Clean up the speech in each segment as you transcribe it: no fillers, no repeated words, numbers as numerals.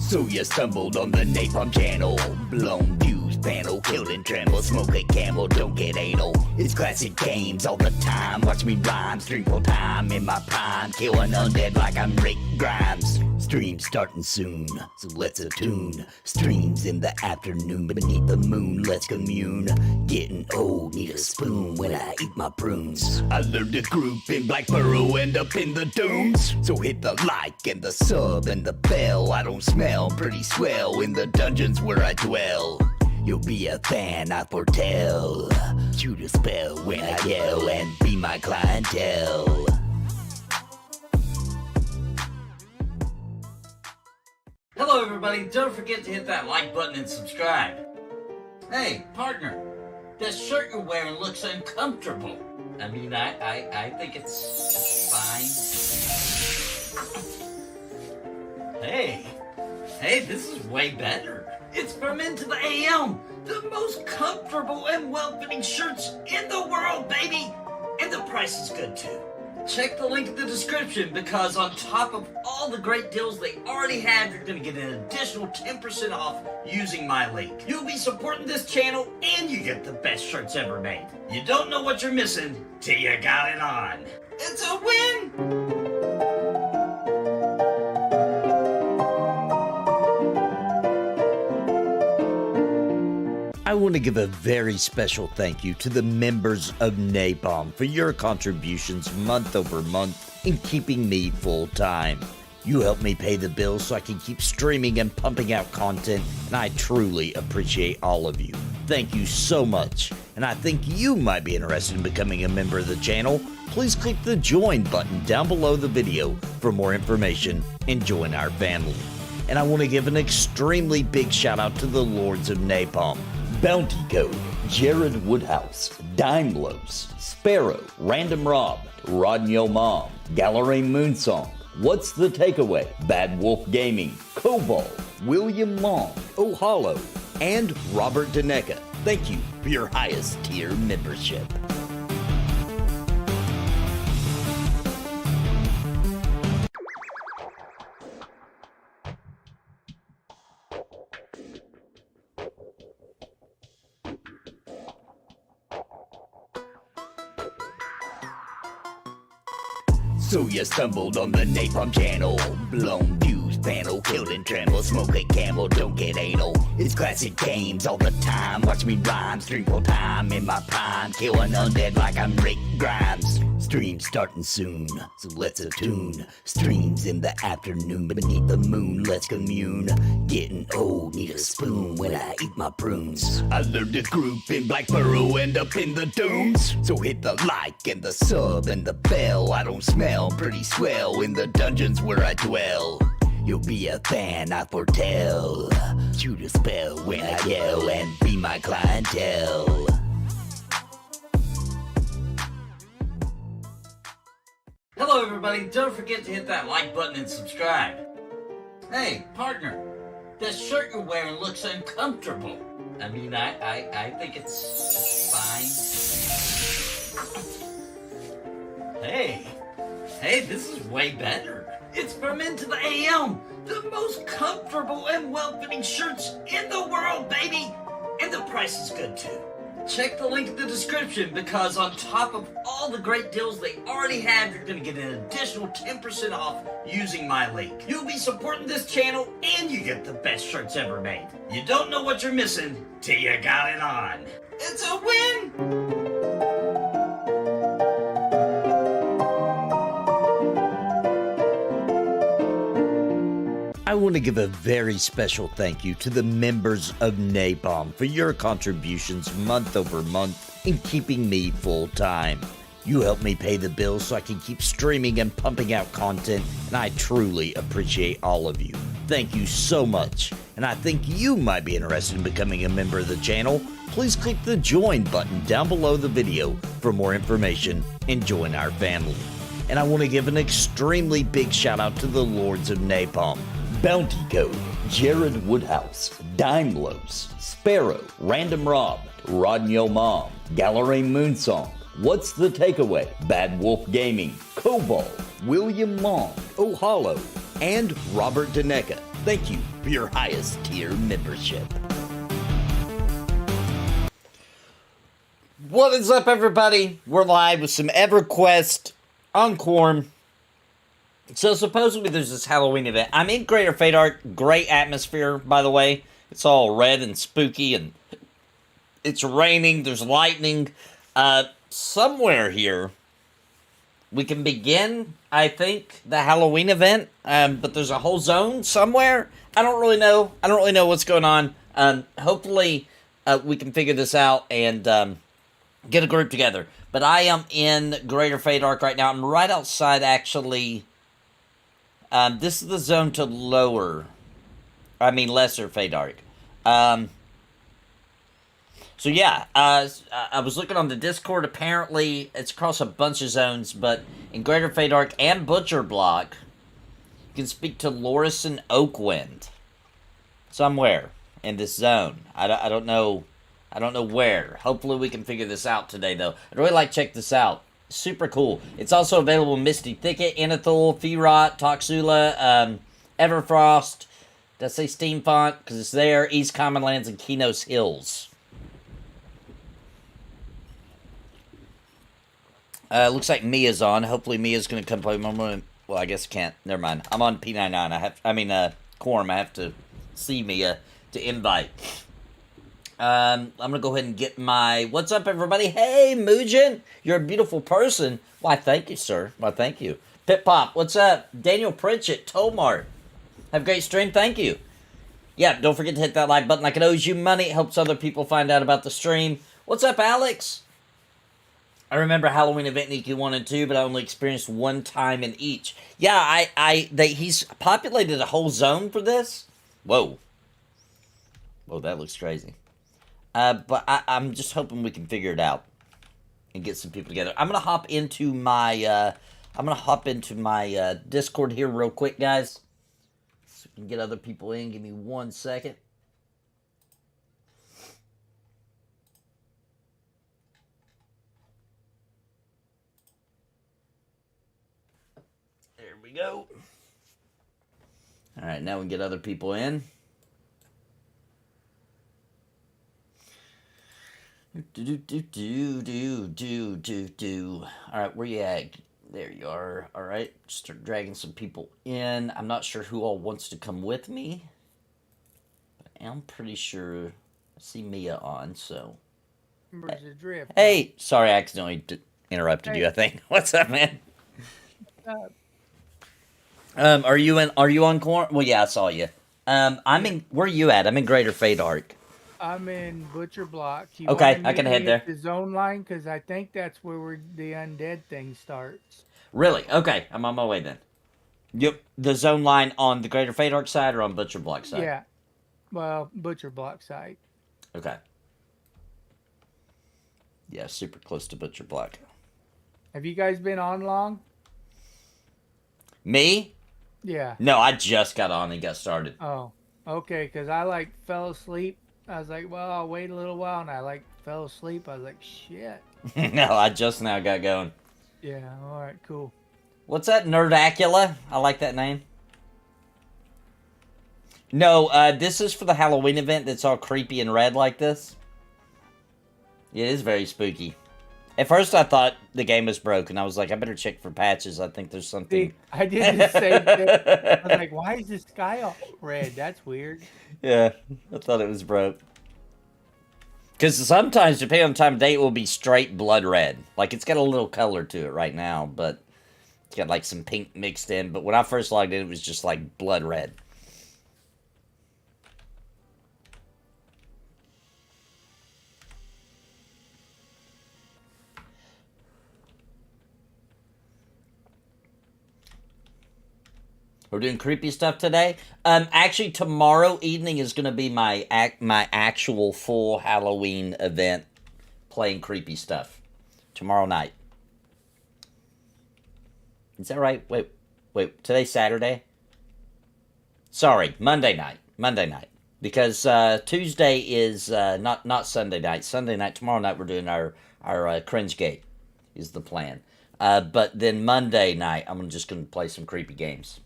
So you stumbled on the NAPALM channel, blown views panel, killed and tremble, smoke a camel, don't get anal. It's classic games all the time, watch me rhyme, stream full time in my prime, killing undead like I'm Rick Grimes. Stream starting soon, so let's attune. Streams in the afternoon, beneath the moon, let's commune. Getting old, need a spoon when I eat my prunes. I learned to group in Black Burrow, end up in the dunes. So hit the like and the sub and the bell. I don't smell pretty swell in the dungeons where I dwell. You'll be a fan, I foretell. Shoot a spell when I yell and be my clientele. Hello everybody, don't forget to hit that like button and subscribe. Hey, partner, that shirt you're wearing looks uncomfortable. I mean, I think it's fine. Hey, this is way better. It's from Into the AM, the most comfortable and well-fitting shirts in the world, baby! And the price is good too. Check the link in the description because on top of all the great deals they already have, you're going to get an additional 10% off using my link. You'll be supporting this channel and you get the best shirts ever made. You don't know what you're missing till you got it on. It's a win! I want to give a very special thank you to the members of NAPALM for your contributions month over month in keeping me full-time. You help me pay the bills so I can keep streaming and pumping out content, and I truly appreciate all of you. Thank you so much, and I think you might be interested in becoming a member of the channel. Please click the join button down below the video for more information and join our family. And I want to give an extremely big shout out to the Lords of NAPALM. Bounty Code, Jared Woodhouse, Dimeblows, Sparrow, Random Rob, Rodney Mom, Gallery Moonsong, What's the Takeaway, Bad Wolf Gaming, Cobalt, William Long, Ohalo, and Robert Deneka. Thank you for your highest tier membership. So you stumbled on the NAPALM channel, blown views panel, killed and tremble, smoke a camel, don't get anal. It's classic games all the time, watch me rhyme, stream full time in my prime, killing undead like I'm Rick Grimes. Stream starting soon, so let's attune. Streams in the afternoon, beneath the moon, let's commune. Getting old, need a spoon when I eat my prunes. I learned to group in Black Burrow, end up in the dunes. So hit the like and the sub and the bell. I don't smell pretty swell in the dungeons where I dwell. You'll be a fan, I foretell. Shoot a spell when I yell and be my clientele. Hello everybody, don't forget to hit that like button and subscribe. Hey, partner, that shirt you're wearing looks uncomfortable. I mean, I think it's fine. Hey, this is way better. It's from Into the AM, the most comfortable and well-fitting shirts in the world, baby! And the price is good too. Check the link in the description because on top of all the great deals they already have, you're going to get an additional 10% off using my link. You'll be supporting this channel and you get the best shirts ever made. You don't know what you're missing till you got it on. It's a win! I want to give a very special thank you to the members of NAPALM for your contributions month over month in keeping me full-time. You help me pay the bills so I can keep streaming and pumping out content, and I truly appreciate all of you. Thank you so much, and I think you might be interested in becoming a member of the channel. Please click the join button down below the video for more information and join our family. And I want to give an extremely big shout out to the Lords of NAPALM. Bounty Code, Jared Woodhouse, Dimeblows, Sparrow, Random Rob, Rodney Mom, Gallery Moonsong, What's the Takeaway, Bad Wolf Gaming, Cobalt, William Long, Ohalo, and Robert Deneka. Thank you for your highest tier membership. What is up, everybody? We're live with some EverQuest on Quarm. So supposedly there's this Halloween event. I'm in Greater Fate Arc. Great atmosphere, by the way. It's all red and spooky, and it's raining. There's lightning. Somewhere here, we can begin, I think, the Halloween event. But there's a whole zone somewhere. I don't really know. I don't really know what's going on. Hopefully, we can figure this out and get a group together. But I am in Greater Fate Arc right now. I'm right outside, actually. This is the zone to lesser Fate Arc. So yeah, I was looking on the Discord. Apparently, it's across a bunch of zones, but in Greater Fate Arc and Butcher Block, you can speak to Loris and Oakwind. Somewhere in this zone. I don't know where. Hopefully we can figure this out today, though. I'd really like to check this out. Super cool. It's also available in Misty Thicket, Inethul, Fearot, Toxula, Everfrost. Did I say Steamfont? Because it's there. East Commonlands and Kinos Hills. Looks like Mia's on. Hopefully Mia's going to come play. Well, I guess I can't. Never mind. I'm on P99. Quarm. I have to see Mia to invite. I'm going to go ahead and get my... What's up, everybody? Hey, Muujin. You're a beautiful person. Why, thank you, sir. Why, thank you. Pip Pop. What's up? Daniel Pritchett. Tomar. Have a great stream. Thank you. Yeah, don't forget to hit that like button like it owes you money. It helps other people find out about the stream. What's up, Alex? I remember Halloween event in EQ1 and 2, but I only experienced one time in each. Yeah, he's populated a whole zone for this. Whoa. Whoa, that looks crazy. But I'm just hoping we can figure it out and get some people together. I'm gonna hop into my Discord here real quick, guys, so we can get other people in. Give me 1 second. There we go. All right, now we can get other people in. All right, where you at? There you are. All right, start dragging some people in. I'm not sure who all wants to come with me, but I'm pretty sure I see Mia on. So, hey, sorry, I accidentally interrupted you. I think. What's up, man? Are you on Quarm? Well, yeah, I saw you. I'm in. Where are you at? I'm in Greater Fate Arc. I'm in Butcher Block. Okay, I can head there. The zone line, because I think that's where the Undead thing starts. Really? Okay, I'm on my way then. Yep, the zone line on the Greater Fate Arc side or on Butcher Block side? Yeah, well, Butcher Block side. Okay. Yeah, super close to Butcher Block. Have you guys been on long? Me? Yeah. No, I just got on and got started. Oh, okay, because I fell asleep. I was like, well, I'll wait a little while, and I fell asleep. I was like, shit. No, I just now got going. Yeah, all right, cool. What's that, Nerdacula? I like that name. No, this is for the Halloween event that's all creepy and red like this. It is very spooky. At first, I thought the game was broken. I was like, I better check for patches. I think there's something. See, I did the same thing. I was like, why is the sky all red? That's weird. Yeah, I thought it was broke. Because sometimes, depending on the time of day, it will be straight blood red. Like, it's got a little color to it right now, but it's got, some pink mixed in. But when I first logged in, it was just, blood red. We're doing creepy stuff today. Actually, tomorrow evening is going to be my actual full Halloween event, playing creepy stuff. Tomorrow night. Is that right? Wait. Today's Saturday? Sorry, Monday night. Because Tuesday is not Sunday night. Sunday night, tomorrow night, we're doing our Cringe Gate is the plan. But then Monday night, I'm just going to play some creepy games.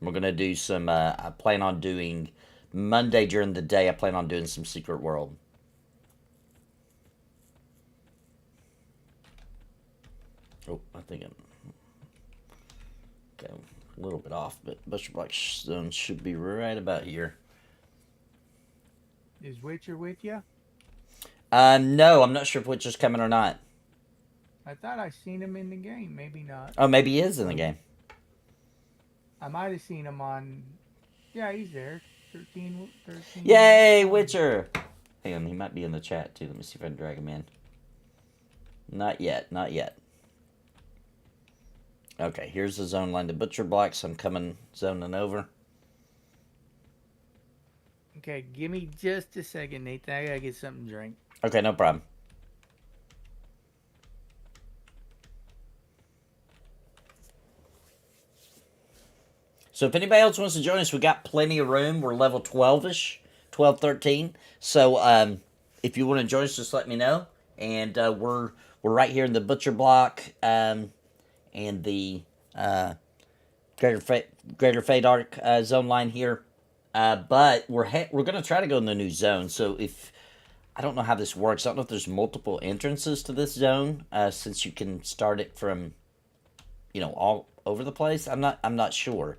We're going to do some, I plan on doing, Monday during the day, I plan on doing some Secret World. Oh, I think I'm okay, a little bit off, but Butcher Black Zone should be right about here. Is Witcher with you? No, I'm not sure if Witcher's coming or not. I thought I seen him in the game. Maybe not. Oh, maybe he is in the game. I might have seen him on... Yeah, he's there. 13. Yay, Witcher! Hang on, he might be in the chat, too. Let me see if I can drag him in. Not yet, not yet. Okay, here's the zone line to Butcher Block, so I'm coming, zoning over. Okay, give me just a second, Nathan. I gotta get something to drink. Okay, no problem. So if anybody else wants to join us, we got plenty of room. We're level 12-ish, 12, 13. So if you want to join us, just let me know. And we're right here in the Butcher Block and the Greater Fate Arc zone line here. But we're going to try to go in the new zone. So if I don't know how this works. I don't know if there's multiple entrances to this zone since you can start it from, you know, all over the place. I'm not sure.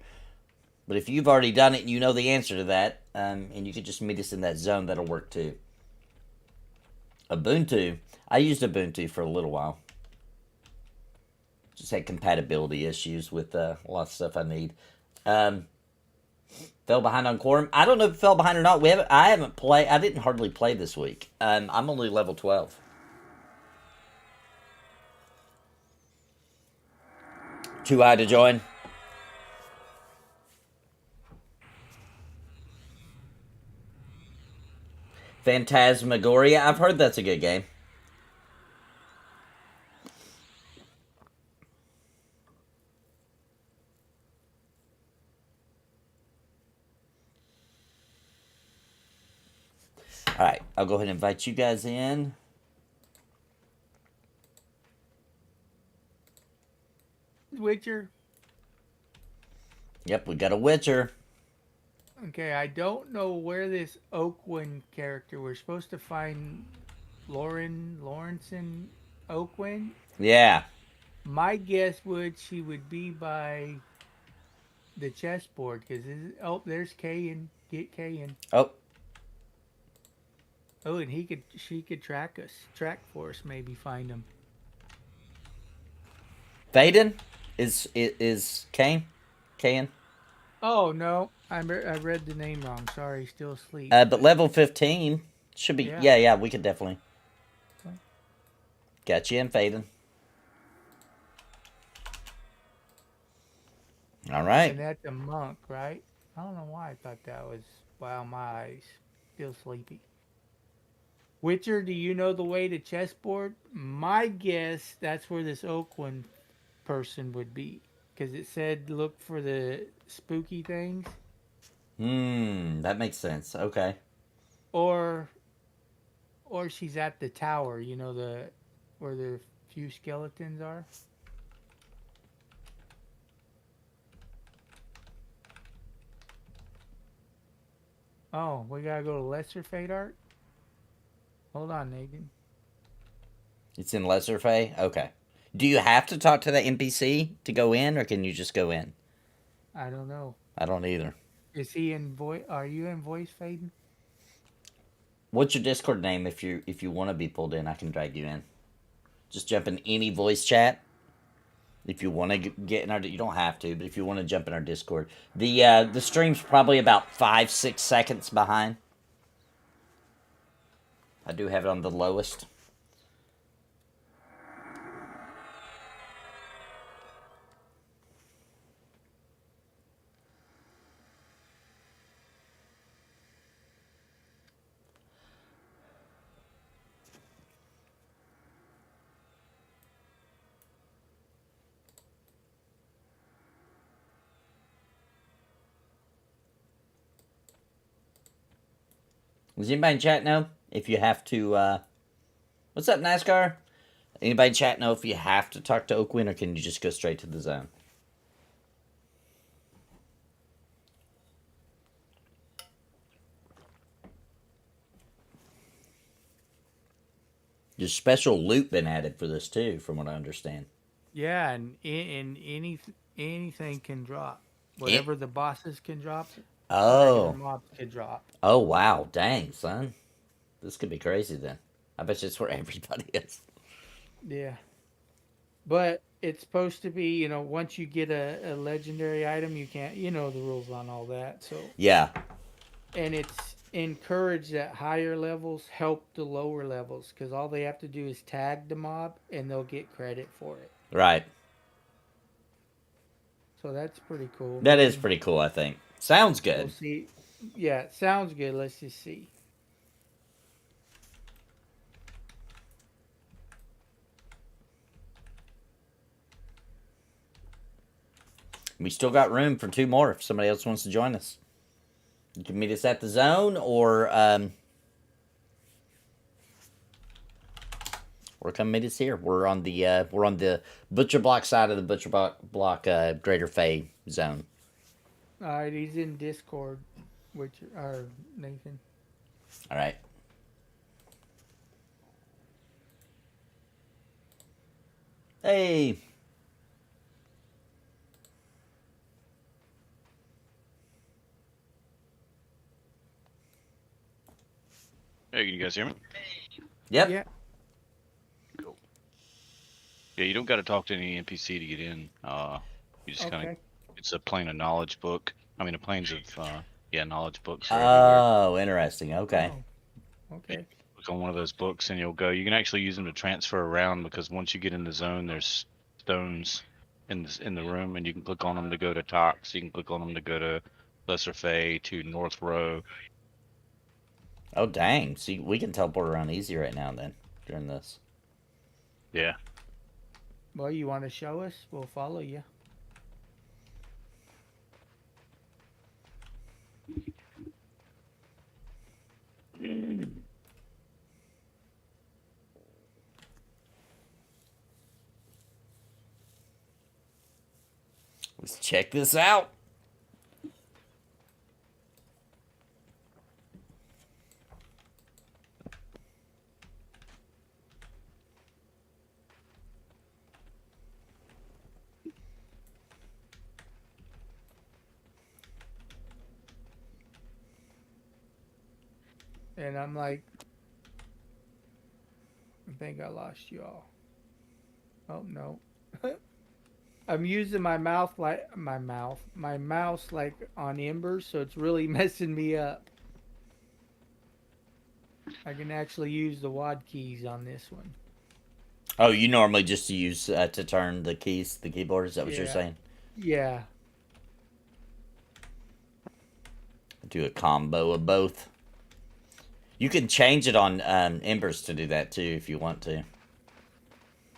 But if you've already done it and you know the answer to that, and you could just meet us in that zone, that'll work too. Ubuntu. I used Ubuntu for a little while. Just had compatibility issues with a lot of stuff I need. Fell behind on Quarm. I don't know if it fell behind or not. I haven't played. I didn't hardly play this week. I'm only level 12. Too high to join. Phantasmagoria. I've heard that's a good game. Alright, I'll go ahead and invite you guys in. Witcher. Yep, we got a Witcher. Okay, I don't know where this Oakwind character... We're supposed to find Lawrenson Oakwind. Yeah. My guess she would be by the chessboard, because there's Kayan. Get Kayan. Oh. Oh, and she could track for us, maybe find him. Thaden is Kane? Kayan? Oh no, I read the name wrong. Sorry, still asleep. But level 15 should be. Yeah, we could definitely. Okay. Got you in, Thaden. All right. And that's a monk, right? I don't know why I thought that was. Wow, my eyes still sleepy. Witcher, do you know the way to chessboard? My guess, that's where this Oakland person would be. Because it said look for the spooky things. That makes sense. Okay. Or she's at the tower, you know, where the few skeletons are. Oh, we gotta go to Lesser Fate Art? Hold on, Nathan. It's in Lesser Fate? Okay. Do you have to talk to the NPC to go in, or can you just go in? I don't know. I don't either. Is he in voice? Are you in voice, Faden? What's your Discord name? If you want to be pulled in, I can drag you in. Just jump in any voice chat. If you want to get in our, you don't have to, but if you want to jump in our Discord, the stream's probably about 5-6 seconds behind. I do have it on the lowest. Does anybody in chat know if you have to, what's up, NASCAR? Anybody in chat know if you have to talk to Oakwind, or can you just go straight to the zone? There's special loot been added for this too, from what I understand. Yeah, and anything can drop. It, Whatever the bosses can drop, regular oh, mobs can drop. oh wow, dang son, this could be crazy then. I bet you it's where everybody is. Yeah. But it's supposed to be, once you get a legendary item, you can't, the rules on all that. So, Yeah, and it's encouraged that higher levels help the lower levels because all they have to do is tag the mob and they'll get credit for it. right. So that's pretty cool. That is pretty cool. I think sounds We'll good. see. Yeah, it sounds good. Let's just see. We still got room for 2 more if somebody else wants to join us. You can meet us at the zone or come meet us here. We're on the Butcher Block side of the Butcher Block Greater Fay zone. All right, he's in Discord, or Nathan. All right. Hey. Hey, can you guys hear me? Yep. Yeah. Cool. Yeah, you don't got to talk to any NPC to get in. You just kind of, it's a plane of knowledge book. I mean, a planes of, knowledge books. Oh, interesting. Okay. Oh, okay. Click on one of those books and you'll go. You can actually use them to transfer around because once you get in the zone, there's stones in the room, and you can click on them to go to Tox. You can click on them to go to Lesser Fay, to North Row. Oh, dang. See, we can teleport around easy right now then during this. Yeah. Well, you want to show us? We'll follow you. Let's check this out. And I'm like, I think I lost you all. Oh, no. I'm using my mouse like on embers, so it's really messing me up. I can actually use the WAD keys on this one. Oh, you normally just use to turn the keyboard? Is that what you're saying? Yeah. Do a combo of both. You can change it on Embers to do that too if you want to.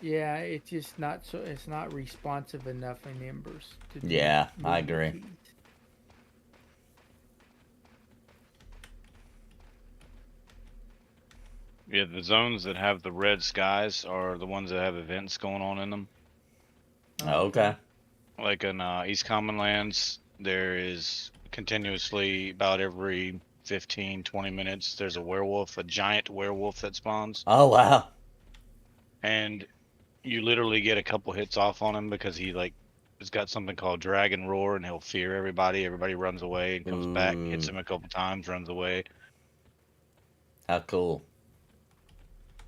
Yeah, it's just not so. It's not responsive enough in embers. Yeah, I agree. Keys. Yeah, the zones that have the red skies are the ones that have events going on in them. Oh, okay. Like in East Common Lands, there is continuously about every 15, 20 minutes, there's a giant werewolf that spawns. Oh, wow. And you literally get a couple hits off on him because has got something called Dragon Roar, and he'll fear everybody. Everybody runs away and comes back, hits him a couple times, runs away. How cool.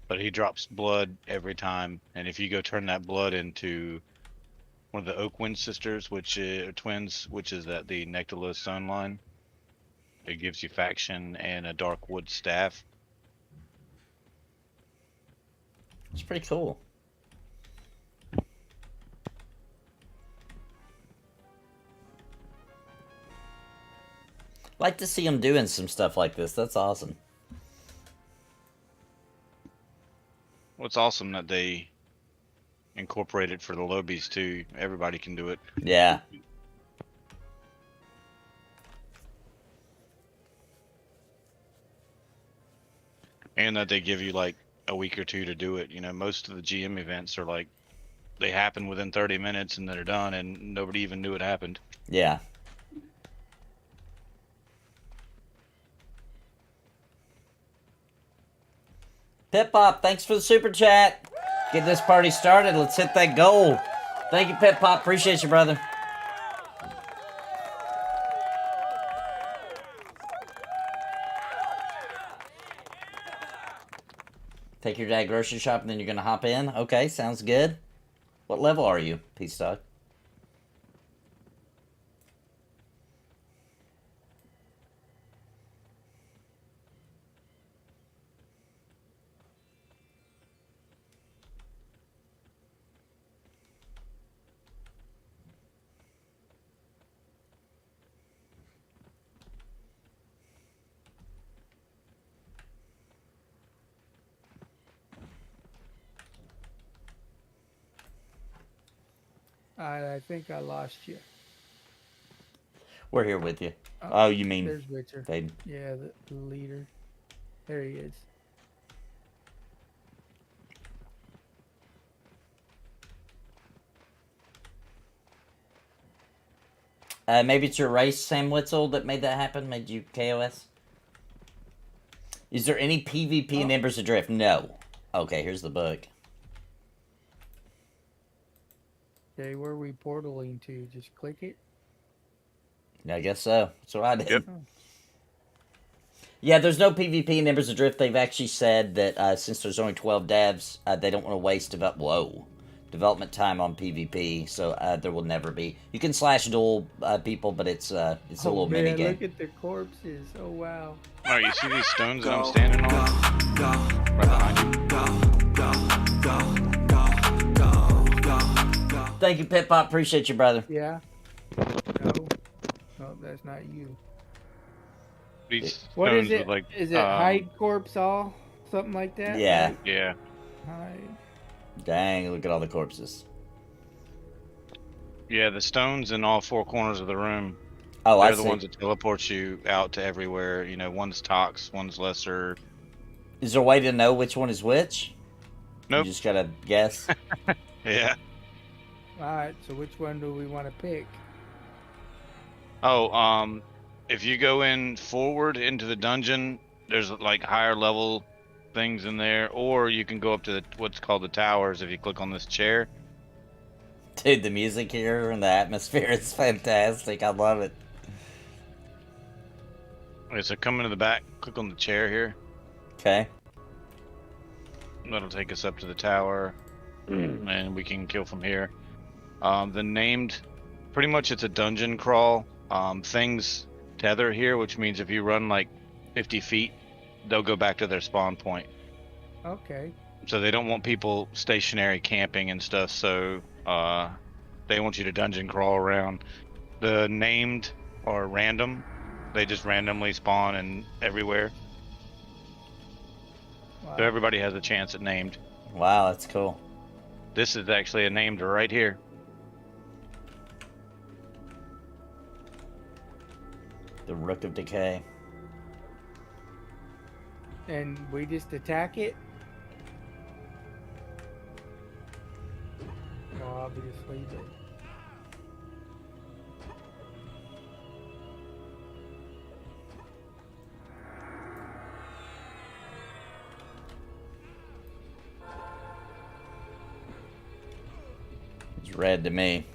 But he drops blood every time, and if you go turn that blood into one of the Oakwind sisters, which are twins, which is the Nectalos Stone line, it gives you faction and a dark wood staff. It's pretty cool. Like to see them doing some stuff like this. That's awesome. Well, it's awesome that they incorporate it for the lobies too. Everybody can do it. Yeah. And that they give you like a week or two to do it. You know, most of the GM events are like, they happen within 30 minutes and they're done, and nobody even knew it happened. Yeah. Pip Pop, thanks for the super chat. Get this party started. Let's hit that goal. Thank you, Pip Pop. Appreciate you, brother. Take your dad grocery shop and then you're going to hop in? Okay, sounds good. What level are you, Peace Dog? I think I lost you. We're here with you. Oh, you mean There's Witcher. Vaden? Yeah, the leader. There he is. Maybe it's your race, Sam Witzel, that made that happen? Made you KOS? Is there any PvP in Embers Adrift? No. Okay, here's the book. Okay, where are we portaling to? Just click it? I guess so. That's what I did. Yep. Yeah, there's no PvP in Embers Adrift. They've actually said that since there's only 12 devs, they don't want to waste development time on PvP, so there will never be. You can slash duel people, but it's a little mini game. Look at the corpses. Oh, wow. Oh, you see these stones that I'm standing on? Right behind you. Thank you, Pip Pop. Appreciate you, brother. Yeah. No. No, that's not you. These What stones is it? with, like, Is it hide corpse all? Something like that? Yeah. Right? Yeah. Hide. Dang, look at all the corpses. Yeah, the stones in all four corners of the room. Oh, I They're see. the ones that teleport you out to everywhere. You know, one's tox, one's lesser. Is there a way to know which one is which? Nope. You just gotta guess. Yeah. Alright, so which one do we want to pick? Oh, if you go in forward into the dungeon, there's like higher level things in there, or you can go up to what's called the towers if you click on this chair. Dude, the music here and the atmosphere is fantastic. I love it. Okay, so come into the back, click on the chair here. Okay. That'll take us up to the tower, and we can kill from here. The named, pretty much it's a dungeon crawl. Things tether here, which means if you run like 50 feet, they'll go back to their spawn point. Okay. So they don't want people stationary camping and stuff, so they want you to dungeon crawl around. The named are random. They just randomly spawn and everywhere. Wow. So everybody has a chance at named. Wow, that's cool. This is actually a named right here. The Rook of Decay. And we just attack it? No, obviously, but... It's red to me.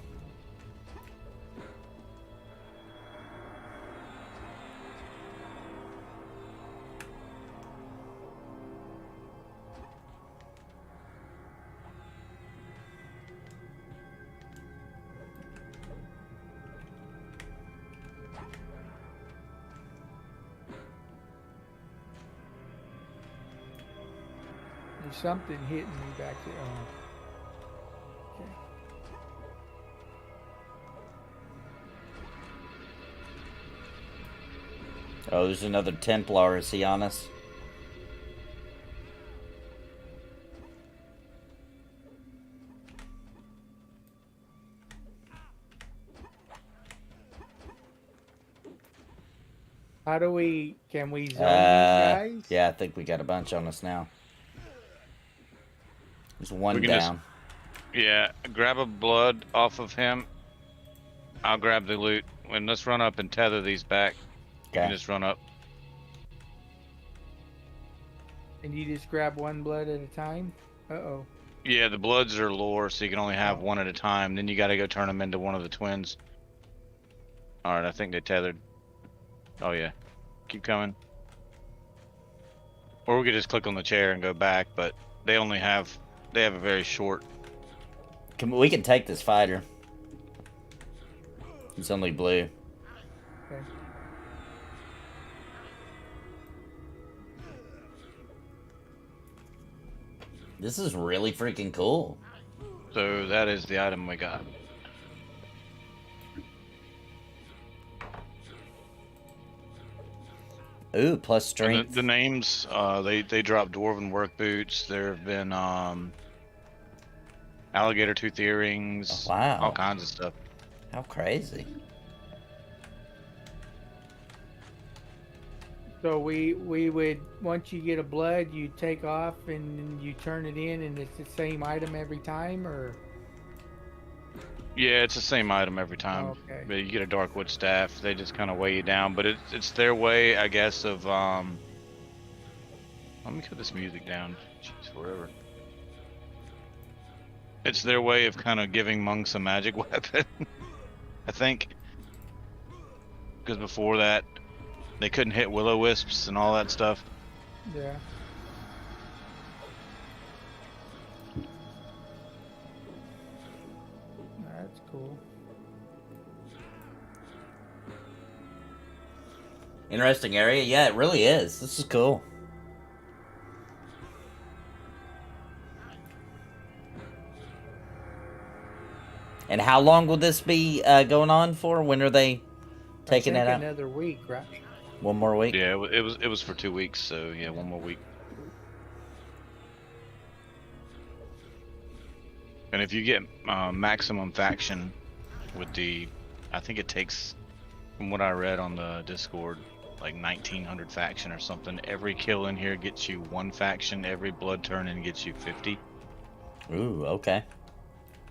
There's something hitting me back there. Oh. Okay. Oh, there's another Templar. Is he on us? How do we... Can we zone these guys? Yeah, I think we got a bunch on us now. There's one We can down. Yeah, grab a blood off of him. I'll grab the loot. And let's run up and tether these back. You can Okay. just run up. And you just grab one blood at a time? Uh-oh. Yeah, the bloods are lore, so you can only have Oh. one at a time. Then you got to go turn them into one of the twins. All right, I think they tethered. Oh yeah, keep coming. Or we could just click on the chair and go back, but they have a very short. We can take this fighter. He's only blue. Okay. This is really freaking cool. So that is the item we got. Ooh, plus And strength. the names, they drop dwarven work boots. There have been alligator tooth earrings. Oh, wow. All kinds of stuff. How crazy. So we would, once you get a blood, you take off and you turn it in, and it's the same item every time, or? Yeah, it's the same item every time. Oh, okay. But you get a darkwood staff. They just kind of weigh you down, but it's their way, I guess, of Let me cut this music down. Jeez, forever. It's their way of kind of giving monks a magic weapon, I think. Because before that, they couldn't hit will-o-wisps and all that stuff. Yeah. That's cool. Interesting area. Yeah, it really is. This is cool. And how long will this be going on for? When are they taking it out? Another week, right? One more week? Yeah, it was for 2 weeks, so yeah, one more week. And if you get maximum faction with the, I think it takes, from what I read on the Discord, like 1900 faction or something. Every kill in here gets you 1 faction. Every blood turn in gets you 50. Ooh, okay.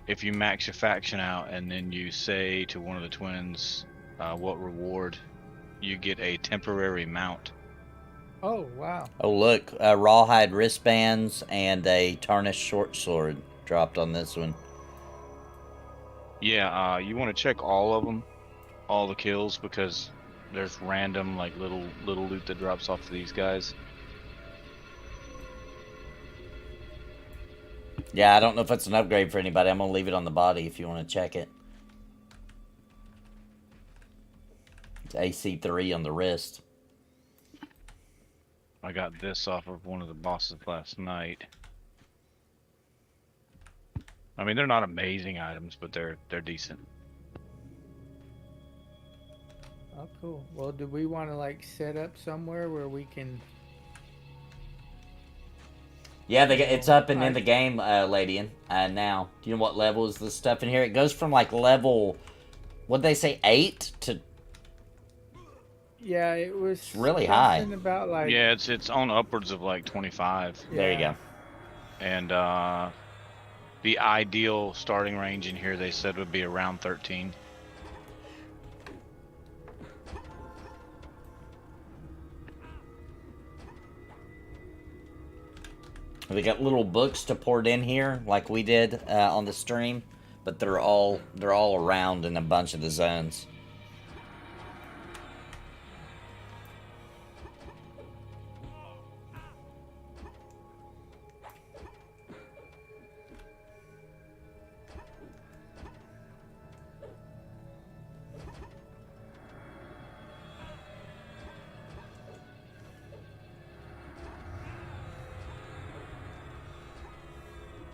If you max your faction out and then you say to one of the twins what reward, you get a temporary mount. Oh, wow. Oh, look. Rawhide wristbands and a tarnished short sword dropped on this one. Yeah, you want to check all of them, all the kills, because there's random like little loot that drops off of these guys. Yeah, I don't know if it's an upgrade for anybody. I'm going to leave it on the body if you want to check it. It's AC3 on the wrist. I got this off of one of the bosses last night. I mean, they're not amazing items, but they're decent. Oh, cool. Well, do we want to like set up somewhere where we can? Yeah, it's up and in the game, Ladian, now. Do you know what level is this stuff in here? It goes from like level, what'd they say, 8 to... Yeah, it was It's really high. about like... Yeah, it's on upwards of like 25. Yeah. There you go. And the ideal starting range in here, they said, would be around 13. They got little books to port in here, like we did on the stream, but they're all around in a bunch of the zones.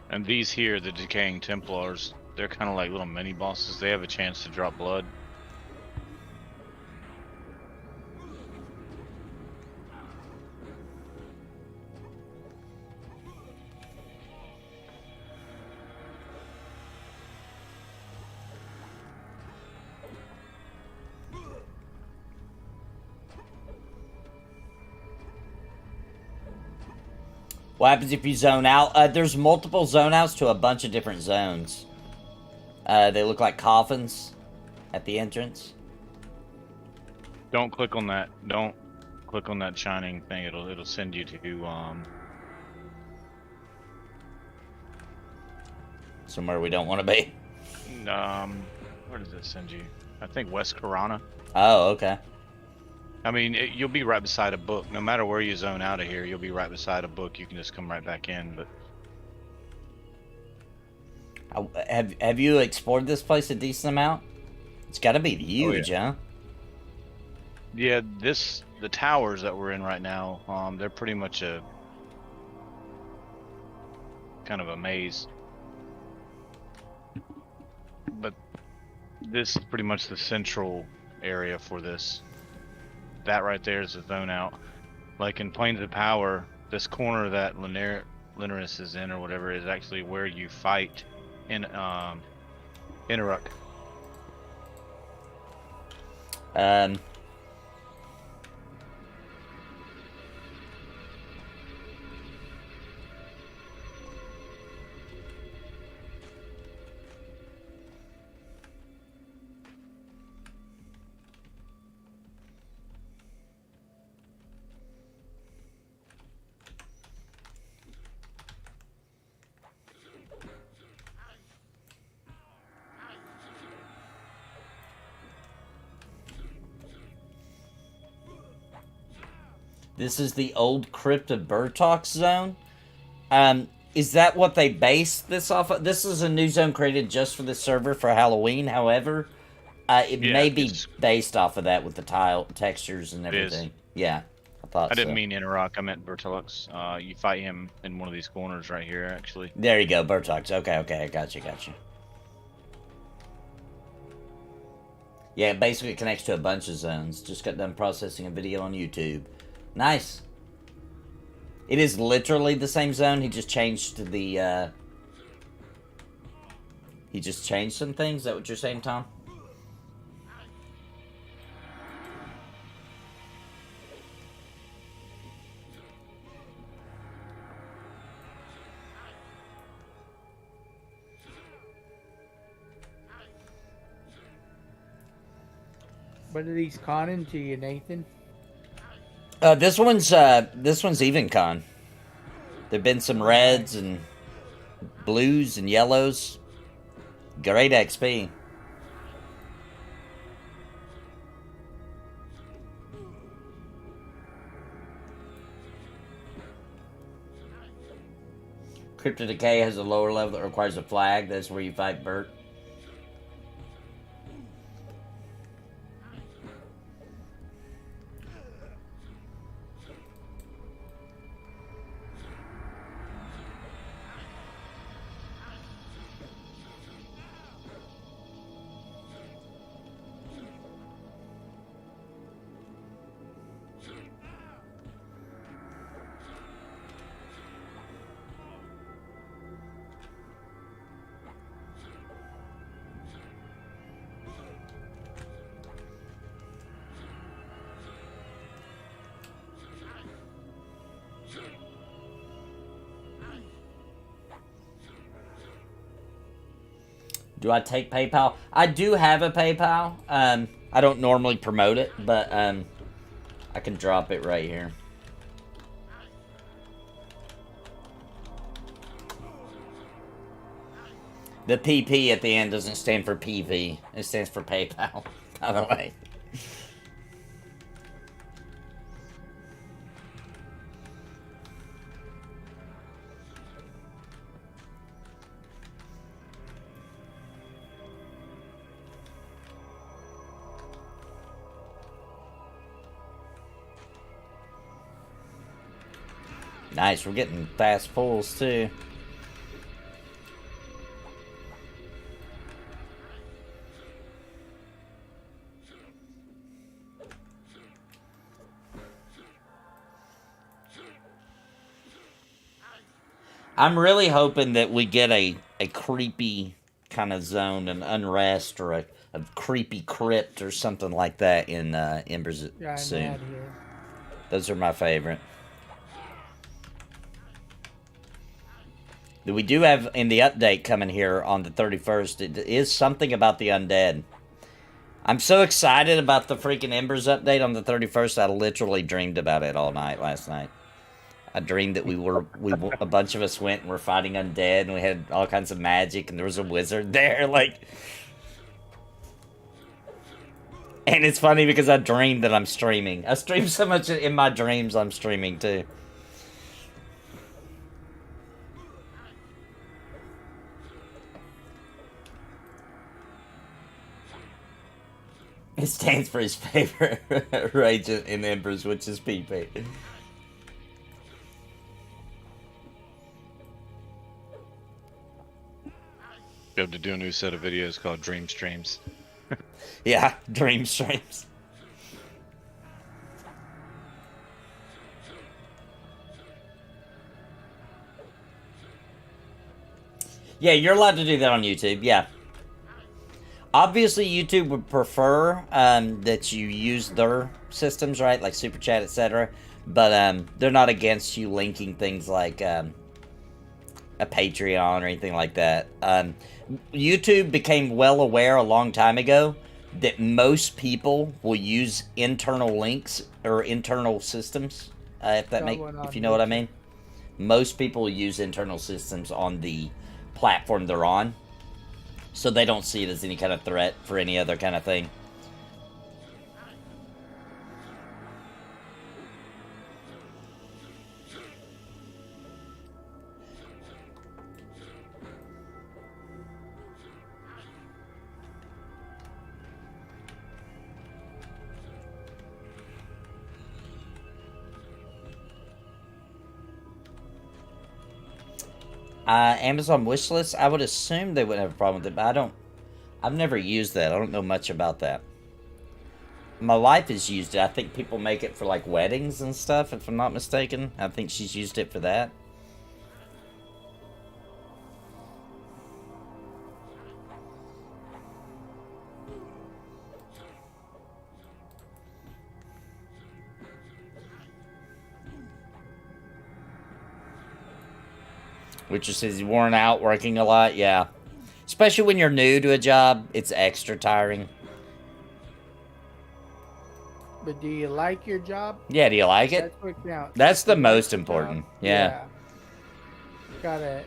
And these here, the Decaying Templars, they're kind of like little mini bosses. They have a chance to drop blood. What happens if you zone out? There's multiple zone outs to a bunch of different zones. They look like coffins at the entrance. Don't click on that. Don't click on that shining thing. It'll send you to Somewhere we don't want to be. Where does this send you? I think West Corona. Oh, okay. I mean, you'll be right beside a book. No matter where you zone out of here, you'll be right beside a book. You can just come right back in. But Have you explored this place a decent amount? It's got to be huge, huh? Yeah, the towers that we're in right now, they're pretty much a kind of a maze. But this is pretty much the central area for this. That right there is a zone out. Like in Plains of Power, this corner that Linnerus is in or whatever is actually where you fight in Interruck. This is the old Crypt of Burtox zone. Is that what they based this off of? This is a new zone created just for the server for Halloween. However, it may be based off of that with the tile textures and everything. Yeah, I thought I didn't mean Interrock. I meant Bertilux. You fight him in one of these corners right here, actually. There you go, Burtox. Okay, I got you. Yeah, it basically connects to a bunch of zones. Just got done processing a video on YouTube. Nice. It is literally the same zone. He just changed the, he just changed some things. Is that what you're saying, Tom? What are these conning to you, Nathan? This one's even con. There've been some reds and blues and yellows. Great XP. Crypt of Decay has a lower level that requires a flag. That's where you fight Bert. Do I take PayPal? I do have a PayPal. I don't normally promote it, but I can drop it right here. The PP at the end doesn't stand for PV. It stands for PayPal, by the way. Nice, we're getting fast pulls too. I'm really hoping that we get a creepy kind of zone, an unrest, or a creepy crypt or something like that in Embers soon. Those are my favorite. We do have in the update coming here on the 31st, it is something about the undead. I'm so excited about the freaking Embers update on the 31st, I literally dreamed about it all night last night. I dreamed that a bunch of us went and were fighting undead, and we had all kinds of magic, and there was a wizard there, like. And it's funny because I dreamed that I'm streaming. I stream so much in my dreams, I'm streaming too. It stands for his favorite regent in Emperors, which is PP. You have to do a new set of videos called Dream Streams. Yeah, dream streams. Yeah, you're allowed to do that on YouTube, yeah. Obviously, YouTube would prefer that you use their systems, right? Like Super Chat, etc. But they're not against you linking things like a Patreon or anything like that. YouTube became well aware a long time ago that most people will use internal links or internal systems, if you know what I mean. Most people use internal systems on the platform they're on, so they don't see it as any kind of threat for any other kind of thing. Amazon wishlist, I would assume they wouldn't have a problem with it, but I've never used that. I don't know much about that. My wife has used it. I think people make it for like weddings and stuff, if I'm not mistaken. I think she's used it for that. Which says he's worn out, working a lot, yeah. Especially when you're new to a job, it's extra tiring. But do you like your job? Yeah, do you like it? That's what counts. That's the most important, yeah. Got a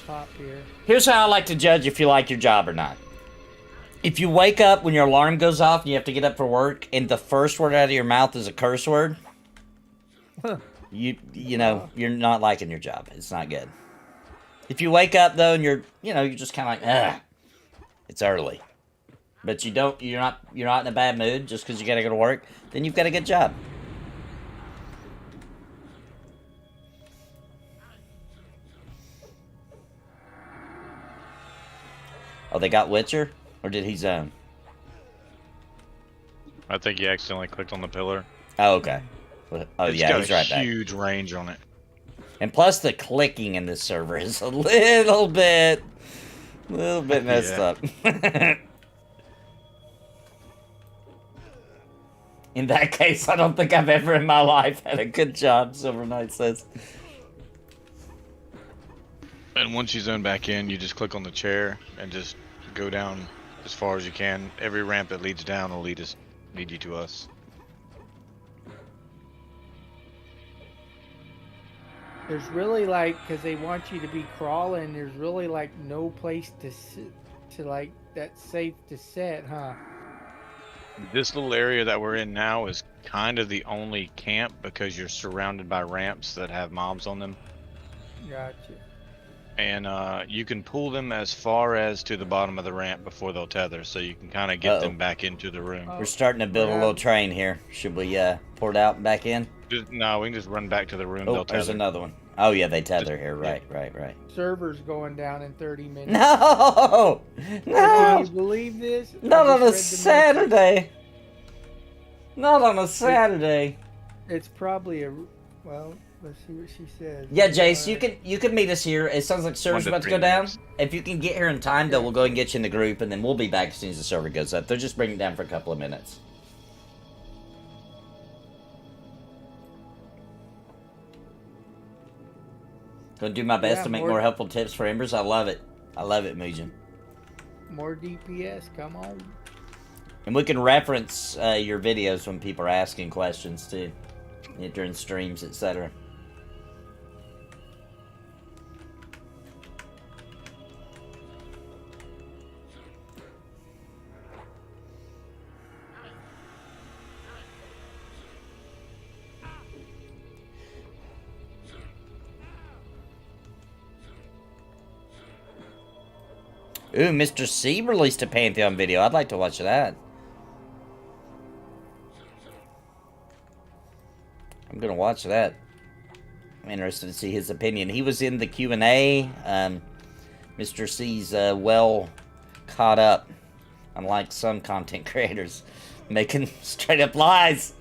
top here. Here's how I like to judge if you like your job or not. If you wake up when your alarm goes off and you have to get up for work, and the first word out of your mouth is a curse word, you know, you're not liking your job. It's not good. If you wake up though and you're just kind of like, ugh, it's early, but you're not in a bad mood just because you gotta go to work, then you've got a good job. Oh, they got Witcher, or did he zone? I think he accidentally clicked on the pillar. Oh, okay. Oh yeah, he's right back. Huge range on it. And plus the clicking in this server is a little bit messed up. In that case, I don't think I've ever in my life had a good job, Silver Knight says. And once you zone back in, you just click on the chair and just go down as far as you can. Every ramp that leads down will lead you to us. There's really because they want you to be crawling, there's really no place to sit, that's safe to set, huh? This little area that we're in now is kind of the only camp because you're surrounded by ramps that have mobs on them. Gotcha. And you can pull them as far as to the bottom of the ramp before they'll tether, so you can kind of get them back into the room. We're starting to build a little train here. Should we pour it out and back in? No, we can just run back to the room. Oh, there's another one. Oh yeah, they tether here. Right. Server's going down in 30 minutes. No! Can you believe this? Not on a Saturday. Not on a Saturday. It's probably well, let's see what she says. Yeah, Jace, you can meet us here. It sounds like server's about to go down. If you can get here in time, though, we'll go and get you in the group, and then we'll be back as soon as the server goes up. They'll just bring it down for a couple of minutes. Gonna do my best to make more helpful tips for Embers. I love it. I love it, Mujin. More DPS, come on. And we can reference your videos when people are asking questions too, during streams, etc. Ooh, Mr. C released a Pantheon video. I'd like to watch that. I'm gonna watch that. I'm interested to see his opinion. He was in the Q&A. Mr. C's well caught up, unlike some content creators making straight up lies.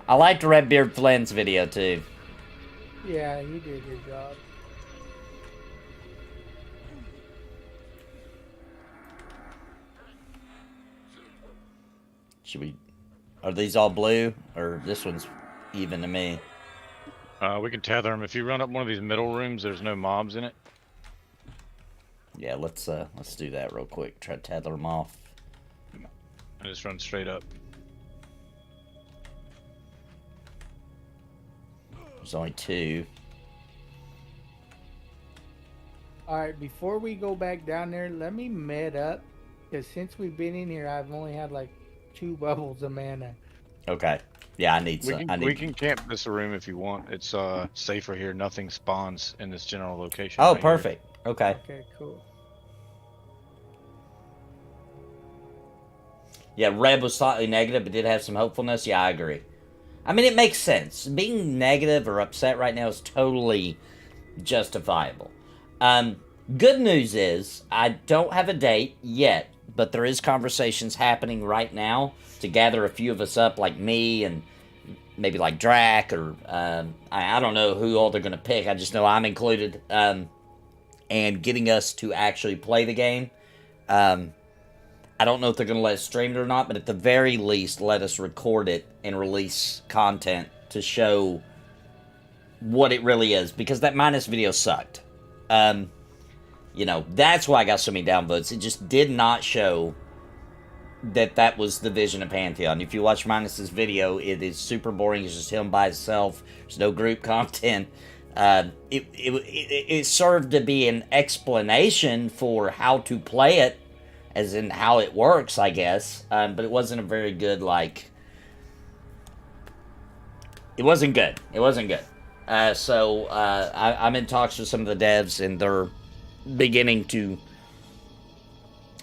I liked Redbeard Flynn's video too. Yeah, you did your job. Should we... Are these all blue? Or this one's even to me? We can tether them. If you run up one of these middle rooms, there's no mobs in it. Yeah, let's do that real quick. Try to tether them off. I just run straight up. There's only 2. Alright, before we go back down there, let me med up. Because since we've been in here, I've only had like 2 bubbles of mana. Okay. Yeah, I need some. We can camp this room if you want. It's safer here. Nothing spawns in this general location. Oh, right perfect. Okay. Okay, cool. Yeah, Red was slightly negative, but did have some hopefulness. Yeah, I agree. I mean, it makes sense. Being negative or upset right now is totally justifiable. Good news is, I don't have a date yet, but there is conversations happening right now to gather a few of us up, like me and maybe like Drac, or I don't know who all they're going to pick. I just know I'm included, and getting us to actually play the game. I don't know if they're going to let us stream it or not, but at the very least, let us record it and release content to show what it really is, because that minus video sucked. You know, that's why I got so many downvotes. It just did not show that was the vision of Pantheon. If you watch Minus's video, it is super boring. It's just him by himself. There's no group content. It served to be an explanation for how to play it, as in how it works, I guess. But it wasn't a very good, like... It wasn't good. It wasn't good. I'm in talks with some of the devs, and they're beginning to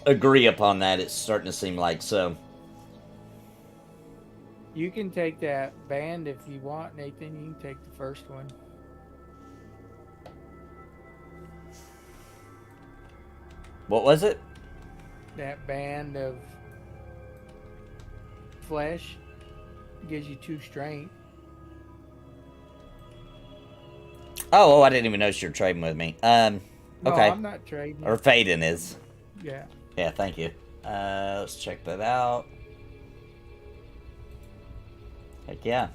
agree upon that. It's starting to seem like so. You can take that band if you want, Nathan. You can take the first one. What was it? That band of flesh gives you 2 strength. Oh, I didn't even notice you were trading with me. No, okay. I'm not trading. Or Faden is. Yeah. Yeah, thank you. Let's check that out. Heck yeah.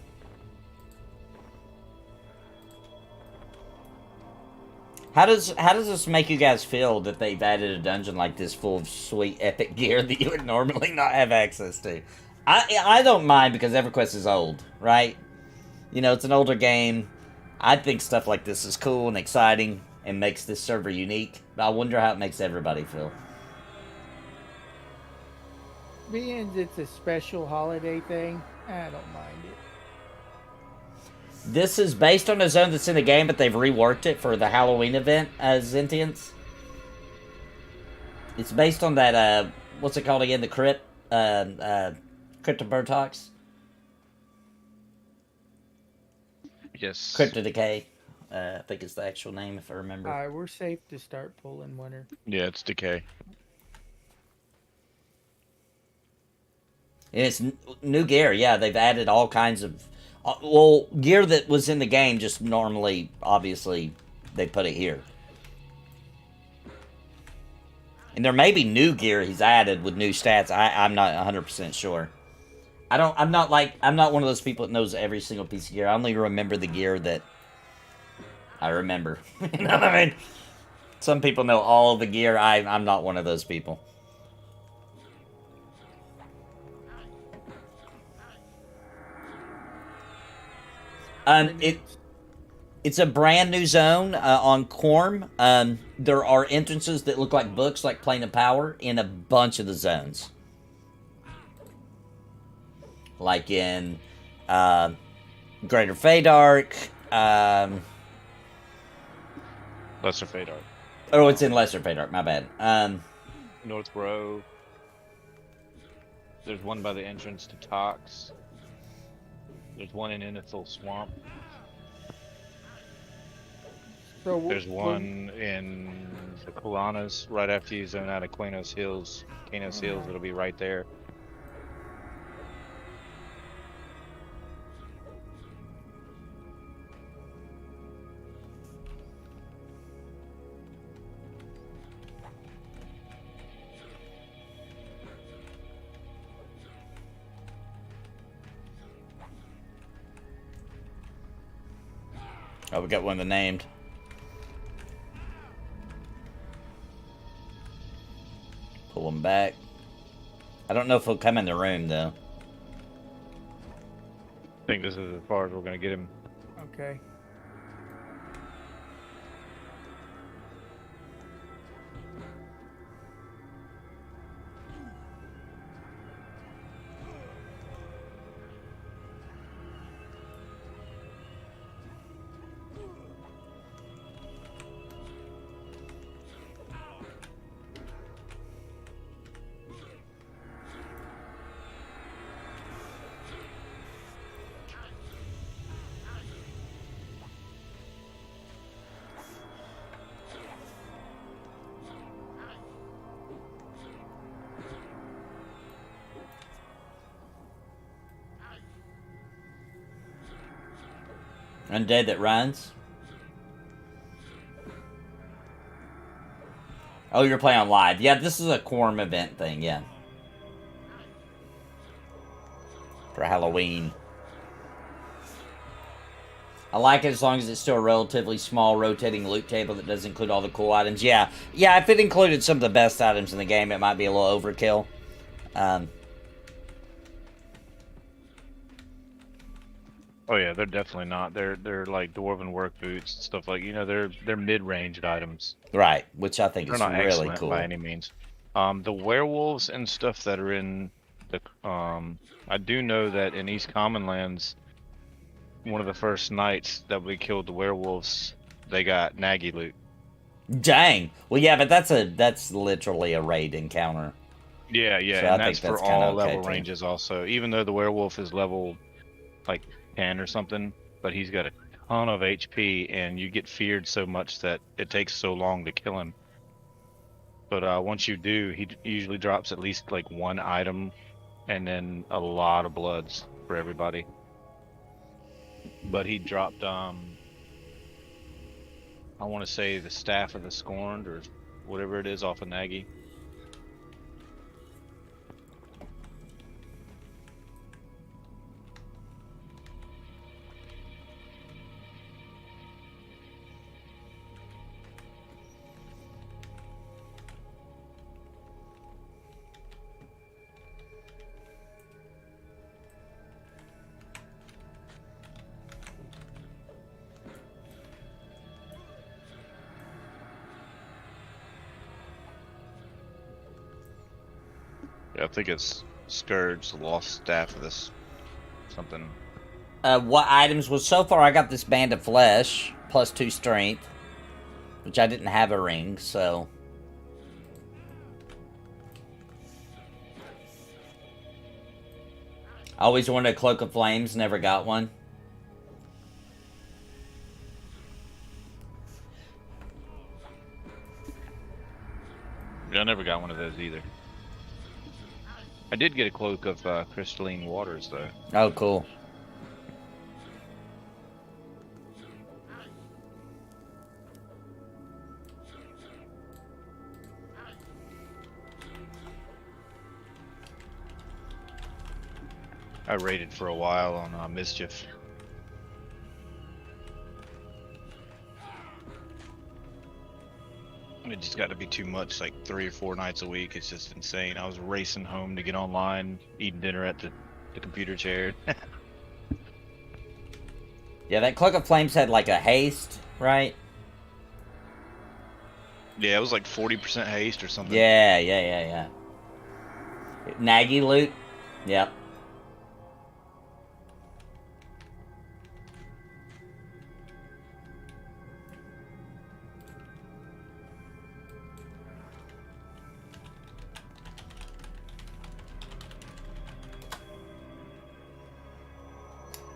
How does this make you guys feel that they've added a dungeon like this full of sweet epic gear that you would normally not have access to? I don't mind, because EverQuest is old, right? You know, it's an older game. I think stuff like this is cool and exciting and makes this server unique. But I wonder how it makes everybody feel. Being it's a special holiday thing, I don't mind it. This is based on a zone that's in the game, but they've reworked it for the Halloween event as Zentians. It's based on that, what's it called again? The Crypt, Cryptobertox? Yes. Crypto Decay. I think it's the actual name, if I remember. Alright, we're safe to start pulling winter. Yeah, it's decay. And it's new gear, yeah. They've added all kinds of... well, gear that was in the game, just normally, obviously, they put it here. And there may be new gear he's added with new stats. I'm not 100% sure. I'm not one of those people that knows every single piece of gear. I only remember the gear that I remember. You know what I mean? Some people know all the gear. I'm not one of those people. It's a brand new zone on Quarm. There are entrances that look like books, like Plane of Power, in a bunch of the zones. Like in Greater Feydark, Lesser Fate Art. Oh, it's in Lesser Fate Art. My bad. North Row. There's one by the entrance to Tox. There's one in Inethil Swamp. So There's one in the Kulanas right after you zone out of Qanos Hills. It'll be right there. Oh, we got one of the named. Pull him back. I don't know if he'll come in the room, though. I think this is as far as we're going to get him. Okay. Undead that runs. Oh, you're playing on live. Yeah, this is a Quarm event thing, yeah. For Halloween. I like it as long as it's still a relatively small rotating loot table that doesn't include all the cool items. Yeah, if it included some of the best items in the game, it might be a little overkill. Oh yeah, they're definitely not. They're like dwarven work boots, stuff like, you know, they're mid-ranged items. Right, which I think They're is not really excellent cool. by any means. The werewolves and stuff that are in the I do know that in East Common Lands, one of the first nights that we killed the werewolves, they got Naggy loot. Dang. Well, yeah, but that's literally a raid encounter. Yeah, So and I that's think that's for kinda all okay, level too. ranges also. Even though the werewolf is level like 10 or something, but he's got a ton of HP, and you get feared so much that it takes so long to kill him. But once you do, he usually drops at least like one item, and then a lot of bloods for everybody. But he dropped, I want to say the Staff of the Scorned, or whatever it is, off of Naggy. Yeah, I think it's Scourge, the Lost Staff of this something. What items? Well, so far I got this Band of Flesh, plus 2 strength, which I didn't have a ring, so... I always wanted a Cloak of Flames, never got one. Yeah, I never got one of those either. I did get a Cloak of Crystalline Waters, though. Oh, cool. I raided for a while on Mischief. It just got to be too much, like 3 or 4 nights a week. It's just insane. I was racing home to get online, eating dinner at the computer chair. Yeah, that Cloak of Flames had like a haste, right? Yeah, it was like 40% haste or something. Yeah. Naggy loot? Yep.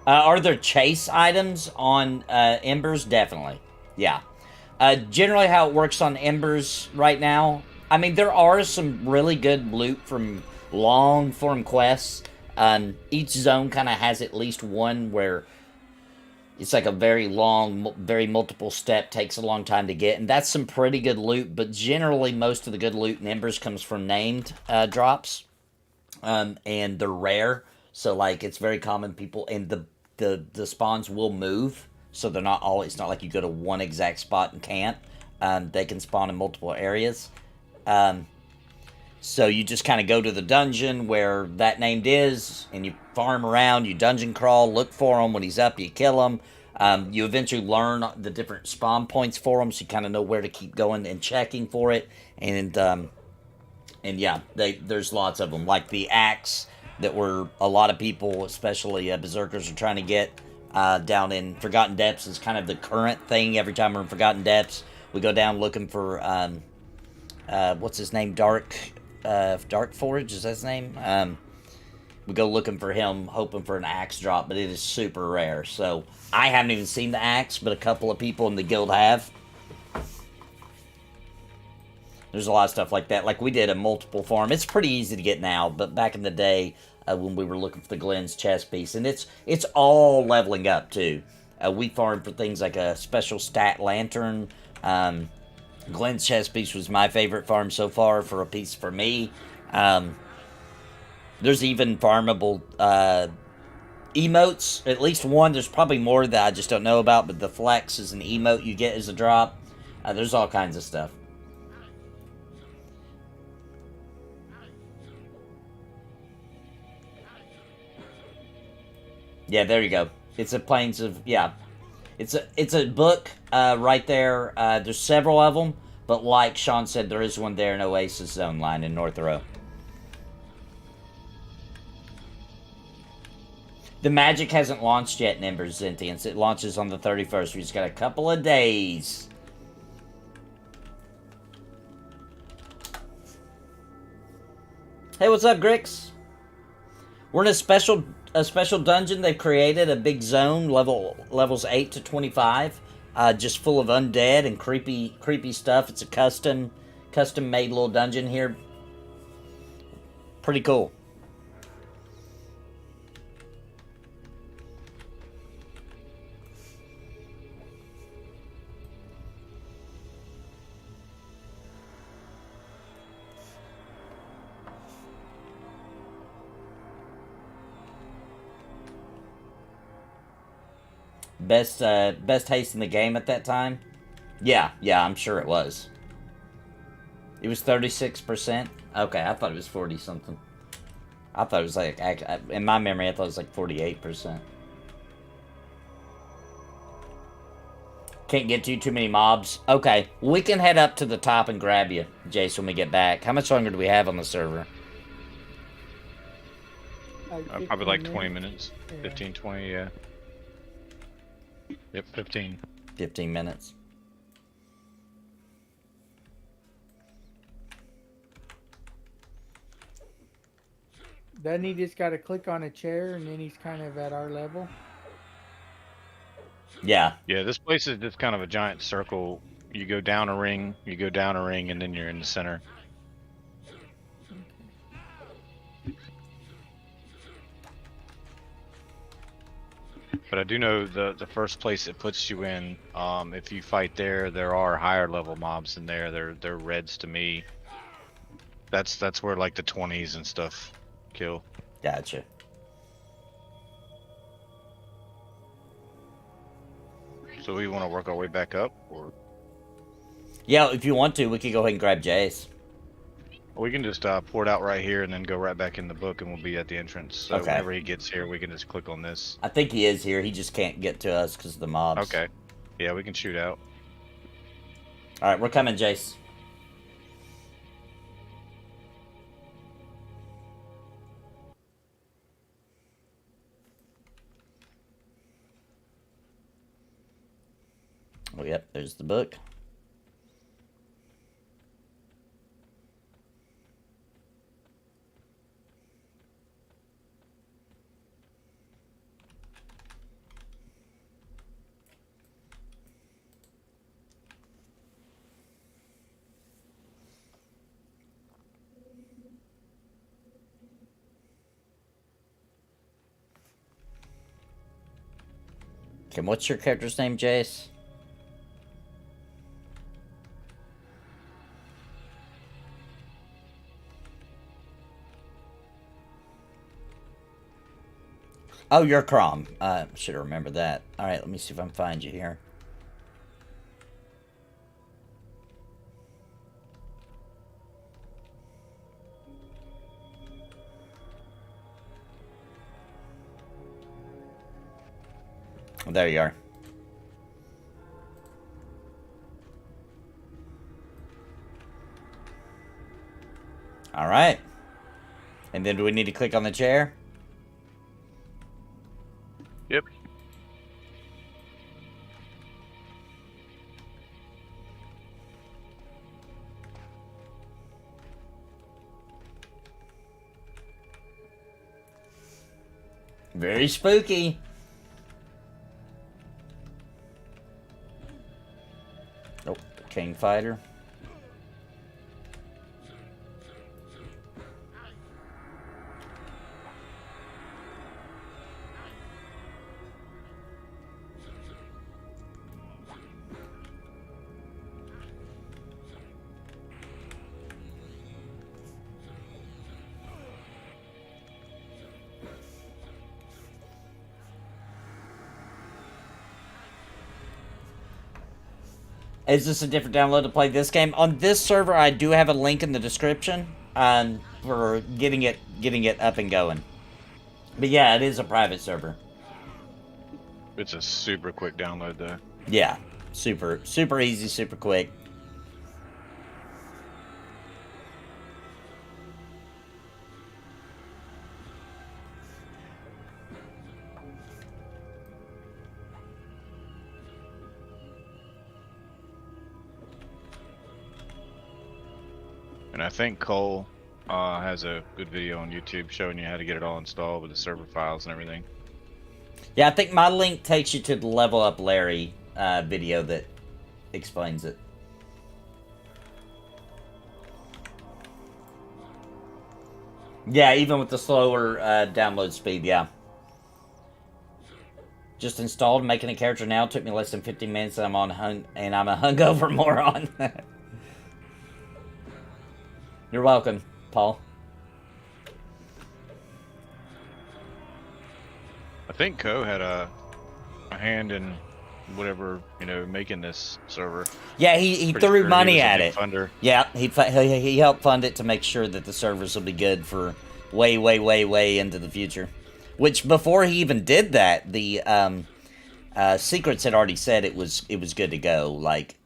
Are there chase items on Embers? Definitely. Yeah. Generally, how it works on Embers right now, I mean, there are some really good loot from long form quests. Each zone kind of has at least one where it's like a very long, very multiple step, takes a long time to get, and that's some pretty good loot. But generally, most of the good loot in Embers comes from named drops, and they're rare. So like, it's very common people, and the spawns will move, so they're not all. It's not like you go to one exact spot and camp. They can spawn in multiple areas. So you just kind of go to the dungeon where that named is, and you farm around, you dungeon crawl, look for him. When he's up, you kill him. You eventually learn the different spawn points for him, so you kind of know where to keep going and checking for it. And yeah, there's lots of them. Like the axe that were a lot of people, especially berserkers, are trying to get down in Forgotten Depths is kind of the current thing. Every time we're in Forgotten Depths, we go down looking for what's his name, Dark Forge, is that his name? We go looking for him, hoping for an axe drop, but it is super rare. So I haven't even seen the axe, but a couple of people in the guild have. There's a lot of stuff like that. Like we did a multiple farm. It's pretty easy to get now, but back in the day when we were looking for the Glenn's chest piece, and it's all leveling up too. We farmed for things like a special stat lantern. Glenn's chest piece was my favorite farm so far for a piece for me. There's even farmable emotes. At least one. There's probably more that I just don't know about, but the flex is an emote you get as a drop. There's all kinds of stuff. Yeah, there you go. It's a Plains of... Yeah. It's a book right there. There's several of them, but like Sean said, there is one there in Oasis Zone Line in North Row. The magic hasn't launched yet in Ember's Sentience. It launches on the 31st. We just got a couple of days. Hey, what's up, Grix? We're in a special dungeon they've created, a big zone, levels 8 to 25, just full of undead and creepy stuff. It's a custom made little dungeon here. Pretty cool. Best haste in the game at that time? Yeah, I'm sure it was. It was 36%? Okay, I thought it was 40-something. I thought it was like, in my memory, I thought it was like 48%. Can't get too many mobs. Okay, we can head up to the top and grab you, Jace, when we get back. How much longer do we have on the server? Probably like 20 minutes. 15, 20, yeah. Yep, 15. 15 minutes. Doesn't he just got to click on a chair and then he's kind of at our level? Yeah. Yeah, this place is just kind of a giant circle. You go down a ring, and then you're in the center. But I do know the first place it puts you in, if you fight there are higher level mobs in there. They're reds to me. That's where like the 20s and stuff kill. Gotcha. So we want to work our way back up, or Yeah, if you want to, we could go ahead and grab Jace. we can just port out right here and then go right back in the book, and we'll be at the entrance. So Okay. whenever he gets here, we can just click on this. I think he is here. He just can't get to us because of the mobs. Okay. Yeah, we can shoot out. All right, we're coming, Jace. Oh, yep, there's the book. Okay, what's your character's name, Jace? Oh, you're Crom. Should have remembered that. Alright, let me see if I can find you here. Well, there you are. Alright. And then do we need to click on the chair? Yep. Very spooky. Oh, King Fighter. Is this a different download to play this game? On this server, I do have a link in the description for getting it up and going. But yeah, it is a private server. It's a super quick download, though. Yeah, super easy, super quick. And I think Cole has a good video on YouTube showing you how to get it all installed with the server files and everything. Yeah, I think my link takes you to the Level Up Larry video that explains it. Yeah, even with the slower download speed, yeah. Just installed, making a character now. Took me less than 15 minutes, and I'm a hungover moron. You're welcome, Paul. I think Co had a hand in whatever, making this server. Yeah, he Pretty threw sure money he was a at big it. funder. Yeah, he helped fund it to make sure that the servers will be good for way into the future. Which before he even did that, the Secrets had already said it was good to go. Like,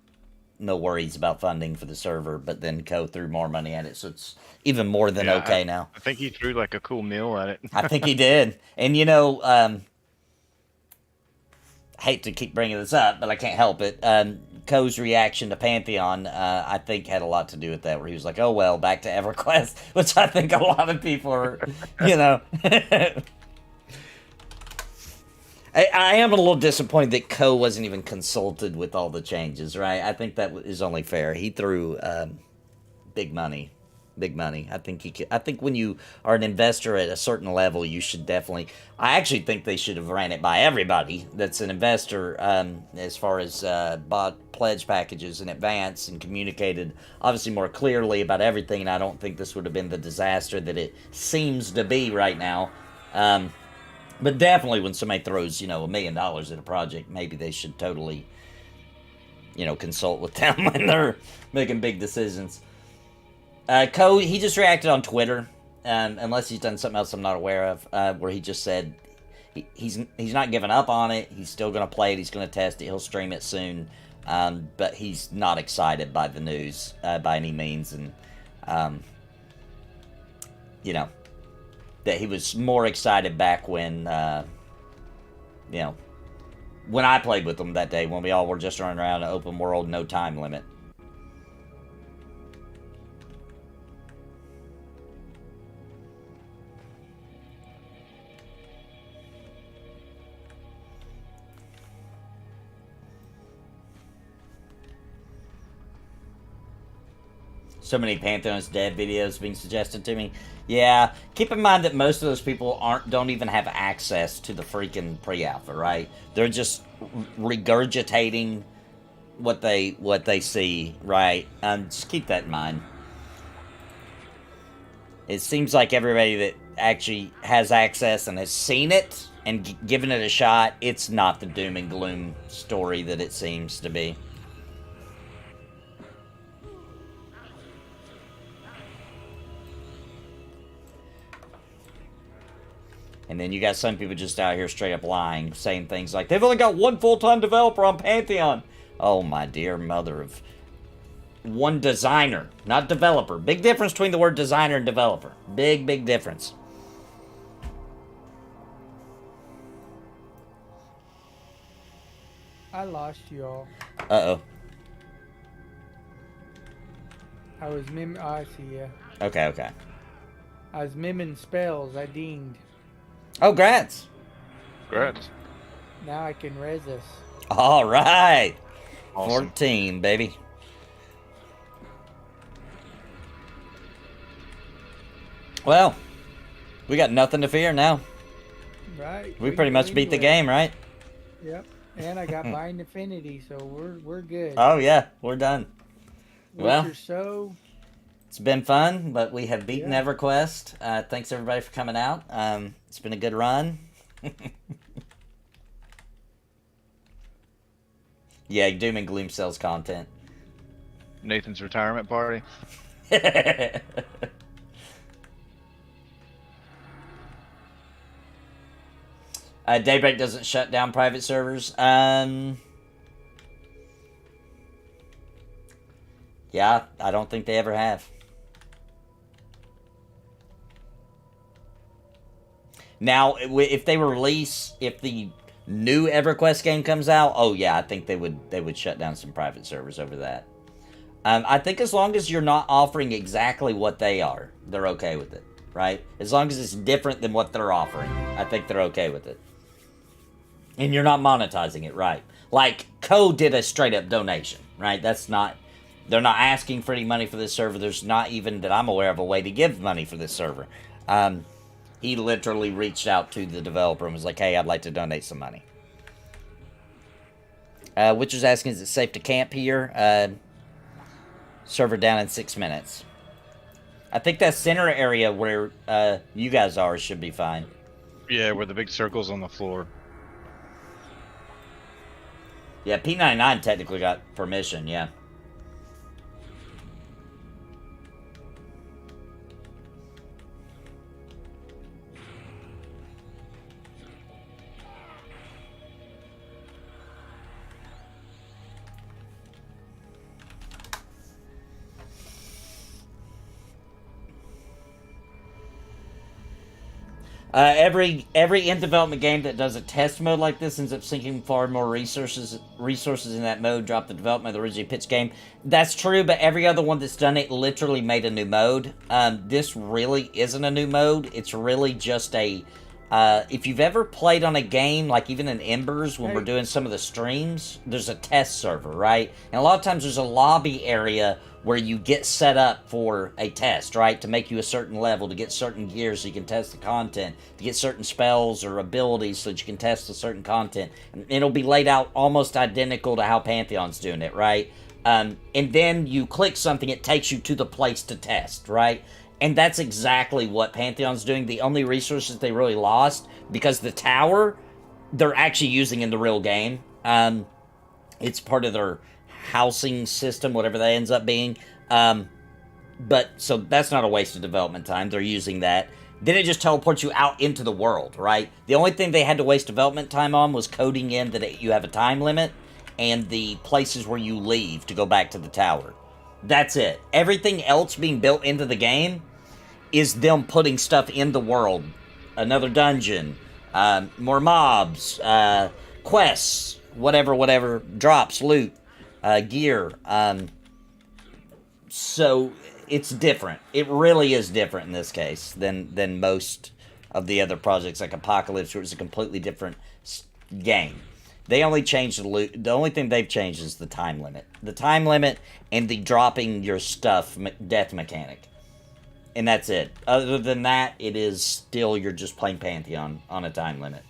no worries about funding for the server. But then Co threw more money at it, so it's even more than okay now. I think he threw like a cool meal at it. I think he did. And hate to keep bringing this up, but I can't help it. Co's reaction to Pantheon, I think, had a lot to do with that, where he was like, oh, well, back to EverQuest, which I think a lot of people are, I am a little disappointed that Co wasn't even consulted with all the changes, right? I think that is only fair. He threw big money. Big money. I think when you are an investor at a certain level, you should definitely. I actually think they should have ran it by everybody that's an investor, as far as bought pledge packages in advance and communicated obviously more clearly about everything. And I don't think this would have been the disaster that it seems to be right now. But definitely, when somebody throws $1 million at a project, maybe they should totally consult with them when they're making big decisions. Co, he just reacted on Twitter, unless he's done something else I'm not aware of, where he just said he's not giving up on it. He's still going to play it. He's going to test it. He'll stream it soon, but he's not excited by the news by any means, and that he was more excited back when when I played with him that day, when we all were just running around an open world, no time limit. So many Pantheon's dead videos being suggested to me. Yeah, keep in mind that most of those people don't even have access to the freaking pre-alpha, right? They're just regurgitating what they see, right? Just keep that in mind. It seems like everybody that actually has access and has seen it and given it a shot, it's not the doom and gloom story that it seems to be. And then you got some people just out here straight up lying, saying things like, they've only got one full-time developer on Pantheon. Oh, my dear mother of... One designer, not developer. Big difference between the word designer and developer. Big, big difference. I lost you all. Uh-oh. I was oh, I see ya. Okay, okay. I was miming spells. I dinged. Oh, grats. Congrats. Now I can res us. All right. Awesome. 14, baby. Well, we got nothing to fear now. Right. We pretty much beat the game, right? Yep. And I got Bind Affinity, so we're good. Oh, yeah. We're done. Well, Witcher so it's been fun, but we have beaten Yeah. EverQuest. Thanks, everybody, for coming out. It's been a good run. Yeah, Doom and Gloom sells content. Nathan's retirement party. Daybreak doesn't shut down private servers. Yeah, I don't think they ever have. Now, if they release, if the new EverQuest game comes out, oh yeah, I think they would shut down some private servers over that. I think as long as you're not offering exactly what they are, they're okay with it, right? As long as it's different than what they're offering, I think they're okay with it. And you're not monetizing it, right? Like, Co did a straight-up donation, right? They're not asking for any money for this server. There's not even, that I'm aware of, a way to give money for this server. He literally reached out to the developer and was like, hey, I'd like to donate some money. Witcher's asking, is it safe to camp here? Server down in 6 minutes. I think that center area where you guys are should be fine. Yeah, where the big circle's on the floor. Yeah, P99 technically got permission, yeah. Every in development game that does a test mode like this ends up sinking far more resources in that mode. Drop the development of the originally pitched game. That's true, but every other one that's done it literally made a new mode. This really isn't a new mode. It's really just a. If you've ever played on a game, like even in Embers, when we're doing some of the streams, there's a test server, right? And a lot of times there's a lobby area where you get set up for a test, right? To make you a certain level, to get certain gear so you can test the content, to get certain spells or abilities so that you can test a certain content. And it'll be laid out almost identical to how Pantheon's doing it, right? And then you click something, it takes you to the place to test, right? And that's exactly what Pantheon's doing. The only resources they really lost, because the tower, they're actually using in the real game. It's part of their housing system, whatever that ends up being. But, so that's not a waste of development time. They're using that. Then it just teleports you out into the world, right? The only thing they had to waste development time on was coding in that you have a time limit and the places where you leave to go back to the tower. That's it. Everything else being built into the game is them putting stuff in the world. Another dungeon, more mobs, quests, whatever, drops, loot, gear. So it's different. It really is different in this case than most of the other projects like Apocalypse, where it's a completely different game. They only changed the loot. The only thing they've changed is the time limit. The time limit and the dropping your stuff death mechanic. And that's it. Other than that, it is still you're just playing Pantheon on a time limit.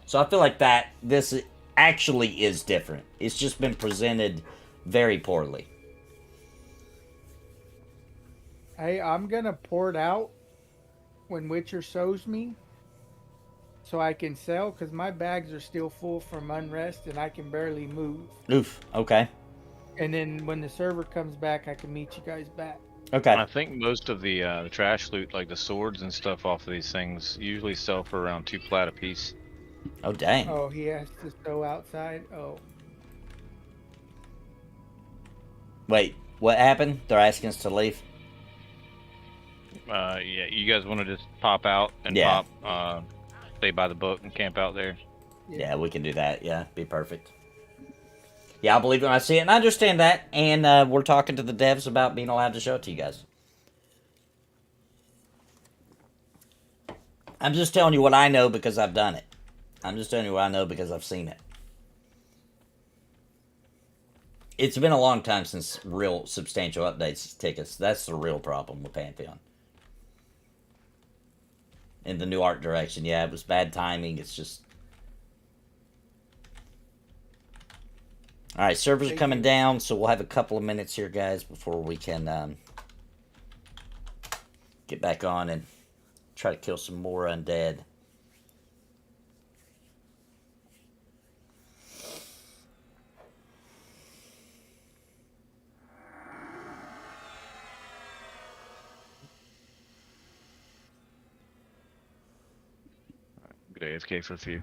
So I feel like this actually is different. It's just been presented very poorly. Hey, I'm gonna port out when Witcher shows me, so I can sell, because my bags are still full from Unrest and I can barely move. Oof. Okay. And then when the server comes back, I can meet you guys back. Okay. I think most of the trash loot, like the swords and stuff off of these things, usually sell for around 2 plat a piece. Oh, dang. Oh, he has to go outside? Oh. Wait, what happened? They're asking us to leave? Yeah, you guys want to just pop out and stay by the book and camp out there? Yeah, we can do that. Yeah, be perfect. Yeah, I'll believe it when I see it, and I understand that. And we're talking to the devs about being allowed to show it to you guys. I'm just telling you what I know because I've done it. I'm just telling you what I know because I've seen it. It's been a long time since real substantial updates tickets. That's the real problem with Pantheon. In the new art direction, yeah, it was bad timing. It's just... Alright, servers are coming down, so we'll have a couple of minutes here, guys, before we can get back on and try to kill some more undead. Good AFK for a few.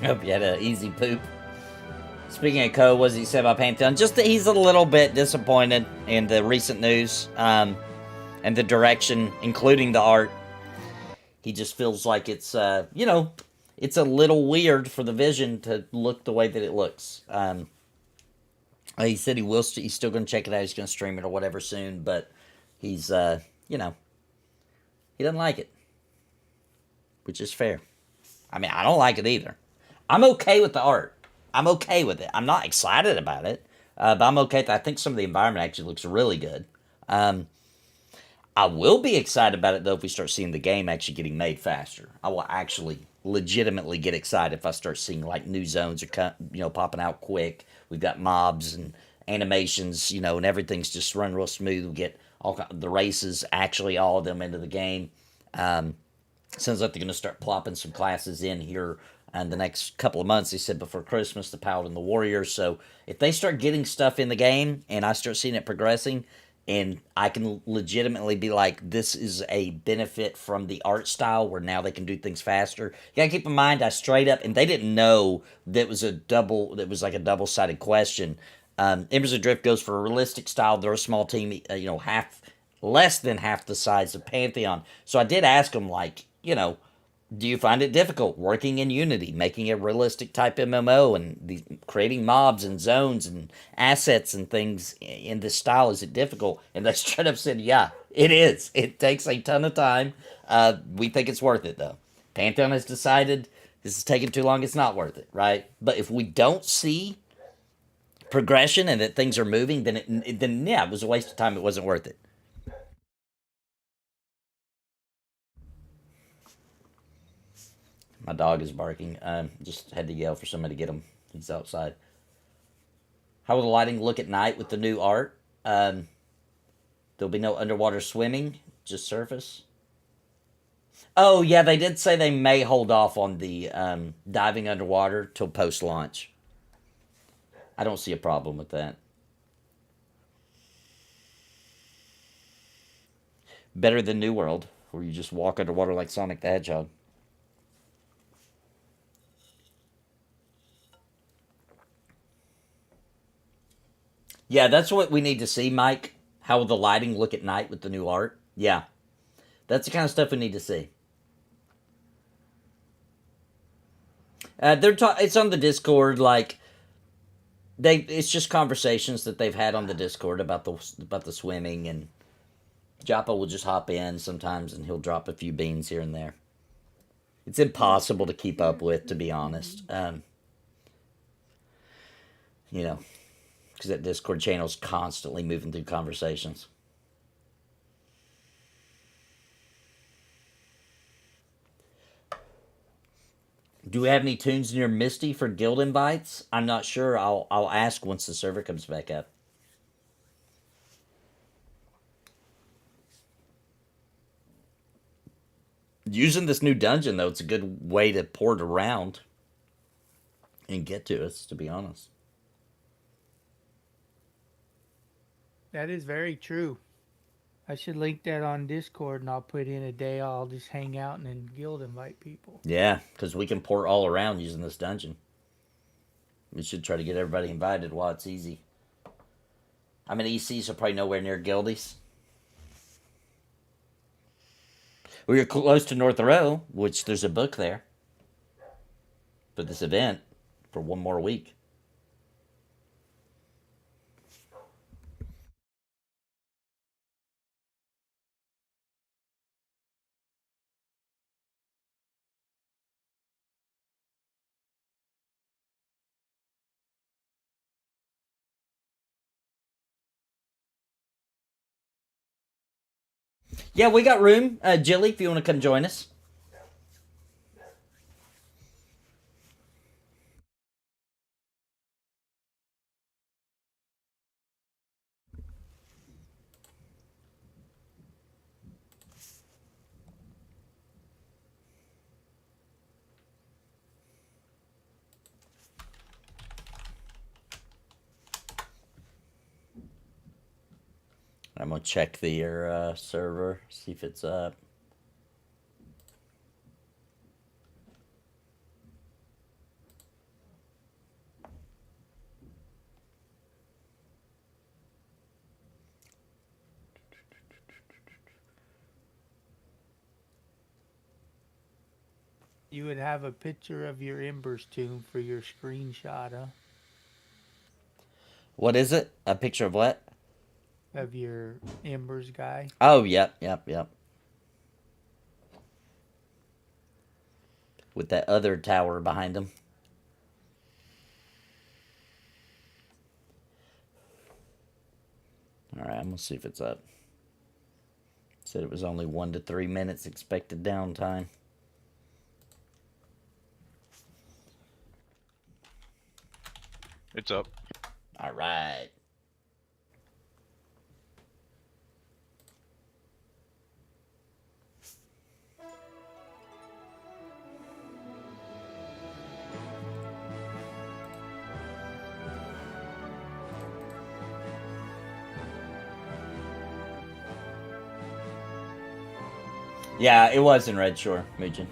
Hope you had an easy poop. Speaking of Co, what does he say about Pantheon? Just that he's a little bit disappointed in the recent news and the direction, including the art. He just feels like it's, you know, it's a little weird for the vision to look the way that it looks. He said he's still going to check it out. He's going to stream it or whatever soon, but he's, you know, he doesn't like it, which is fair. I mean, I don't like it either. I'm okay with the art. I'm okay with it. I'm not excited about it, but I'm okay. I think some of the environment actually looks really good. I will be excited about it, though, if we start seeing the game actually getting made faster. I will actually legitimately get excited if I start seeing, like, new zones are, you know, popping out quick. We've got mobs and animations, you know, and everything's just run real smooth. We get all the races, actually all of them into the game. Sounds like they're going to start plopping some classes in here in the next couple of months. They said before Christmas, the Paladin, the Warrior. So if they start getting stuff in the game and I start seeing it progressing, and I can legitimately be like, this is a benefit from the art style where now they can do things faster. You gotta keep in mind, I straight up, and they didn't know that was like a double-sided question. Embers Adrift goes for a realistic style. They're a small team, you know, less than half the size of Pantheon. So I did ask them, like, you know, do you find it difficult working in Unity, making a realistic type MMO and creating mobs and zones and assets and things in this style? Is it difficult? And they straight up said, yeah, it is. It takes a ton of time. We think it's worth it, though. Pantheon has decided this is taking too long. It's not worth it, right? But if we don't see progression and that things are moving, then yeah, it was a waste of time. It wasn't worth it. My dog is barking. Just had to yell for somebody to get him. He's outside. How will the lighting look at night with the new art? There'll be no underwater swimming, just surface. Oh, yeah, they did say they may hold off on the diving underwater till post-launch. I don't see a problem with that. Better than New World, where you just walk underwater like Sonic the Hedgehog. Yeah, that's what we need to see, Mike. How will the lighting look at night with the new art? Yeah. That's the kind of stuff we need to see. It's on the Discord. Like it's just conversations that they've had on the Discord about the swimming, and Joppa will just hop in sometimes, and he'll drop a few beans here and there. It's impossible to keep up with, to be honest. You know, because that Discord channel's constantly moving through conversations. Do we have any tunes near Misty for guild invites? I'm not sure. I'll ask once the server comes back up. Using this new dungeon, though, it's a good way to port around and get to us, to be honest. That is very true. I should link that on Discord, and I'll put in a day I'll just hang out and then guild invite people. Yeah, because we can port all around using this dungeon. We should try to get everybody invited while it's easy. I'm in EC, so probably nowhere near guildies. We were close to North Row, which there's a book there for this event for one more week. Yeah, we got room. Jilly, if you want to come join us. I'm going to check the server, see if it's up. You would have a picture of your Embers tomb for your screenshot, huh? What is it? A picture of what? Of your Embers guy. Oh, yep. With that other tower behind him. Alright, I'm going to see if it's up. Said it was only 1 to 3 minutes expected downtime. It's up. Alright. Yeah, it was in Red Shore, Mujin.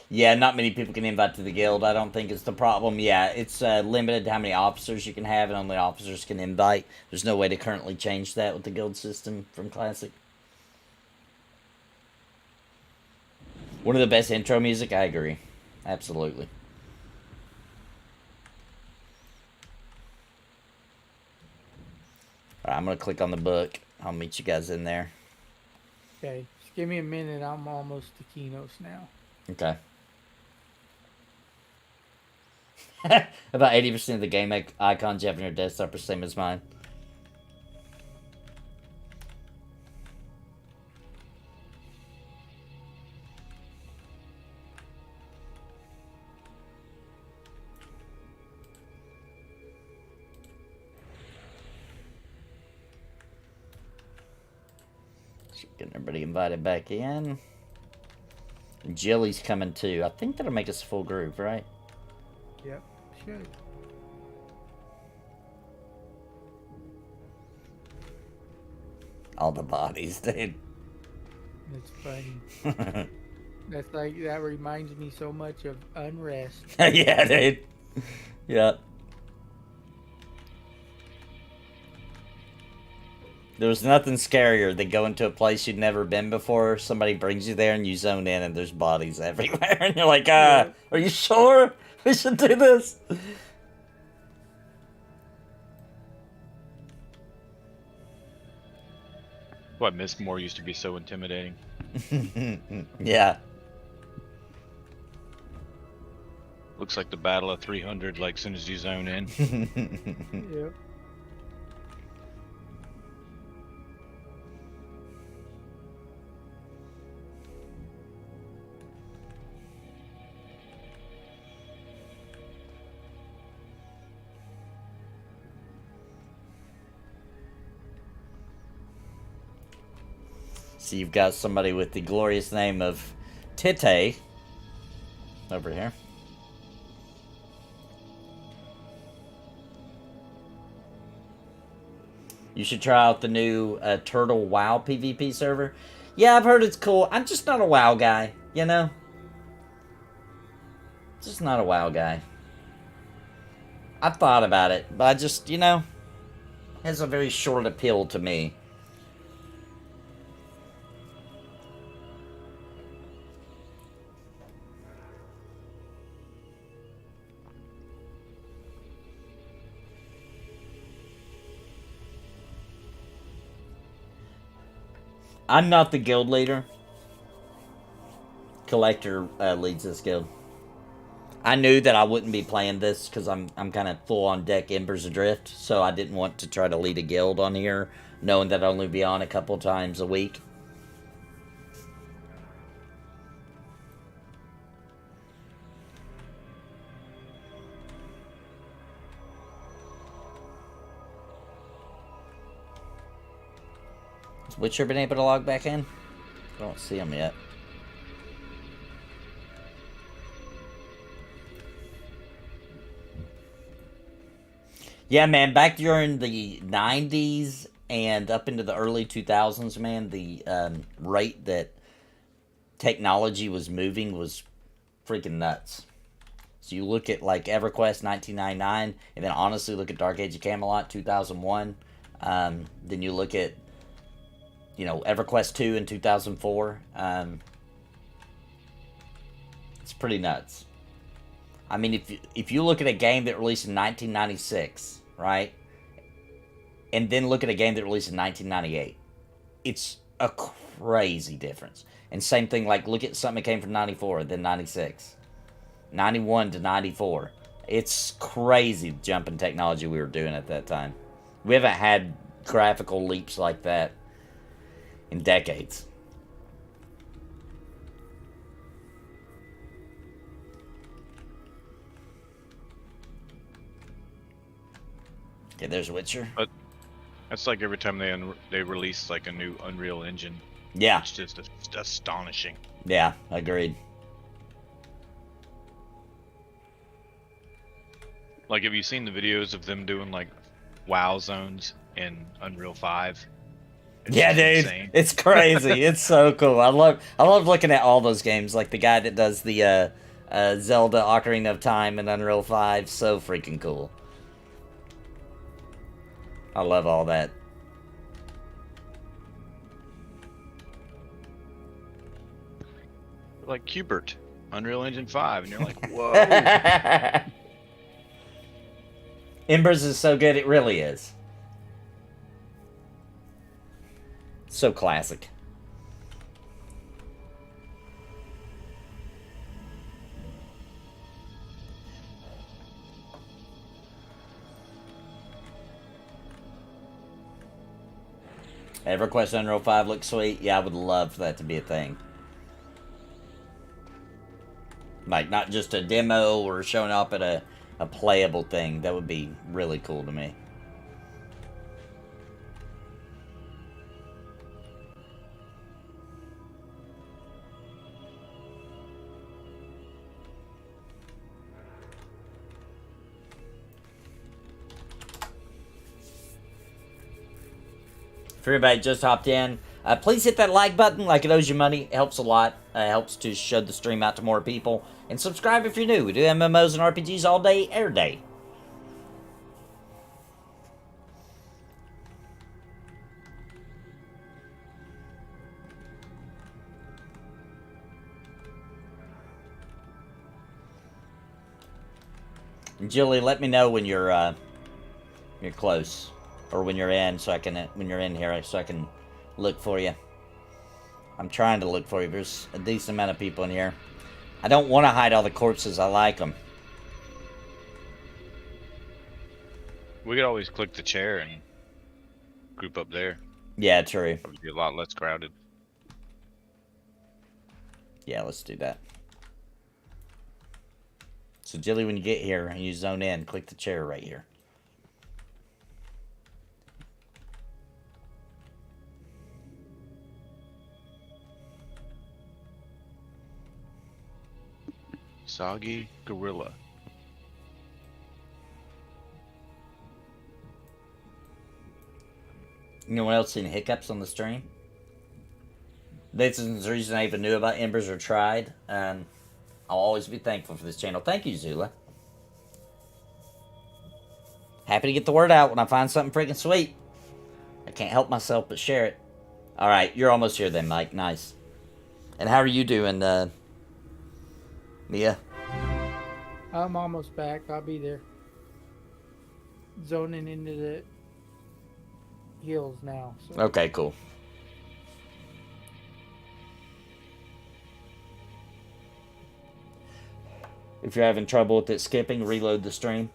Yeah, not many people can invite to the guild. I don't think it's the problem. Yeah, it's limited to how many officers you can have, and only officers can invite. There's no way to currently change that with the guild system from Classic. One of the best intro music, I agree. Absolutely. Alright, I'm going to click on the book. I'll meet you guys in there. Okay, just give me a minute. I'm almost to Keynotes now. Okay. About 80% of the game icons you have on your desktop are the same as mine. Getting everybody invited back in. Jilly's coming too. I think that'll make us a full group, right? Yep, should. All the bodies, dude. That's funny. That's like, that reminds me so much of Unrest. Yeah, dude. Yeah. There's nothing scarier than going to a place you'd never been before. Somebody brings you there and you zone in and there's bodies everywhere. And you're like, are you sure we should do this? What, Mistmore used to be so intimidating. Yeah. Looks like the battle of 300, like, soon as you zone in. Yep. So you've got somebody with the glorious name of Tite over here. You should try out the new Turtle WoW PvP server. Yeah, I've heard it's cool. I'm just not a WoW guy, you know? Just not a WoW guy. I've thought about it, but I just, you know, it has a very short appeal to me. I'm not the guild leader. Collector leads this guild. I knew that I wouldn't be playing this because I'm kind of full on deck Embers Adrift, so I didn't want to try to lead a guild on here, knowing that I'd only be on a couple times a week. Has Witcher been able to log back in? I don't see him yet. Yeah, man, back during the 90s and up into the early 2000s, man, the rate that technology was moving was freaking nuts. So you look at, like, EverQuest 1999, and then honestly look at Dark Age of Camelot 2001. Then you look at, you know, EverQuest 2 in 2004. It's pretty nuts. I mean, if you look at a game that released in 1996, right, and then look at a game that released in 1998, it's a crazy difference. And same thing, like, look at something that came from 94, then 96, 91 to 94. It's crazy the jump in technology we were doing at that time. We haven't had graphical leaps like that in decades. Okay, there's Witcher. But that's like every time they release like a new Unreal Engine. Yeah. It's just astonishing. Yeah, agreed. Like, have you seen the videos of them doing like WoW zones in Unreal 5? Yeah, dude, insane. It's crazy. It's so cool. I love looking at all those games. Like the guy that does the Zelda Ocarina of Time in Unreal 5. So freaking cool. I love all that. Like Qbert, Unreal Engine 5, and you're like, whoa. Embers is so good, it really is. So classic. EverQuest Unreal 5 looks sweet. Yeah, I would love for that to be a thing. Like, not just a demo or showing up at a playable thing. That would be really cool to me. For everybody just hopped in, please hit that like button like it owes you money. It helps a lot. It helps to show the stream out to more people. And subscribe if you're new. We do MMOs and RPGs all day, every day. And Jilly, let me know when you're close, or when you're in, so I can when you're in here, so I can look for you. I'm trying to look for you. There's a decent amount of people in here. I don't want to hide all the corpses. I like them. We could always click the chair and group up there. Yeah, true. It would be a lot less crowded. Yeah, let's do that. So, Jilly, when you get here and you zone in, click the chair right here. Soggy Gorilla. Anyone else seen hiccups on the stream? This is the reason I even knew about Embers or tried. I'll always be thankful for this channel. Thank you, Zula. Happy to get the word out when I find something freaking sweet. I can't help myself but share it. Alright, you're almost here then, Mike. Nice. And how are you doing, Mia? I'm almost back. I'll be there. Zoning into the hills now. So. Okay, cool. If you're having trouble with it skipping, reload the stream.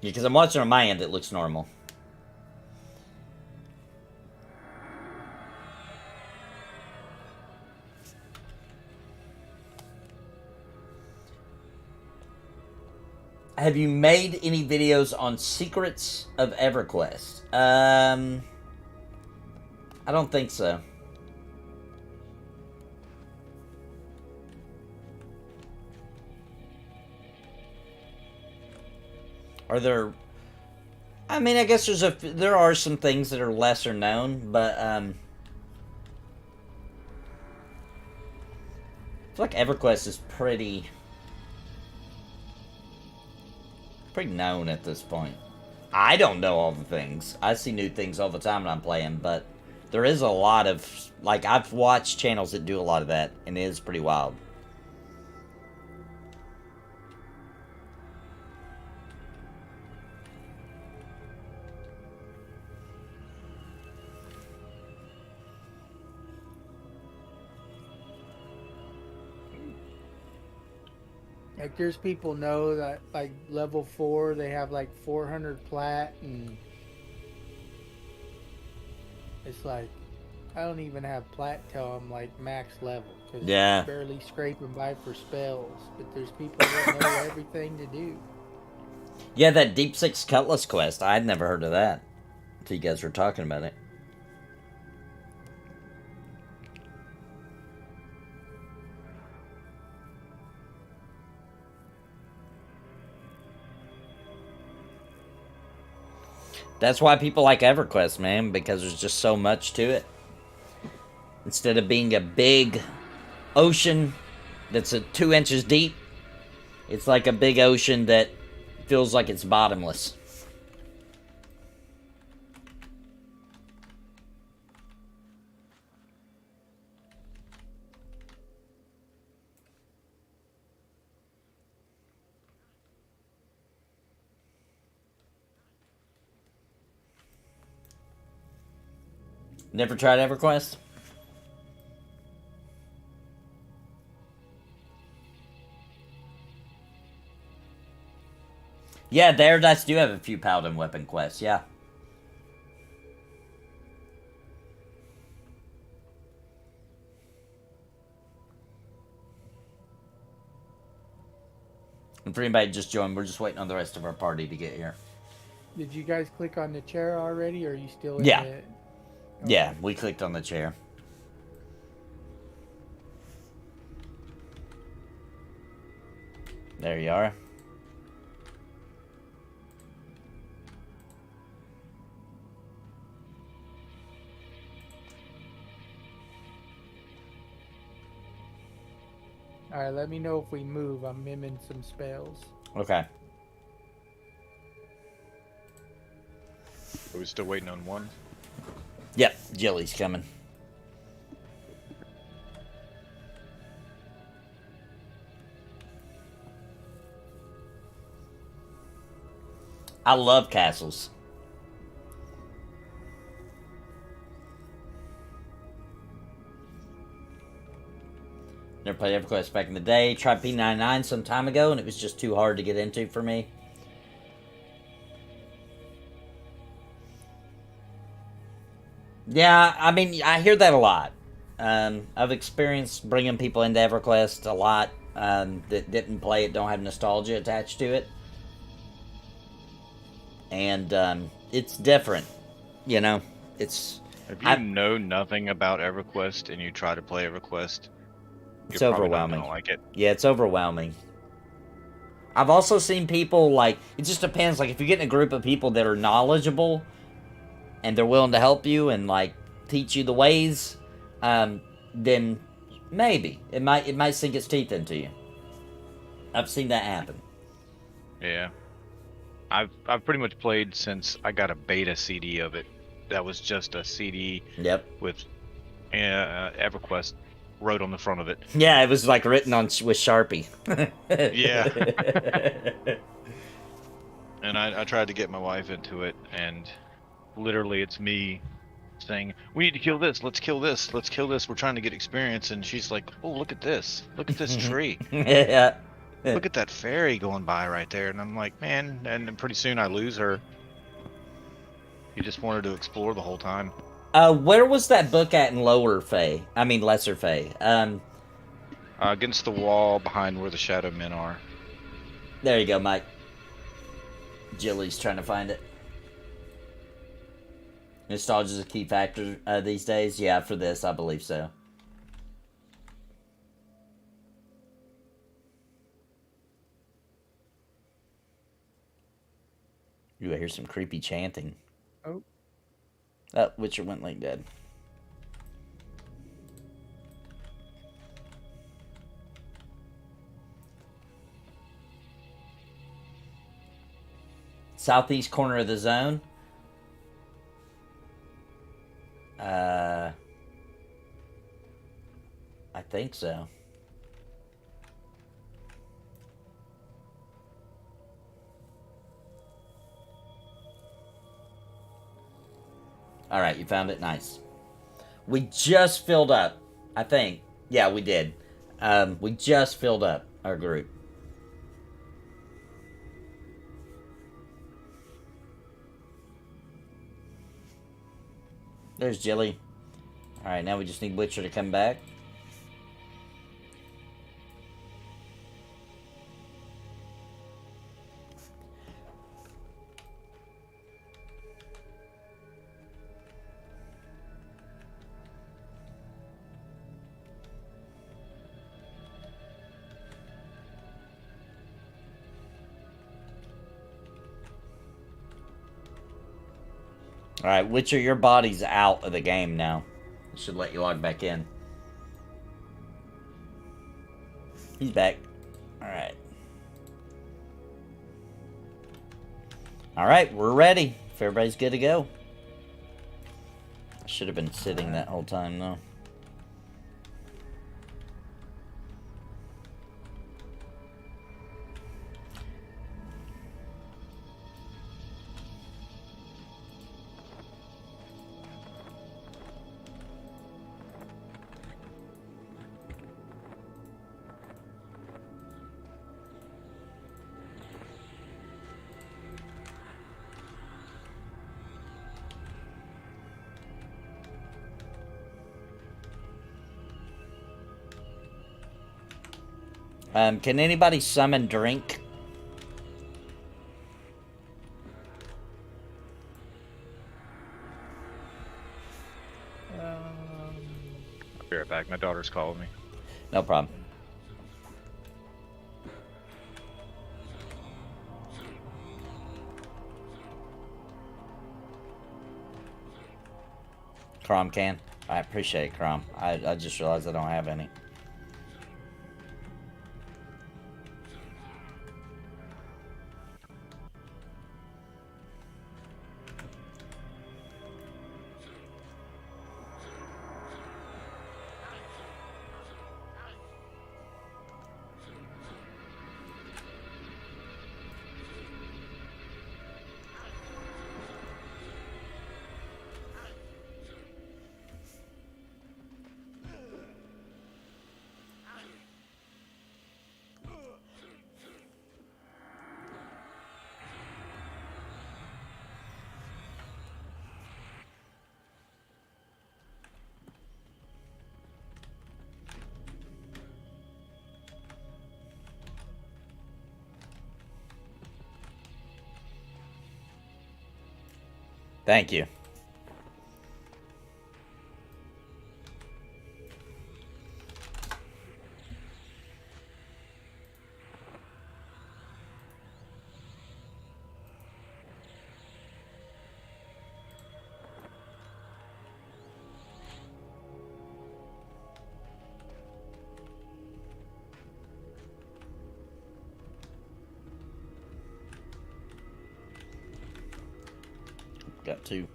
Yeah, because I'm watching on my end, it looks normal. Have you made any videos on secrets of EverQuest? I don't think so. Are there... I mean, I guess there are some things that are lesser known, but I feel like EverQuest is pretty known at this point. I don't know all the things. I see new things all the time when I'm playing, but there is a lot of, like, I've watched channels that do a lot of that, and it is pretty wild. Like, there's people know that, like, level 4, they have, like, 400 plat, and it's like, I don't even have plat till I'm, like, max level, because Yeah. I'm barely scraping by for spells, but there's people that know everything to do. Yeah, that Deep Six Cutlass quest, I'd never heard of that until you guys were talking about it. That's why people like EverQuest, man, because there's just so much to it. Instead of being a big ocean that's 2 inches deep, it's like a big ocean that feels like it's bottomless. Never tried EverQuest? Yeah, there does do have a few Paladin weapon quests, yeah. And for anybody just joined, we're just waiting on the rest of our party to get here. Did you guys click on the chair already, or are you still in Yeah. it? Yeah, we clicked on the chair. There you are. Alright, let me know if we move. I'm miming some spells. Okay. Are we still waiting on one? Yep, Jilly's coming. I love castles. Never played EverQuest back in the day. Tried P99 some time ago, and it was just too hard to get into for me. Yeah, I mean, I hear that a lot. I've experienced bringing people into EverQuest a lot that didn't play it, don't have nostalgia attached to it. And it's different, you know? It's... If you know nothing about EverQuest and you try to play EverQuest, It's you're probably not overwhelming. gonna like it. Yeah, it's overwhelming. I've also seen people, like, it just depends. Like, if you get in a group of people that are knowledgeable and they're willing to help you and, like, teach you the ways, then maybe. It might sink its teeth into you. I've seen that happen. Yeah. I've pretty much played since I got a beta CD of it. That was just a CD Yep. with EverQuest wrote on the front of it. Yeah, it was, like, written on with Sharpie. Yeah. And I tried to get my wife into it, and literally it's me saying, we need to kill this, let's kill this, let's kill this, we're trying to get experience, and she's like, oh, look at this tree. Yeah. Look at that fairy going by right there. And I'm like, man, and then pretty soon I lose her. You just wanted to explore the whole time. Where was that book at in Lower Fey? I mean, Lesser Fey. Against the wall behind where the Shadow Men are. There you go, Mike. Jilly's trying to find it. Nostalgia is a key factor these days. Yeah, for this, I believe so. Ooh, I hear some creepy chanting. Oh. Oh, Witcher went like dead. Southeast corner of the zone. I think so. All right, you found it. Nice. We just filled up, I think. Yeah, we did. We just filled up our group. There's Jilly. All right, now we just need Witcher to come back. Alright, Witcher, your body's out of the game now. I should let you log back in. He's back. Alright. Alright, we're ready. If everybody's good to go. I should have been sitting that whole time, though. Can anybody summon drink? I'll be right back. My daughter's calling me. No problem. Crom can? I appreciate it, Crom. I just realized I don't have any. Thank you. Got two.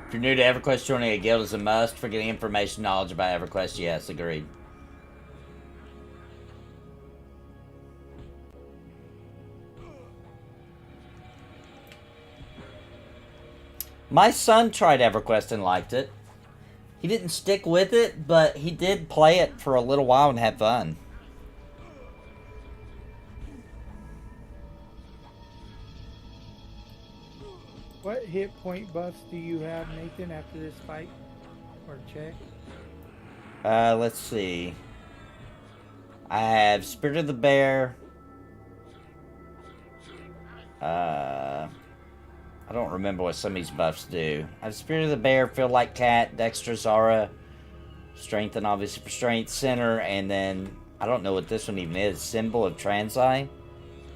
If you're new to EverQuest, joining a guild is a must. For getting information, knowledge about EverQuest, yes, agreed. My son tried EverQuest and liked it. He didn't stick with it, but he did play it for a little while and have fun. What hit point buffs do you have, Nathan, after this fight? Or check? Let's see. I have Spirit of the Bear. I don't remember what some of these buffs do. I have Spirit of the Bear, Feel Like Cat, Dexterous Aura, Strengthen, obviously for Strength, Center, and then I don't know what this one even is. Symbol of Transite.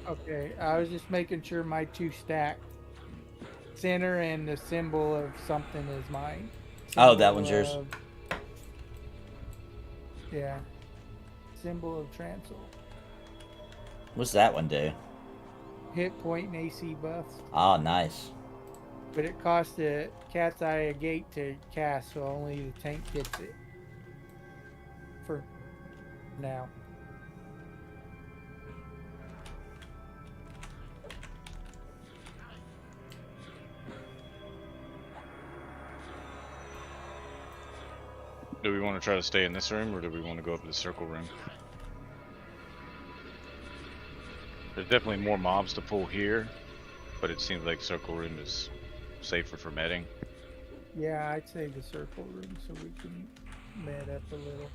Okay, I was just making sure my two stacked. Center and the symbol of something is mine. Oh, that one's yours. Yeah. Symbol of Transol. What's that one do? Hit point and AC buffs. Oh, nice. But it costs a Cat's Eye a gate to cast, so only the tank gets it. For now. Do we want to try to stay in this room, or do we want to go up to the circle room? There's definitely more mobs to pull here, but it seems like circle room is safer for medding. Yeah, I'd say the circle room so we can med up a little.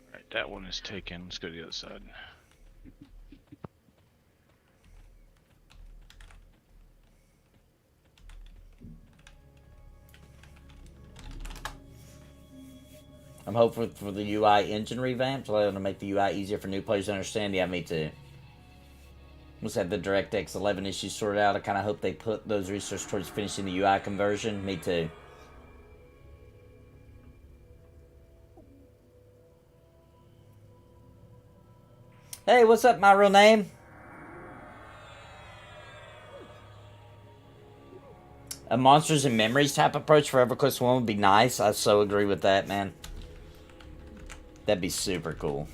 Alright, that one is taken. Let's go to the other side. I'm hopeful for the UI engine revamp to let them make the UI easier for new players to understand. Yeah, me too. Once I have the DirectX 11 issues sorted out, I kind of hope they put those resources towards finishing the UI conversion. Me too. Hey, what's up, my real name? A Monsters and Memories type approach for EverQuest 1 would be nice. I so agree with that, man. That'd be super cool.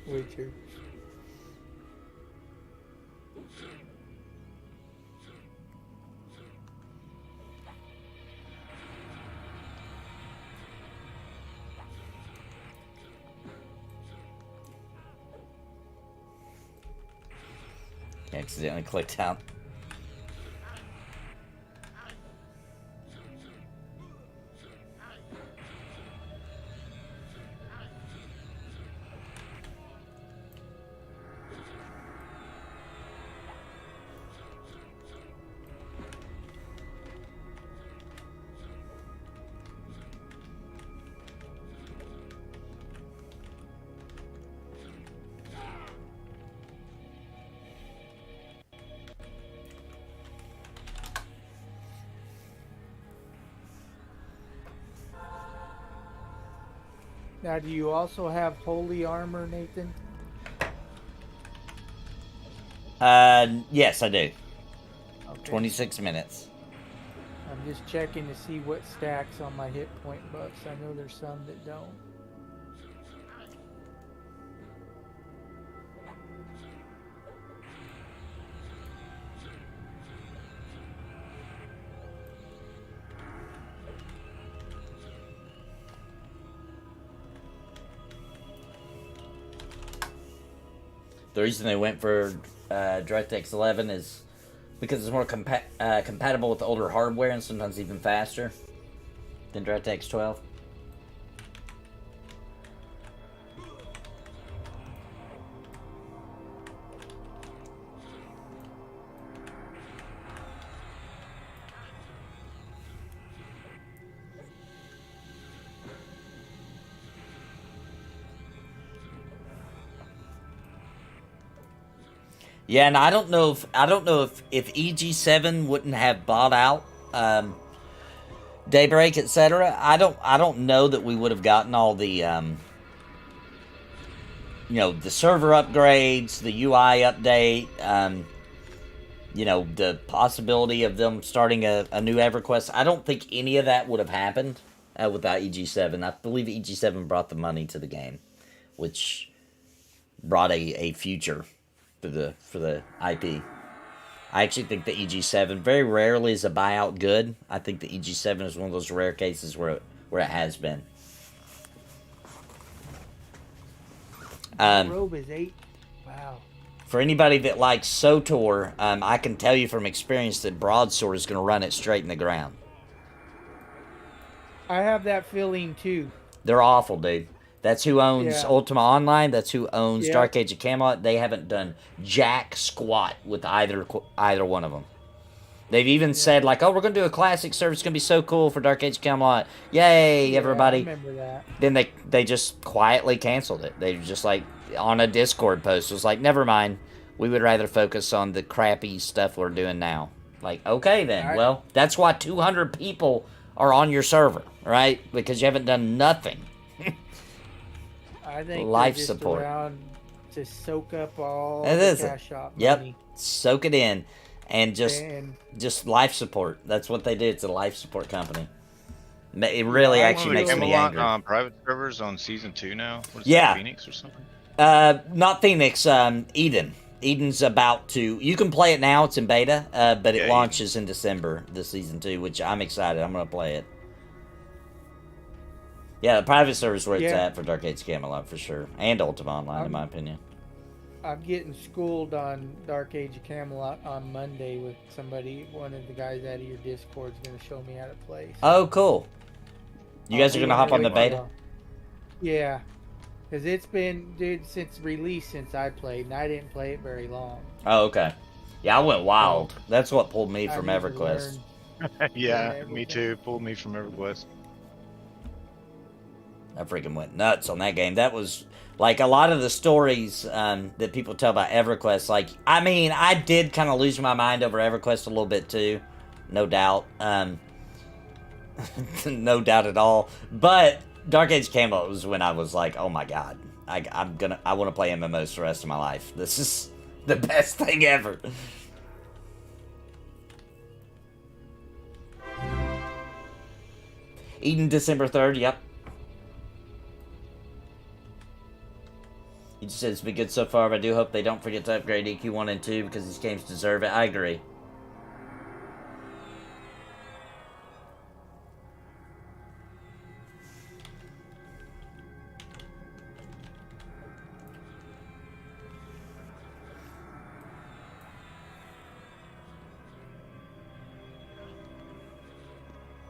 Witcher. Accidentally clicked out. Now, do you also have holy armor, Nathan? Yes, I do. Okay. 26 minutes. I'm just checking to see what stacks on my hit point buffs. I know there's some that don't. The reason they went for DirectX 11 is because it's more compatible with older hardware and sometimes even faster than DirectX 12. Yeah, and I don't know if EG7 wouldn't have bought out Daybreak, etc. I don't know that we would have gotten all the the server upgrades, the UI update, the possibility of them starting a new EverQuest. I don't think any of that would have happened without EG7. I believe EG7 brought the money to the game, which brought a future for the IP. I actually think the EG7 very rarely is a buyout good. I think the EG7 is one of those rare cases where it has been. Robe is 8. Wow. For anybody that likes SOTOR, I can tell you from experience that Broadsword is going to run it straight in the ground. I have that feeling too. They're awful, dude. That's who owns Ultima Online. That's who owns Dark Age of Camelot. They haven't done jack squat with either one of them. They've even said, like, oh, we're going to do a classic server. It's going to be so cool for Dark Age of Camelot. Yay, everybody. I remember that. Then they just quietly canceled it. They just, like, on a Discord post, was like, never mind. We would rather focus on the crappy stuff we're doing now. Like, okay, then. Well, that's why 200 people are on your server, right? Because you haven't done nothing. I think life just support around to soak up all the cash shop money. Yep, soak it in, and just life support. That's what they do. It's a life support company. It really actually makes me angry. Private servers on season 2 now. What is that, Phoenix or something? Not Phoenix. Eden. Eden's about to. You can play it now. It's in beta, but it launches in December. This season 2, which I'm excited. I'm gonna play it. Yeah, the private server is where it's at for Dark Age Camelot for sure, and Ultima Online, in my opinion. I'm getting schooled on Dark Age of Camelot on Monday with somebody. One of the guys out of your Discord is going to show me how to play. So. Oh, cool. You guys are going to hop on the beta? Yeah, because it's been, dude, since release since I played, and I didn't play it very long. Oh, okay. Yeah, I went wild. That's what pulled me from EverQuest. Yeah, me too. Pulled me from EverQuest. I freaking went nuts on that game. That was, like, a lot of the stories that people tell about EverQuest. Like, I mean, I did kind of lose my mind over EverQuest a little bit, too. No doubt. No doubt at all. But Dark Age Camelot was when I was like, oh, my God. I want to play MMOs for the rest of my life. This is the best thing ever. Eden, December 3rd, yep. He just said it's been good so far, but I do hope they don't forget to upgrade EQ 1 and 2 because these games deserve it. I agree.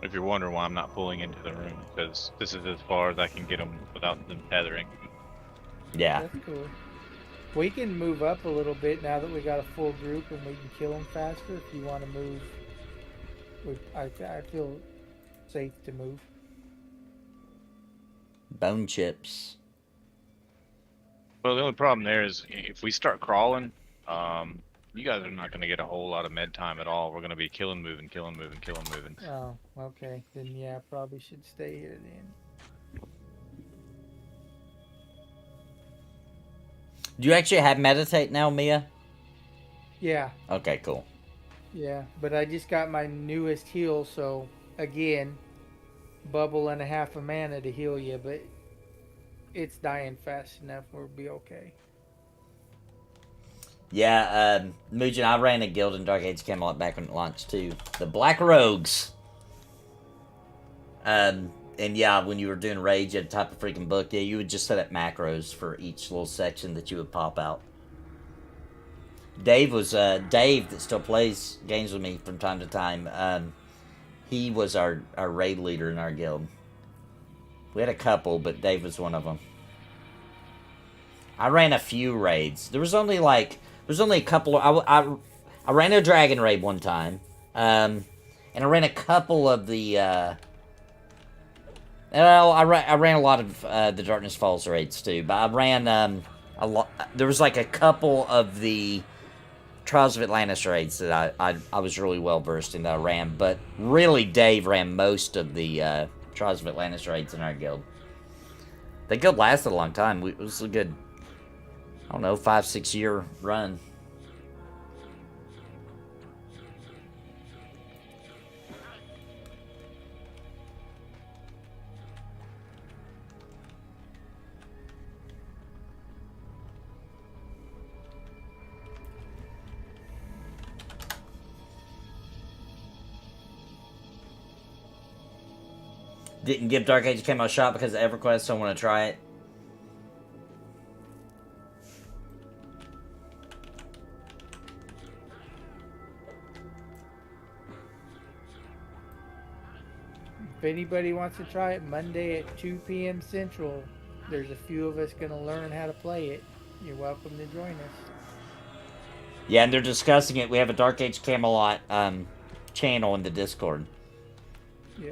If you're wondering why I'm not pulling into the room, because this is as far as I can get them without them tethering. Yeah. That's cool. We can move up a little bit now that we got a full group and we can kill them faster. If you want to move, I feel safe to move. Bone chips. Well, the only problem there is if we start crawling, you guys are not going to get a whole lot of med time at all. We're going to be killing, moving, killing, moving, killing, moving. Oh, okay. Then yeah, probably should stay here then. Do you actually have meditate now, Mia? Yeah. Okay, cool. Yeah, but I just got my newest heal, so again, bubble and a half a mana to heal you, but it's dying fast enough. We'll be okay. Yeah, Mugen, I ran a guild in Dark Age Camelot back when it launched too. The Black Rogues. And yeah, when you were doing Rage, you had a type of freaking book. Yeah, you would just set up macros for each little section that you would pop out. Dave was Dave that still plays games with me from time to time. He was our raid leader in our guild. We had a couple, but Dave was one of them. I ran a few raids. There was only a couple. I ran a dragon raid one time, and I ran a couple of the. I ran a lot of the Darkness Falls raids too, but I ran a lot. There was like a couple of the Trials of Atlantis raids that I was really well versed in that I ran, but really Dave ran most of the Trials of Atlantis raids in our guild. The guild lasted a long time. It was a good, I don't know, 5-6 year run. Didn't give Dark Age Camo a shot because of EverQuest, so I want to try it. If anybody wants to try it, Monday at 2 p.m. Central, there's a few of us going to learn how to play it. You're welcome to join us. Yeah, and they're discussing it. We have a Dark Age Camelot channel in the Discord. Yeah.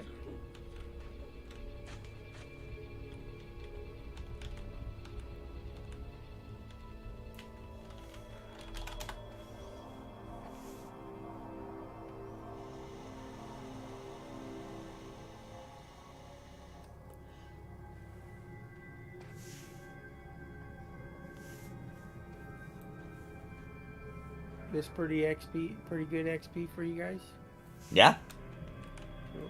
This pretty good XP for you guys? Yeah. Cool.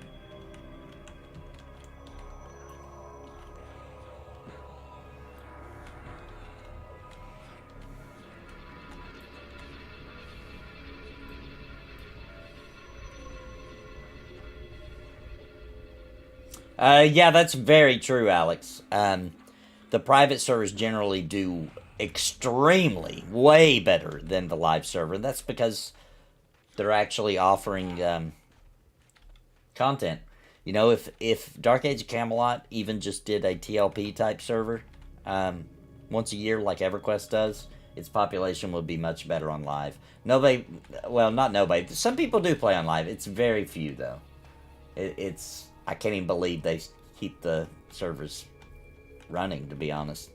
Yeah, that's very true, Alex. The private servers generally do extremely, way better than the live server. That's because they're actually offering content. You know, if Dark Age of Camelot even just did a TLP type server once a year like EverQuest does, its population would be much better on live. Nobody, well, not nobody. Some people do play on live. It's very few, though. It's, I can't even believe they keep the servers running, to be honest.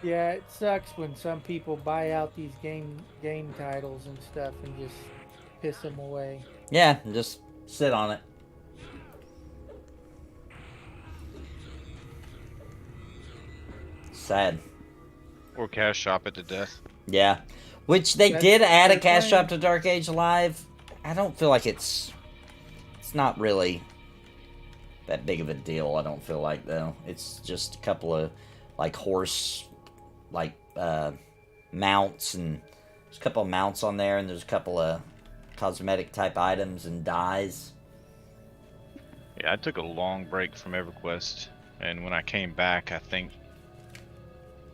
Yeah, it sucks when some people buy out these game titles and stuff and just piss them away. Yeah, just sit on it. Sad. Or cash shop it to death. Yeah. Which they That's- did add a that's cash fine. shop to Dark Age Live. I don't feel like it's not really that big of a deal, I don't feel like, though. It's just a couple of like horse mounts, and there's a couple of mounts on there, and there's a couple of cosmetic type items and dyes. Yeah, I took a long break from EverQuest, and when I came back, I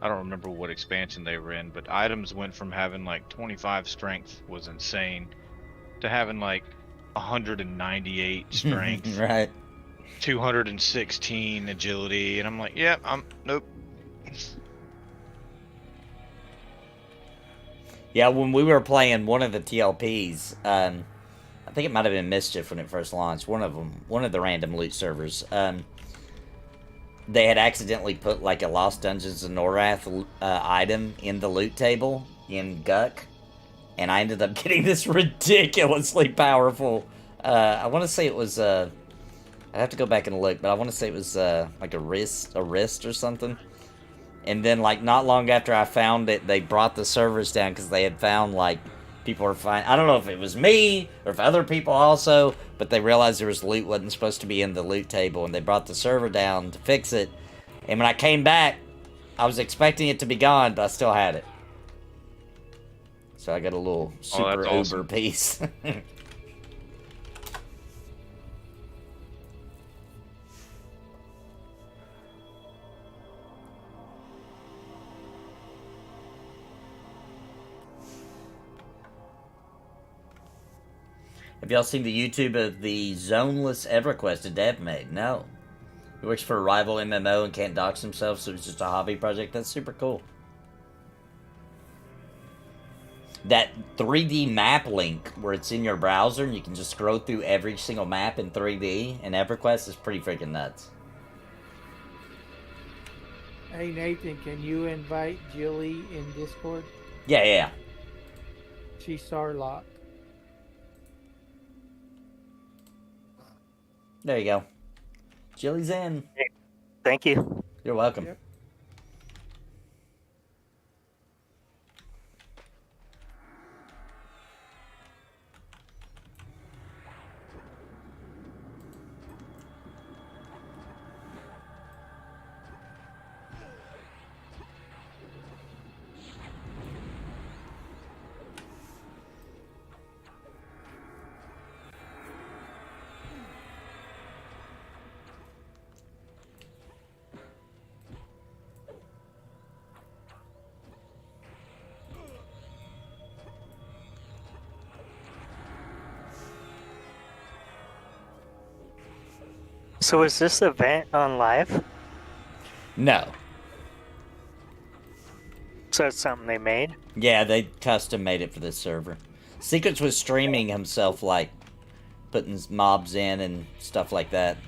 don't remember what expansion they were in, but items went from having like 25 strength, was insane, to having like 198 strength, Right. 216 agility, and I'm like, yeah, nope. Yeah, when we were playing one of the TLPs, I think it might have been Mischief when it first launched. One of the random loot servers. They had accidentally put like a Lost Dungeons of Norrath item in the loot table in Guck, and I ended up getting this ridiculously powerful. I want to say it was. I'd have to go back and look, but I want to say it was like a wrist or something. And then, like, not long after I found it, they brought the servers down because they had found, like, people were fine. I don't know if it was me or if other people also, but they realized there was loot wasn't supposed to be in the loot table, and they brought the server down to fix it. And when I came back, I was expecting it to be gone, but I still had it. So I got a little super that's awesome. uber piece. Have y'all seen the YouTube of the zoneless EverQuest a dev made? No. He works for a rival MMO and can't dox himself, so it's just a hobby project. That's super cool. That 3D map link where it's in your browser and you can just scroll through every single map in 3D in EverQuest is pretty freaking nuts. Hey Nathan, can you invite Jilly in Discord? Yeah. She's Starlock. There you go. Jilly's in. Thank you. You're welcome. Yep. So is this event on live? No. So it's something they made? Yeah, they custom made it for this server. Secrets was streaming himself, like, putting mobs in and stuff like that.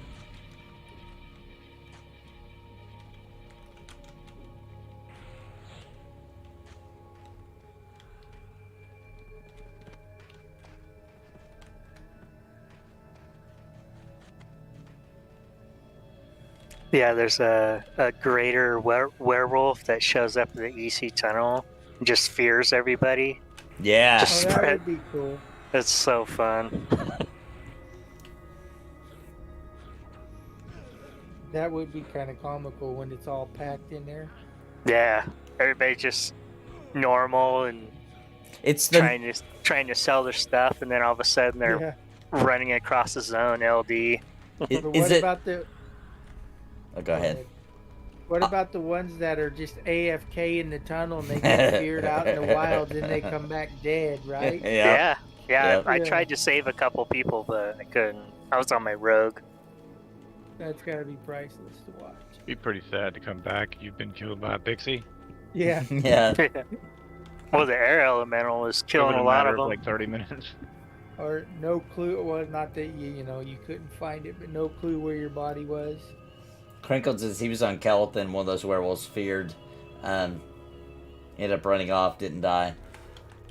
Yeah, there's a greater werewolf that shows up in the EC tunnel and just fears everybody. Yeah. Oh, that would be cool. It's so fun. That would be kind of comical when it's all packed in there. Yeah, everybody just normal and It's the trying to sell their stuff, and then all of a sudden they're running across the zone. LD. But what about the? Oh, go ahead. What about the ones that are just AFK in the tunnel and they get feared out in the wilds and they come back dead, right? Yeah. Yep. I tried to save a couple people, but I couldn't. I was on my rogue. That's gotta be priceless to watch. Be pretty sad to come back. You've been killed by a pixie. Yeah. Yeah. Well, the air elemental was killing a lot of them. Like 30 minutes. Or no clue. Well, not that you couldn't find it, but no clue where your body was. Crinkles says he was on Kelton, one of those werewolves feared. Ended up running off, didn't die.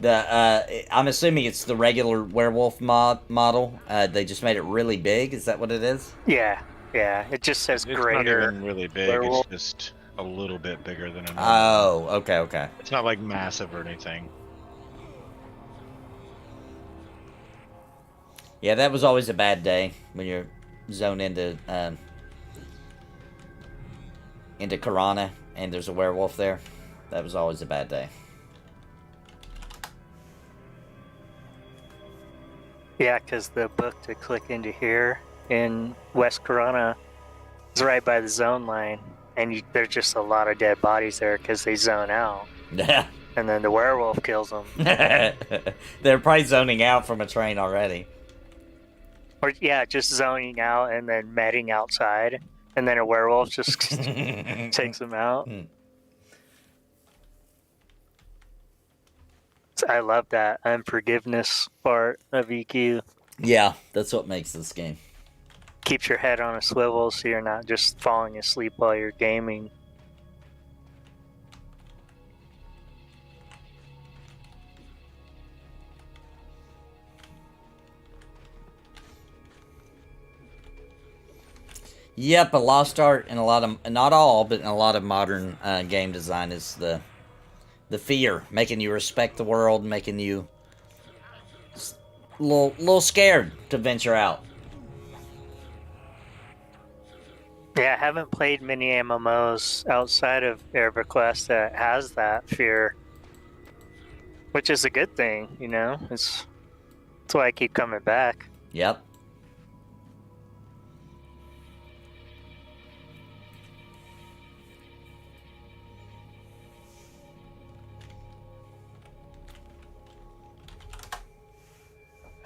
I'm assuming it's the regular werewolf model. They just made it really big. Is that what it is? Yeah. It just says It's greater. not even really big. werewolf. It's just a little bit bigger than a normal. Oh, okay. It's not like massive or anything. Yeah, that was always a bad day when you're zoned into Karana and there's a werewolf there. That was always a bad day. Yeah, because the book to click into here in West Corona is right by the zone line, and there's just a lot of dead bodies there because they zone out. Yeah. And then the werewolf kills them. They're probably zoning out from a train already. Or, yeah, just zoning out and then medding outside, and then a werewolf just takes them out. So I love that unforgiveness part of EQ. Yeah, that's what makes this game. Keeps your head on a swivel so you're not just falling asleep while you're gaming. Yep, a lost art in a lot of, not all, but in a lot of modern game design is the fear, making you respect the world, making you a little scared to venture out. Yeah, I haven't played many MMOs outside of EverQuest that has that fear, which is a good thing, that's why I keep coming back. Yep.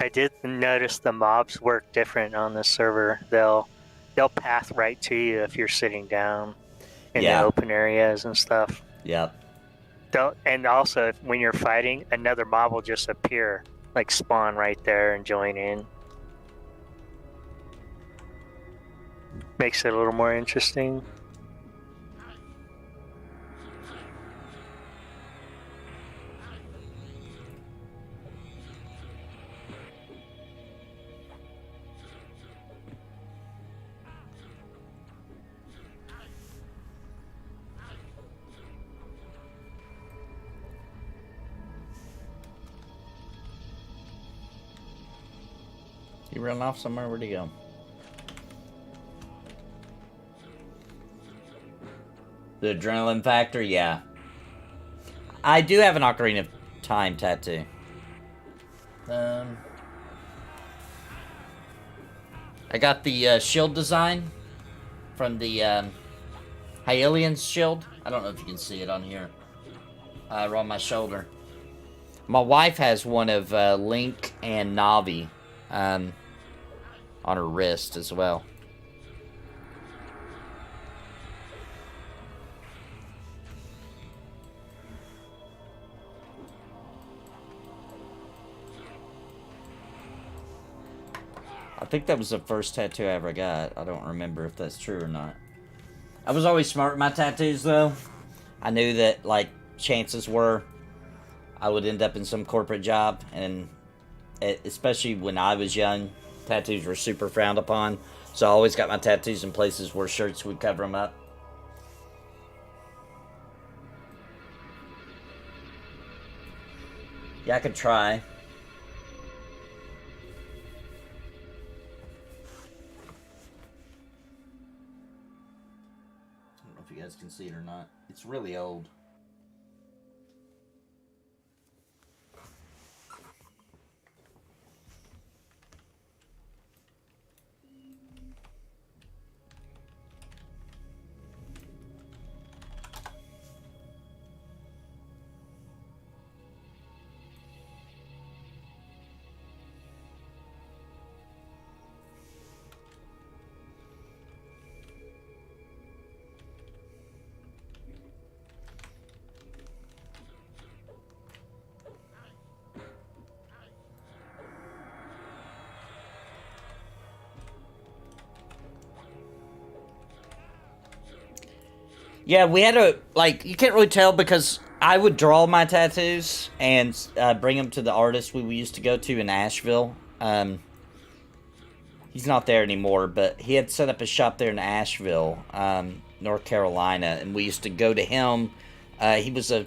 I did notice the mobs work different on this server. They'll path right to you if you're sitting down in the open areas and stuff. Yep. And also, when you're fighting, another mob will just appear, like spawn right there and join in. Makes it a little more interesting. He ran off somewhere? Where'd he go? The adrenaline factor? Yeah. I do have an Ocarina of Time tattoo. I got the shield design from the Hylian's shield. I don't know if you can see it on here. On my shoulder. My wife has one of Link and Navi on her wrist as well. I think that was the first tattoo I ever got. I don't remember if that's true or not. I was always smart with my tattoos, though. I knew that, like, chances were I would end up in some corporate job, and especially when I was young, tattoos were super frowned upon. So I always got my tattoos in places where shirts would cover them up. Yeah, I could try. I don't know if you guys can see it or not. It's really old. Yeah, we had a, like, you can't really tell because I would draw my tattoos and bring them to the artist we used to go to in Asheville. He's not there anymore, but he had set up a shop there in Asheville, North Carolina, and we used to go to him. He was a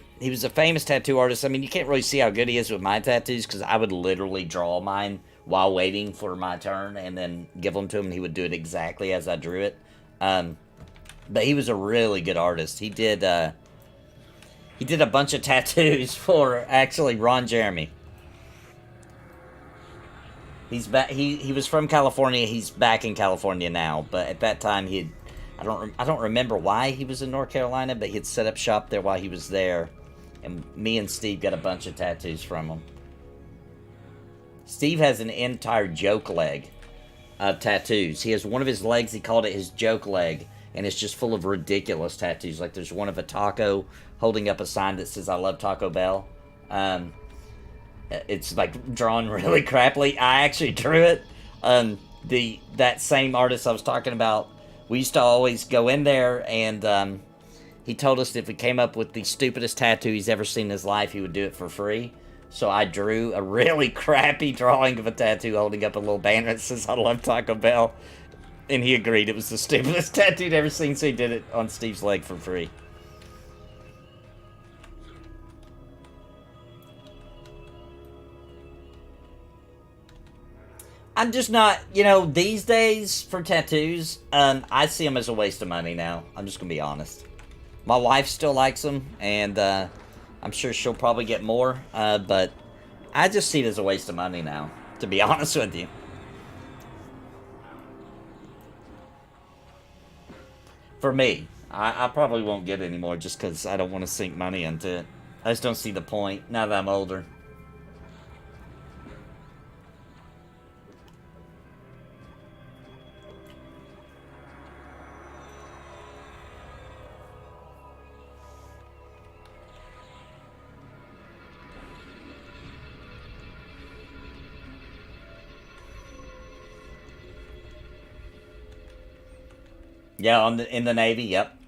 famous tattoo artist. I mean, you can't really see how good he is with my tattoos because I would literally draw mine while waiting for my turn and then give them to him, and he would do it exactly as I drew it. But he was a really good artist. He did a bunch of tattoos for, actually, Ron Jeremy. He's back. He was from California. He's back in California now. But at that time, I don't remember why he was in North Carolina, but he had set up shop there while he was there. And me and Steve got a bunch of tattoos from him. Steve has an entire joke leg of tattoos. He has one of his legs, he called it his joke leg. And it's just full of ridiculous tattoos. Like, there's one of a taco holding up a sign that says, "I love Taco Bell." It's, like, drawn really crappily. I actually drew it. That same artist I was talking about, we used to always go in there, and he told us that if we came up with the stupidest tattoo he's ever seen in his life, he would do it for free. So I drew a really crappy drawing of a tattoo holding up a little banner that says, "I love Taco Bell." And he agreed it was the stupidest tattoo he'd ever seen, so he did it on Steve's leg for free. I'm just not, these days for tattoos, I see them as a waste of money now. I'm just going to be honest. My wife still likes them, and I'm sure she'll probably get more, but I just see it as a waste of money now, to be honest with you. For me, I probably won't get any more just because I don't want to sink money into it. I just don't see the point now that I'm older. Yeah, in the Navy, yep.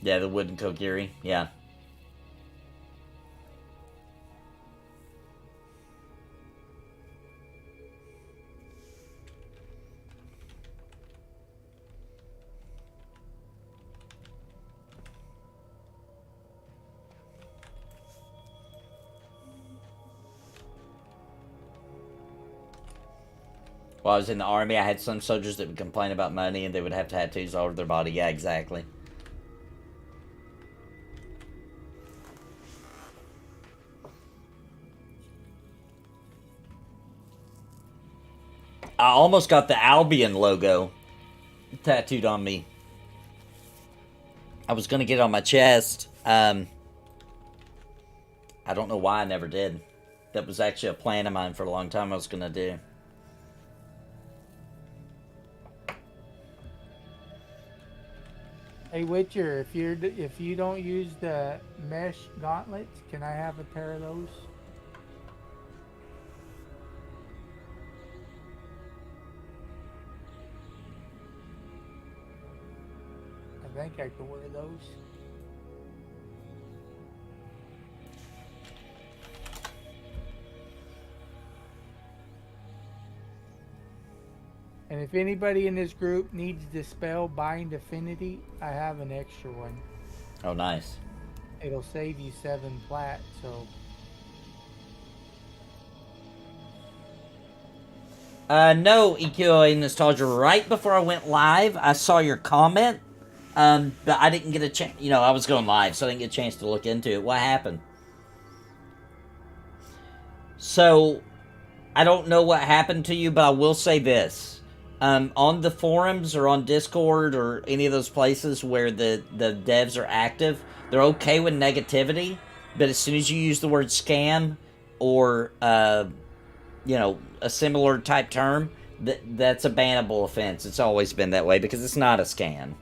Yeah, the wooden kokiri, yeah. While I was in the Army, I had some soldiers that would complain about money and they would have tattoos all over their body. Yeah, exactly. I almost got the Albion logo tattooed on me. I was going to get it on my chest. I don't know why I never did. That was actually a plan of mine for a long time I was going to do. Hey Witcher, if you don't use the mesh gauntlets, can I have a pair of those? I think I can wear those. And if anybody in this group needs the spell Bind Affinity, I have an extra one. Oh, nice. It'll save you 7 plat, so... No, EQOA Nostalgia. Right before I went live, I saw your comment, but I didn't get a chance. You know, I was going live, so I didn't get a chance to look into it. What happened? So, I don't know what happened to you, but I will say this. On the forums or on Discord or any of those places where the devs are active, they're okay with negativity, but as soon as you use the word scam or, you know, a similar type term, that's a bannable offense. It's always been that way because it's not a scam.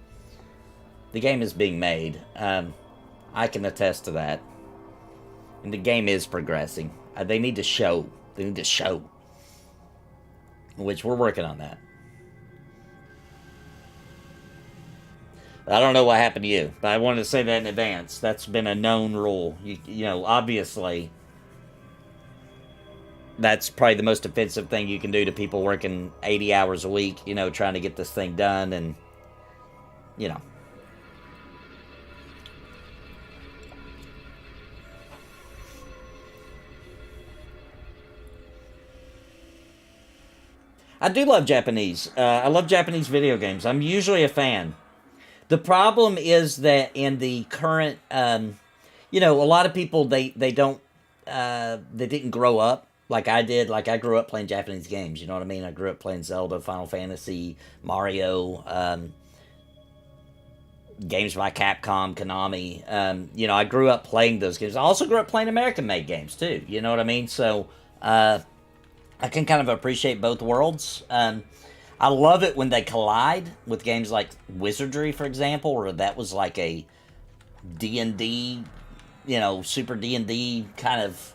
The game is being made. I can attest to that. And the game is progressing. They need to show. They need to show. Which we're working on that. I don't know what happened to you, but I wanted to say that in advance. That's been a known rule. You know, obviously, that's probably the most offensive thing you can do to people working 80 hours a week, you know, trying to get this thing done and, you know. I do love Japanese. I love Japanese video games. I'm usually a fan. The problem is that in the current, you know, a lot of people, they didn't grow up like I did. Like, I grew up playing Japanese games, you know what I mean? I grew up playing Zelda, Final Fantasy, Mario, games by Capcom, Konami. You know, I grew up playing those games. I also grew up playing American-made games, too, you know what I mean? So, I can kind of appreciate both worlds. I love it when they collide with games like Wizardry, for example, where that was like a D&D, you know, super D&D kind of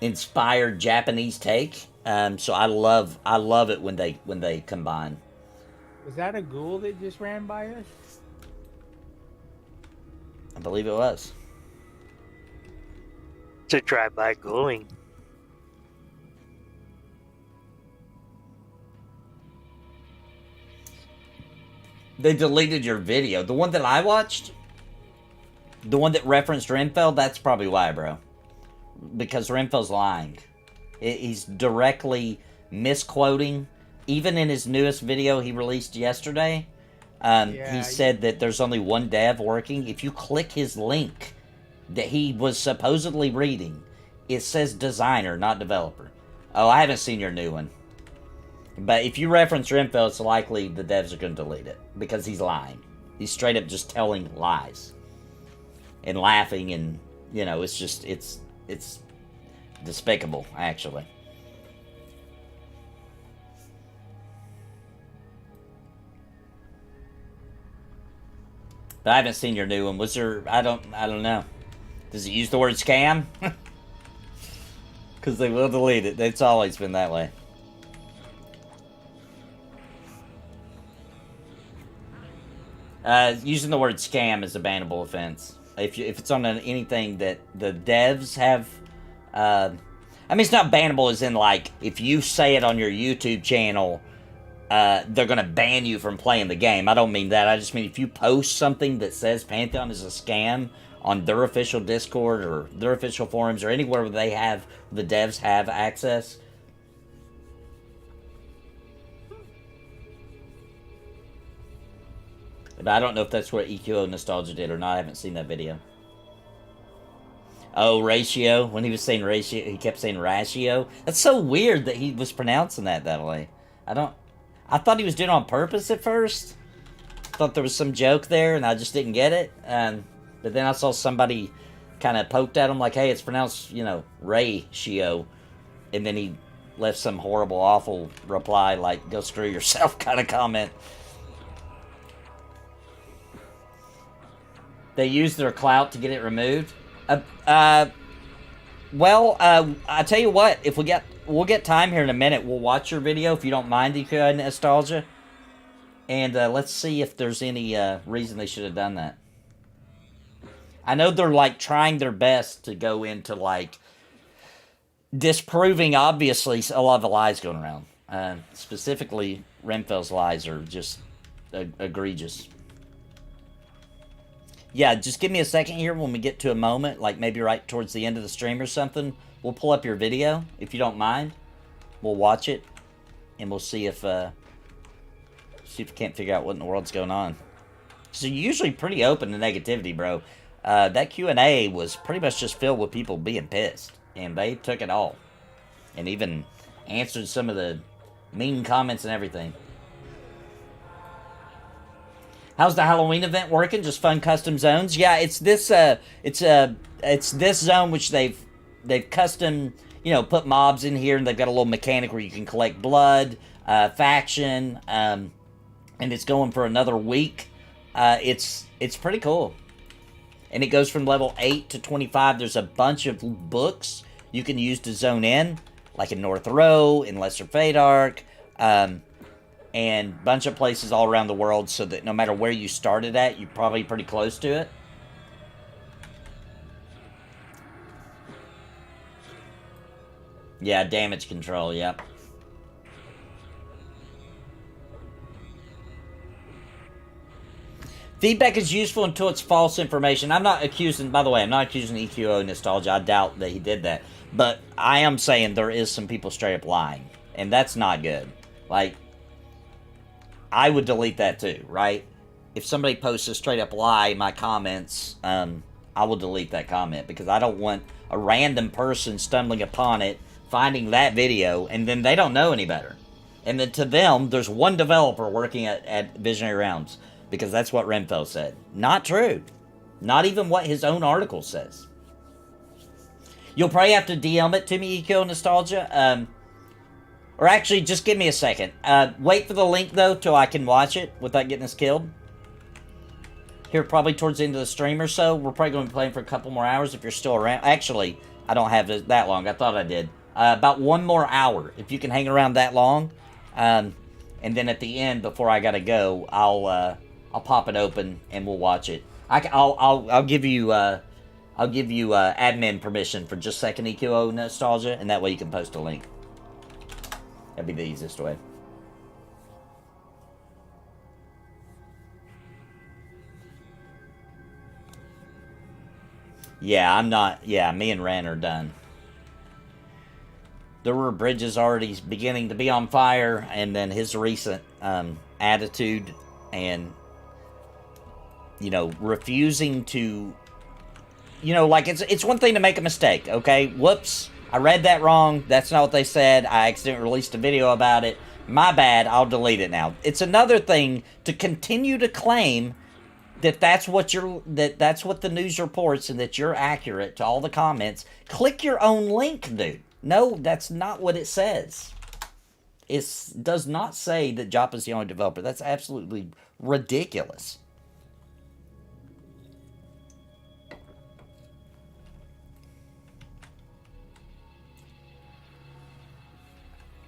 inspired Japanese take. So I love it when they combine. Was that a ghoul that just ran by us? I believe it was. To drive-by ghouling. They deleted your video. The one that I watched, the one that referenced Renfell, that's probably why, bro. Because Renfell's lying. He's directly misquoting. Even in his newest video he released yesterday, he said that there's only one dev working. If you click his link that he was supposedly reading, it says designer, not developer. Oh, I haven't seen your new one. But if you reference Renfell, it's likely the devs are going to delete it. Because he's lying. He's straight up just telling lies. And laughing and, you know, it's just, it's Despicable, actually. But I haven't seen your new one. Was there? I don't know. Does it use the word scam? Because they will delete it. It's always been that way. Using the word scam is a bannable offense. If it's on anything that the devs have, I mean, it's not bannable as in, like, if you say it on your YouTube channel, they're going to ban you from playing the game. I don't mean that. I just mean if you post something that says Pantheon is a scam on their official Discord or their official forums or anywhere where they have, the devs have access. But I don't know if that's what EQO Nostalgia did or not. I haven't seen that video. Oh, ratio. When he was saying ratio, he kept saying ratio. That's so weird that he was pronouncing that way. I thought he was doing it on purpose at first. Thought there was some joke there, and I just didn't get it. But then I saw somebody kind of poked at him like, hey, it's pronounced, you know, ratio. And then he left some horrible, awful reply like, go screw yourself kind of comment. They used their clout to get it removed. Well, I tell you what, if we'll get time here in a minute. We'll watch your video if you don't mind, EQO Nostalgia, and let's see if there's any reason they should have done that. I know they're like trying their best to go into like disproving obviously a lot of the lies going around. Specifically, Renfel's lies are just egregious. Yeah, just give me a second here when we get to a moment, like maybe right towards the end of the stream or something. We'll pull up your video, if you don't mind. We'll watch it, and we'll see if we can't figure out what in the world's going on. So you're usually pretty open to negativity, bro. That Q&A was pretty much just filled with people being pissed, and they took it all. And even answered some of the mean comments and everything. How's the Halloween event working? Just fun custom zones? Yeah, it's this this zone which they've custom, you know, put mobs in here, and they've got a little mechanic where you can collect blood, faction, and it's going for another week. It's pretty cool. And it goes from level 8 to 25. There's a bunch of books you can use to zone in, like in North Row, in Lesser Fadark, and a bunch of places all around the world, so that no matter where you started at, you're probably pretty close to it. Yeah, damage control, yep. Feedback is useful until it's false information. I'm not accusing, by the way, I'm not accusing EQO Nostalgia. I doubt that he did that. But I am saying there is some people straight up lying. And that's not good. Like, I would delete that too, right? If somebody posts a straight up lie in my comments, I will delete that comment, because I don't want a random person stumbling upon it, finding that video, and then they don't know any better. And then to them, there's one developer working at Visionary Realms, because that's what Renfell said. Not true. Not even what his own article says. You'll probably have to DM it to me, EQO Nostalgia. Or actually, just give me a second. Wait for the link, though, till I can watch it without getting us killed. Here, probably towards the end of the stream or so. We're probably going to be playing for a couple more hours if you're still around. Actually, I don't have it that long. I thought I did. About 1 more hour, if you can hang around that long. And then at the end, before I gotta go, I'll pop it open and we'll watch it. I'll give you admin permission for just a second, EQO Nostalgia, and that way you can post a link. That'd be the easiest way. Yeah, I'm not. Yeah, me and Ren are done. There were bridges already beginning to be on fire, and then his recent attitude and, you know, refusing to, you know, like, it's one thing to make a mistake, okay? Whoops, I read that wrong. That's not what they said. I accidentally released a video about it. My bad, I'll delete it now. It's another thing to continue to claim that's what that's what the news reports, and that you're accurate to all the comments, click your own link, dude. No, that's not what it says. It does not say that Joppa's the only developer. That's absolutely ridiculous.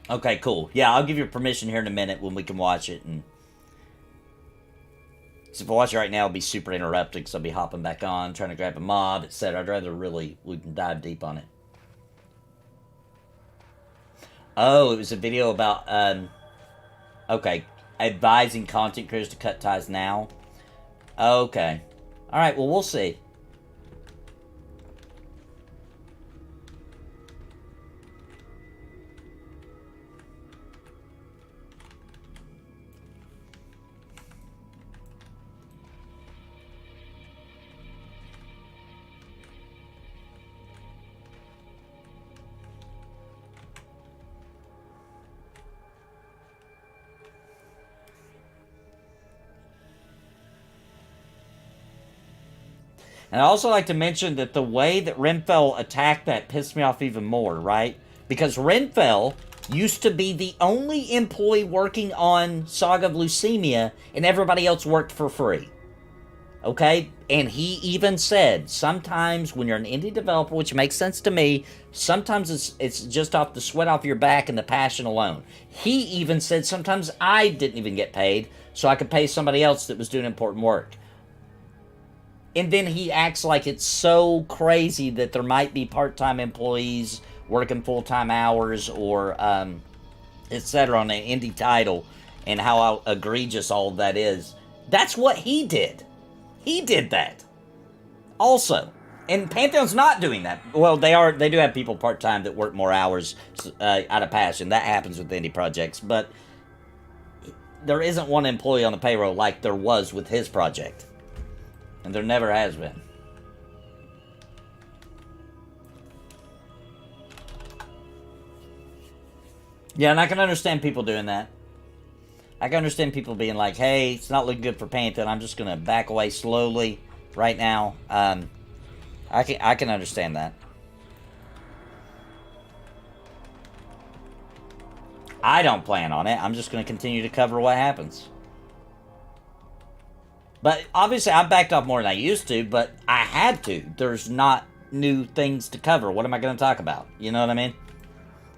Okay, cool. Yeah, I'll give you permission here in a minute when we can watch it. And so if I watch it right now, it'll be super interrupted because I'll be hopping back on, trying to grab a mob, etc. I'd rather we can dive deep on it. Oh, it was a video about, okay, advising content creators to cut ties now. Okay. All right, well, we'll see. And I also like to mention that the way that Renfell attacked that pissed me off even more, right? Because Renfell used to be the only employee working on Saga of Leucemia, and everybody else worked for free. Okay? And he even said, sometimes when you're an indie developer, which makes sense to me, sometimes it's just off the sweat off your back and the passion alone. He even said, sometimes I didn't even get paid, so I could pay somebody else that was doing important work. And then he acts like it's so crazy that there might be part-time employees working full-time hours or etc. on an indie title, and how egregious all of that is. That's what he did. He did that. Also. And Pantheon's not doing that. Well, they do have people part-time that work more hours out of passion. That happens with indie projects. But there isn't one employee on the payroll like there was with his project. And there never has been. Yeah, and I can understand people doing that. I can understand people being like, hey, it's not looking good for Pantheon. I'm just going to back away slowly right now. I can understand that. I don't plan on it. I'm just going to continue to cover what happens. But obviously, I backed off more than I used to, but I had to. There's not new things to cover. What am I going to talk about? You know what I mean?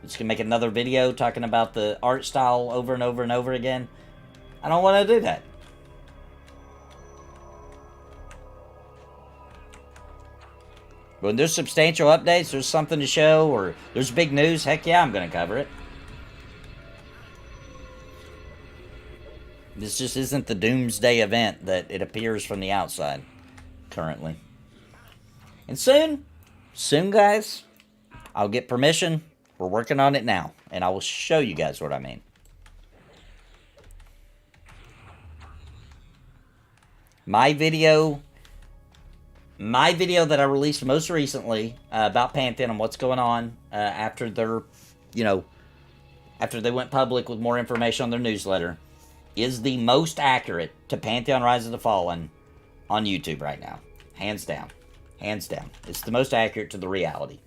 Just going to make another video talking about the art style over and over and over again. I don't want to do that. When there's substantial updates, there's something to show, or there's big news, heck yeah, I'm going to cover it. This just isn't the doomsday event that it appears from the outside, currently. And soon, guys, I'll get permission. We're working on it now, and I will show you guys what I mean. My video that I released most recently about Pantheon and what's going on after their, after they went public with more information on their newsletter, is the most accurate to Pantheon Rise of the Fallen on YouTube right now. Hands down. Hands down. It's the most accurate to the reality.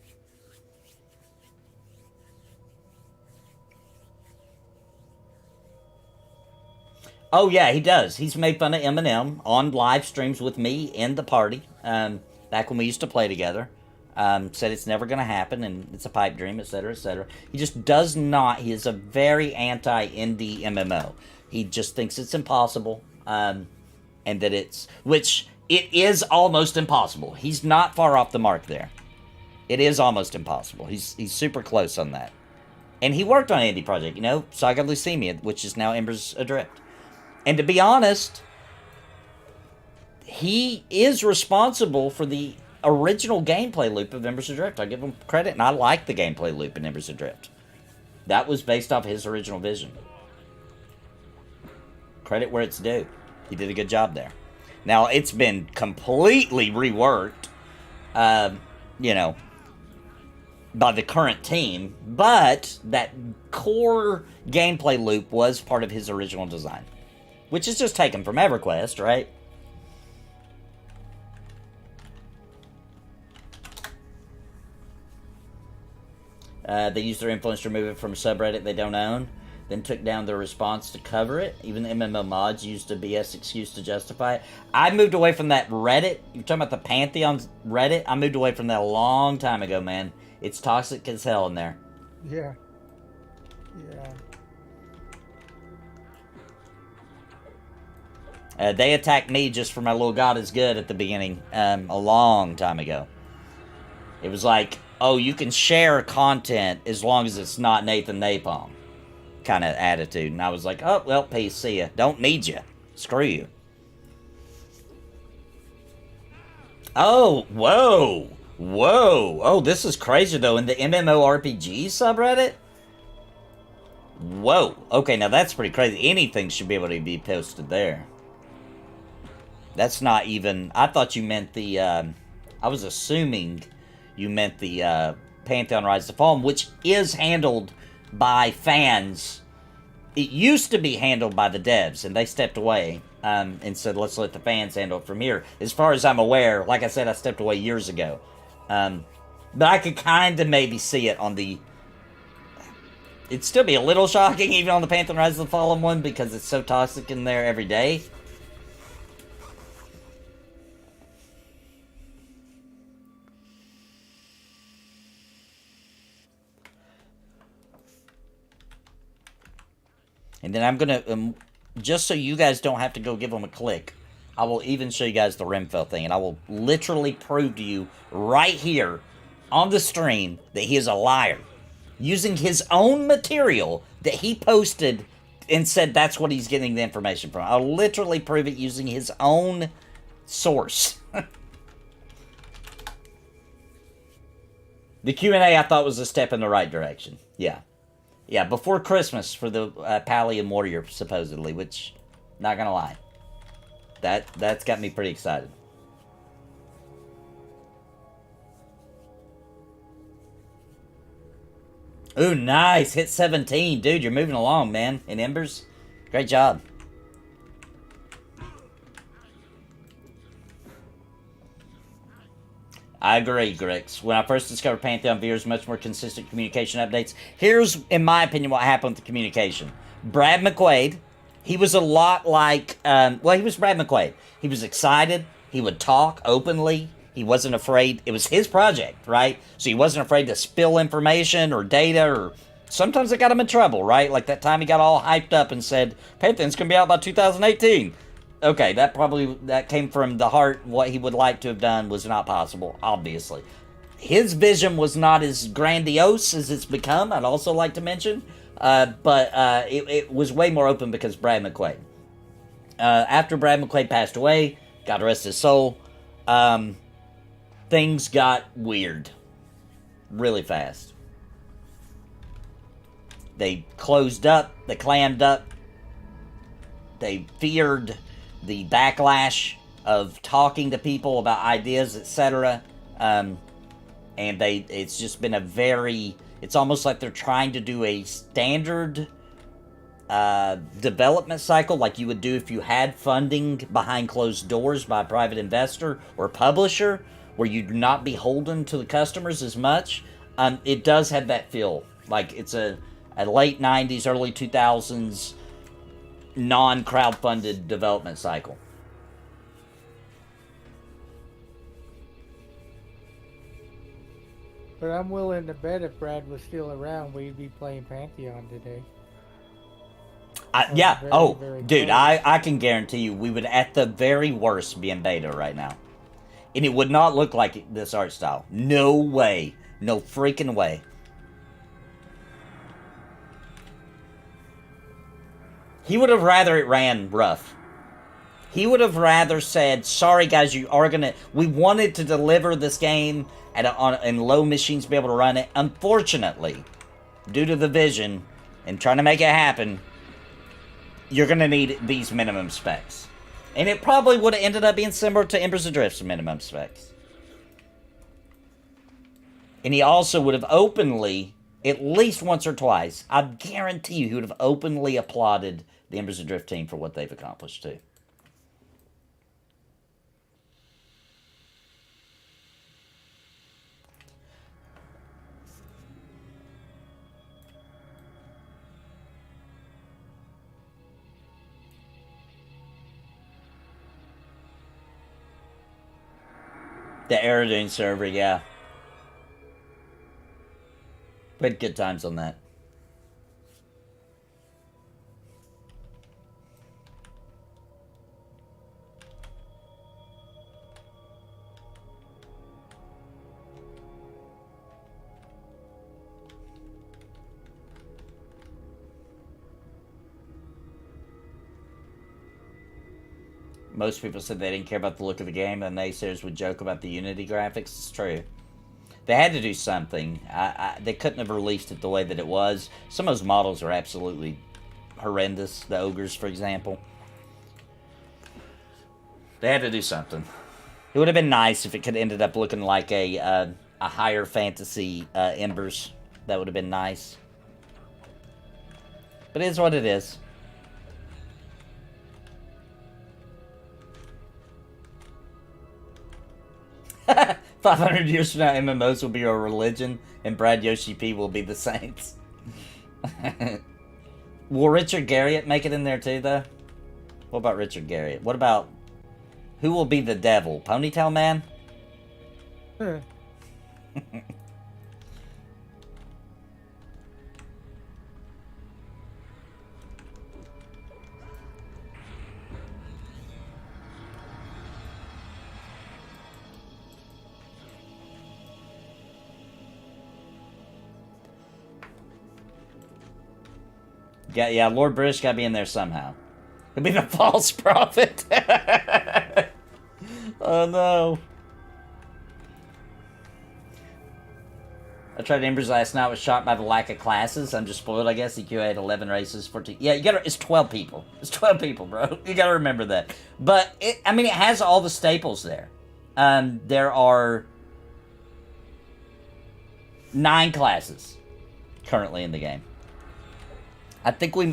Oh, yeah, he does. He's made fun of Eminem on live streams with me in the party, back when we used to play together. Said it's never going to happen, and it's a pipe dream, etc., etc. He just does not. He is a very anti-indie MMO. He just thinks it's impossible, and that which it is almost impossible. He's not far off the mark there. It is almost impossible. He's super close on that. And he worked on an indie project, Saga of Leucemia, which is now Embers Adrift. And to be honest, he is responsible for the original gameplay loop of Embers Adrift. I give him credit, and I like the gameplay loop in Embers Adrift. That was based off his original vision. Credit where it's due. He did a good job there. Now, it's been completely reworked, by the current team, but that core gameplay loop was part of his original design, which is just taken from EverQuest, right? They used their influence to remove it from a subreddit they don't own, then took down their response to cover it. Even the MMO mods used a BS excuse to justify it. I moved away from that Reddit. You're talking about the Pantheon's Reddit? I moved away from that a long time ago, man. It's toxic as hell in there. Yeah. Yeah. They attacked me just for my little God is good at the beginning, a long time ago. It was like, oh, you can share content as long as it's not Nathan Napalm kind of attitude. And I was like, oh, well, peace, see ya. Don't need you. Screw you. Oh, whoa. Whoa. Oh, this is crazy, though. In the MMORPG subreddit? Whoa. Okay, now that's pretty crazy. Anything should be able to be posted there. That's not even... I thought you meant the... I was assuming you meant the Pantheon Rise to Fallen, which is handled by fans. It used to be handled by the devs, and they stepped away and said, let's let the fans handle it from here. As far as I'm aware, like I said, I stepped away years ago. But I could kind of maybe see it on the... It'd still be a little shocking, even on the Pantheon Rise of the Fallen one, because it's so toxic in there every day. And then I'm going to, just so you guys don't have to go give them a click, I will even show you guys the Rimfell thing. And I will literally prove to you right here on the stream that he is a liar. Using his own material that he posted and said that's what he's getting the information from. I'll literally prove it using his own source. The Q&A I thought was a step in the right direction. Yeah. Yeah, before Christmas for the Pallium Warrior, supposedly, which, not gonna lie, that's got me pretty excited. Ooh, nice! Hit 17. Dude, you're moving along, man, in Embers. Great job. I agree, Grix. When I first discovered Pantheon viewers, much more consistent communication updates. Here's, in my opinion, what happened with the communication. Brad McQuaid, he was a lot like, well, he was Brad McQuaid. He was excited. He would talk openly. He wasn't afraid. It was his project, right? So he wasn't afraid to spill information or data, or sometimes it got him in trouble, right? Like that time he got all hyped up and said, Pantheon's going to be out by 2018. Okay, that came from the heart. What he would like to have done was not possible, obviously. His vision was not as grandiose as it's become, I'd also like to mention. But it was way more open because Brad McQuaid. After Brad McQuaid passed away, God rest his soul, things got weird really fast. They closed up, they clammed up, they feared the backlash of talking to people about ideas, etc. And it's just been it's almost like they're trying to do a standard development cycle like you would do if you had funding behind closed doors by a private investor or publisher, where you do not beholden to the customers as much. It does have that feel. Like it's a late 90s, early 2000s non-crowdfunded development cycle. But I'm willing to bet if Brad was still around, we'd be playing Pantheon today. Yeah. Very, very Dude, close. I can guarantee you we would at the very worst be in beta right now. And it would not look like this art style. No way. No freaking way. He would have rather it ran rough. He would have rather said, sorry guys, we wanted to deliver this game in low machines to be able to run it. Unfortunately, due to the vision and trying to make it happen, you're going to need these minimum specs. And it probably would have ended up being similar to Embers Adrift's minimum specs. And he also would have openly, at least once or twice, I guarantee you he would have openly applauded the Embers Adrift team for what they've accomplished too. The Aerodune server, yeah. We had good times on that. Most people said they didn't care about the look of the game, and naysayers would joke about the Unity graphics. It's true. They had to do something. They couldn't have released it the way that it was. Some of those models are absolutely horrendous. The ogres, for example. They had to do something. It would have been nice if it could have ended up looking like a higher fantasy Embers. That would have been nice. But it is what it is. "500 years from now, MMOs will be a religion, and Brad Yoshi P will be the saints." Will Richard Garriott make it in there too, though? What about Richard Garriott? What about... Who will be the devil? Ponytail Man? Yeah, Lord British gotta be in there somehow. He'll be the false prophet. Oh no. I tried Embers last night, was shocked by the lack of classes. I'm just spoiled, I guess. EQ had 11 races, 14. Yeah, you gotta, it's 12 people. It's 12 people, bro. You gotta remember that. But, it has all the staples there. There are 9 classes currently in the game. I think we're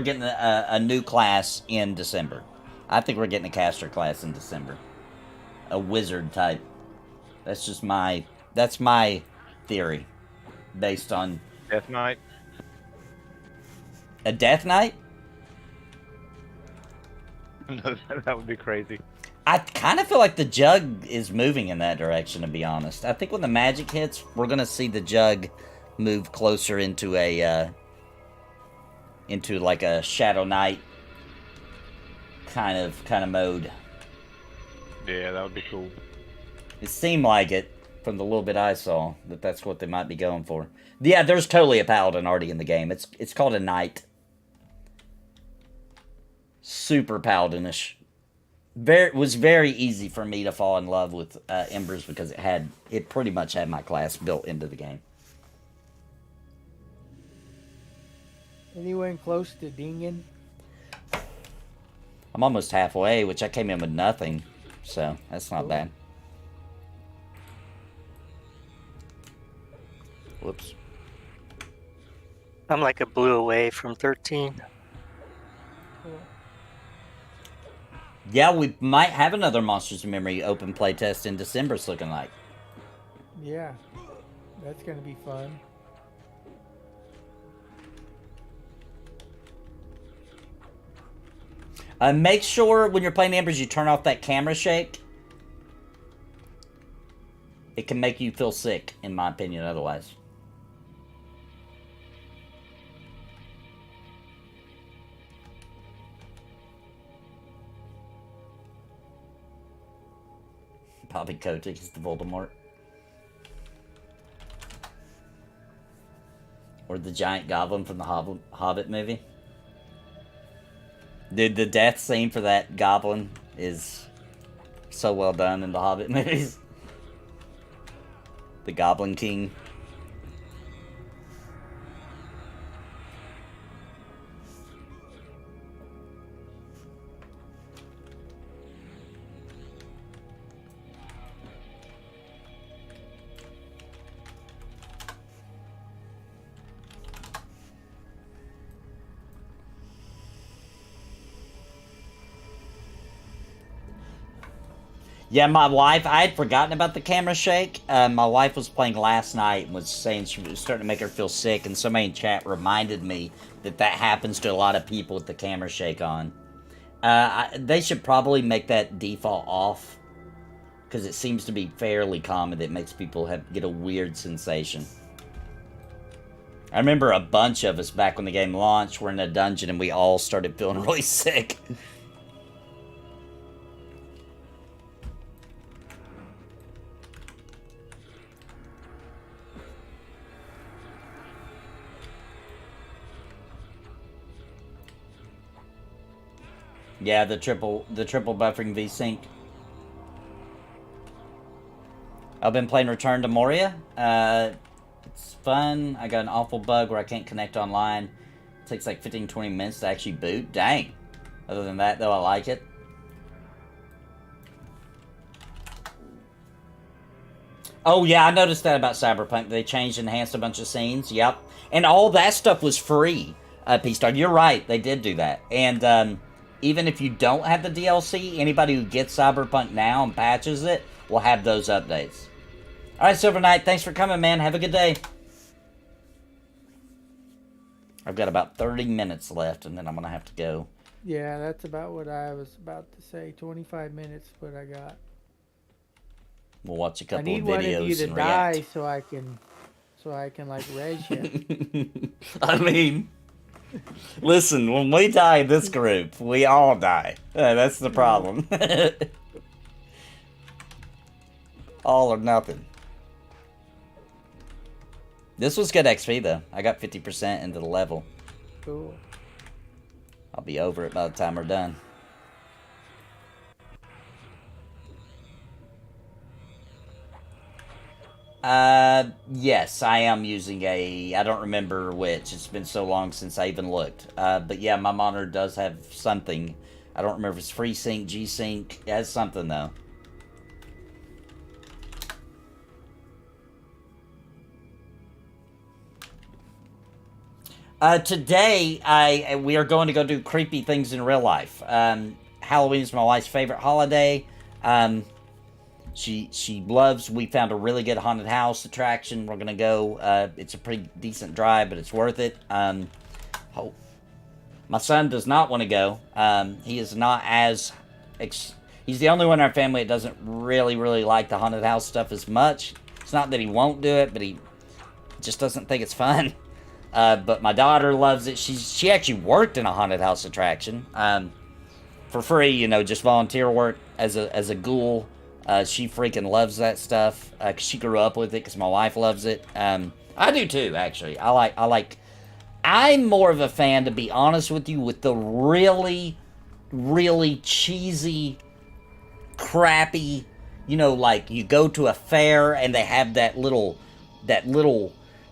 getting a new class in December. I think we're getting a caster class in December. A wizard type. That's my theory. Based on... Death Knight? A Death Knight? No, that would be crazy. I kind of feel like the Jug is moving in that direction, to be honest. I think when the magic hits, we're going to see the Jug move closer into a... into like a Shadow Knight kind of mode. Yeah, that would be cool. It seemed like it from the little bit I saw that that's what they might be going for. Yeah, there's totally a paladin already in the game. It's called a knight. Super paladinish. It was very easy for me to fall in love with Embers because it pretty much had my class built into the game. Anyone close to dinging? I'm almost halfway, which I came in with nothing, so that's not bad. Whoops. I'm like a blue away from 13. Yeah, we might have another Monsters of Memory open playtest in December, it's looking like. Yeah, that's gonna be fun. Make sure when you're playing Embers you turn off that camera shake. It can make you feel sick, in my opinion, otherwise. Bobby Kotick is the Voldemort. Or the giant goblin from the Hobbit movie. Dude, the death scene for that goblin is so well done in the Hobbit movies. The Goblin King. Yeah, my wife, I had forgotten about the camera shake. My wife was playing last night and was saying she was starting to make her feel sick, and somebody in chat reminded me that happens to a lot of people with the camera shake on. They should probably make that default off, because it seems to be fairly common that makes people get a weird sensation. I remember a bunch of us back when the game launched were in a dungeon and we all started feeling really sick. Yeah, the triple buffering VSync. I've been playing Return to Moria. It's fun. I got an awful bug where I can't connect online. It takes like 15-20 minutes to actually boot. Dang. Other than that, though, I like it. Oh, yeah, I noticed that about Cyberpunk. They changed and enhanced a bunch of scenes. Yep. And all that stuff was free, P-Star. You're right. They did do that. And even if you don't have the DLC, anybody who gets Cyberpunk now and patches it will have those updates. All right, Silver Knight, thanks for coming, man. Have a good day. I've got about 30 minutes left, and then I'm going to have to go. Yeah, that's about what I was about to say. 25 minutes, what I got. We'll watch a couple of videos. I need one of you to and die react. so I can like res you. I mean, listen, when we die in this group, we all die. That's the problem. All or nothing. This was good XP, though. I got 50% into the level. Cool. I'll be over it by the time we're done. Yes, I am using I don't remember which. It's been so long since I even looked. But yeah, my monitor does have something. I don't remember if it's FreeSync, G-Sync. It has something, though. Today, we are going to go do creepy things in real life. Halloween is my wife's favorite holiday. She loves, we found a really good haunted house attraction. We're going to go. It's a pretty decent drive, but it's worth it. My son does not want to go. He is not as... he's the only one in our family that doesn't really like the haunted house stuff as much. It's not that he won't do it, but he just doesn't think it's fun. But my daughter loves it. She actually worked in a haunted house attraction for free, you know, just volunteer work as a ghoul. She freaking loves that stuff because she grew up with it because my wife loves it. I do too, actually. I'm more of a fan, to be honest with you, with the really cheesy, crappy, you know, like you go to a fair and they have that little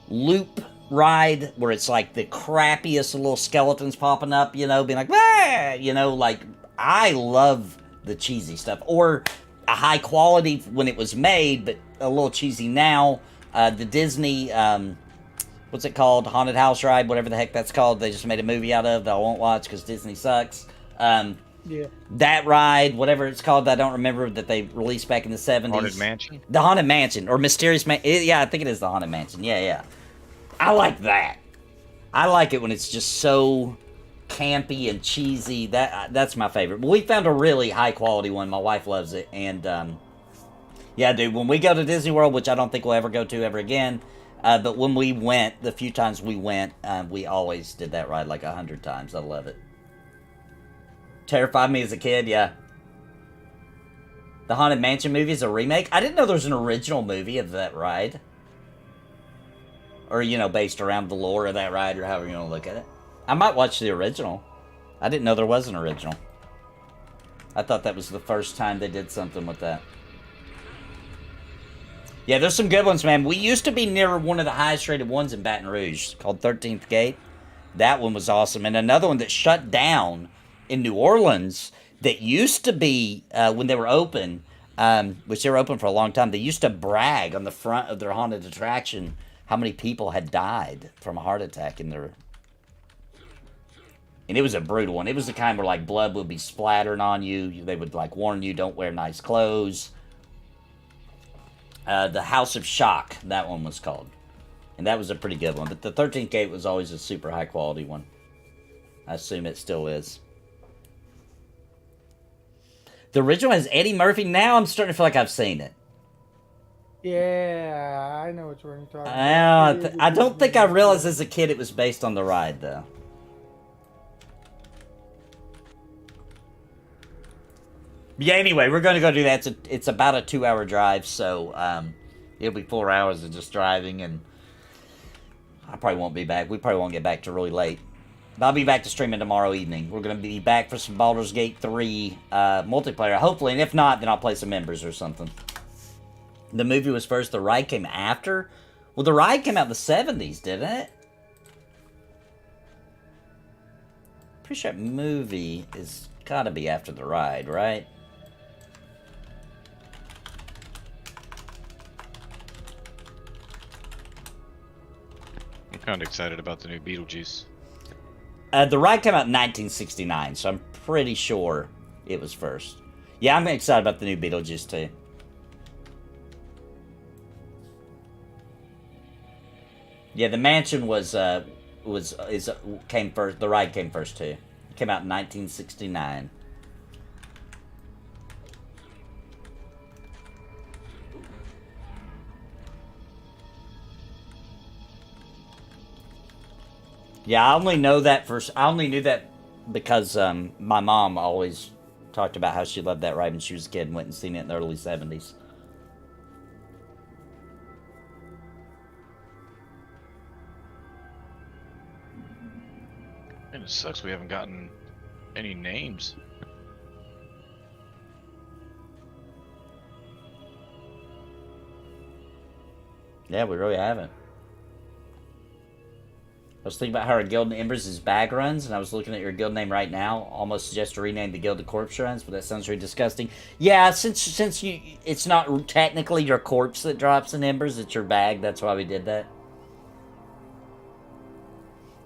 loop ride where it's like the crappiest little skeletons popping up, you know, being like, ah! You know, like, I love the cheesy stuff. Or a high quality when it was made, but a little cheesy now. The Disney, what's it called? Haunted House Ride, whatever the heck that's called. They just made a movie out of that I won't watch because Disney sucks. Yeah. That ride, whatever it's called, I don't remember, that they released back in the 70s. Haunted Mansion? The Haunted Mansion, or Mysterious Mansion. Yeah, I think it is the Haunted Mansion. Yeah. I like that. I like it when it's just so campy and cheesy. That's my favorite. But we found a really high quality one. My wife loves it. And, yeah, dude, when we go to Disney World, which I don't think we'll ever go to ever again, but when we went, the few times we went, we always did that ride like 100 times. I love it. Terrified me as a kid, yeah. The Haunted Mansion movie is a remake? I didn't know there was an original movie of that ride. Or, you know, based around the lore of that ride, or however you want to look at it. I might watch the original. I didn't know there was an original. I thought that was the first time they did something with that. Yeah, there's some good ones, man. We used to be near one of the highest rated ones in Baton Rouge, called 13th Gate. That one was awesome. And another one that shut down in New Orleans that used to be, when they were open, which they were open for a long time, they used to brag on the front of their haunted attraction how many people had died from a heart attack in their... And it was a brutal one. It was the kind where, like, blood would be splattering on you. They would, like, warn you, don't wear nice clothes. The House of Shock, that one was called. And that was a pretty good one. But the 13th Gate was always a super high-quality one. I assume it still is. The original has Eddie Murphy. Now I'm starting to feel like I've seen it. Yeah, I know which one you're talking about. I don't think I realized as a kid it was based on the ride, though. Yeah, anyway, we're going to go do that. It's about a 2-hour drive, so it'll be 4 hours of just driving, and I probably won't be back. We probably won't get back till really late. But I'll be back to streaming tomorrow evening. We're going to be back for some Baldur's Gate 3 multiplayer, hopefully, and if not, then I'll play some members or something. The movie was first, the ride came after? Well, the ride came out in the 70s, didn't it? Pretty sure that movie is gotta be after the ride, right? I'm kind of excited about the new Beetlejuice. The ride came out in 1969, so I'm pretty sure it was first. Yeah, I'm excited about the new Beetlejuice, too. Yeah, the mansion came first. The ride came first too. It came out in 1969. Yeah, I only know that I only knew that because my mom always talked about how she loved that ride when she was a kid and went and seen it in the early 70s. And it sucks we haven't gotten any names. Yeah, we really haven't. I was thinking about how our guild in Embers is bag runs, and I was looking at your guild name right now. Almost suggest to rename the guild to corpse runs, but that sounds really disgusting. Yeah, since it's not technically your corpse that drops in Embers, it's your bag. That's why we did that.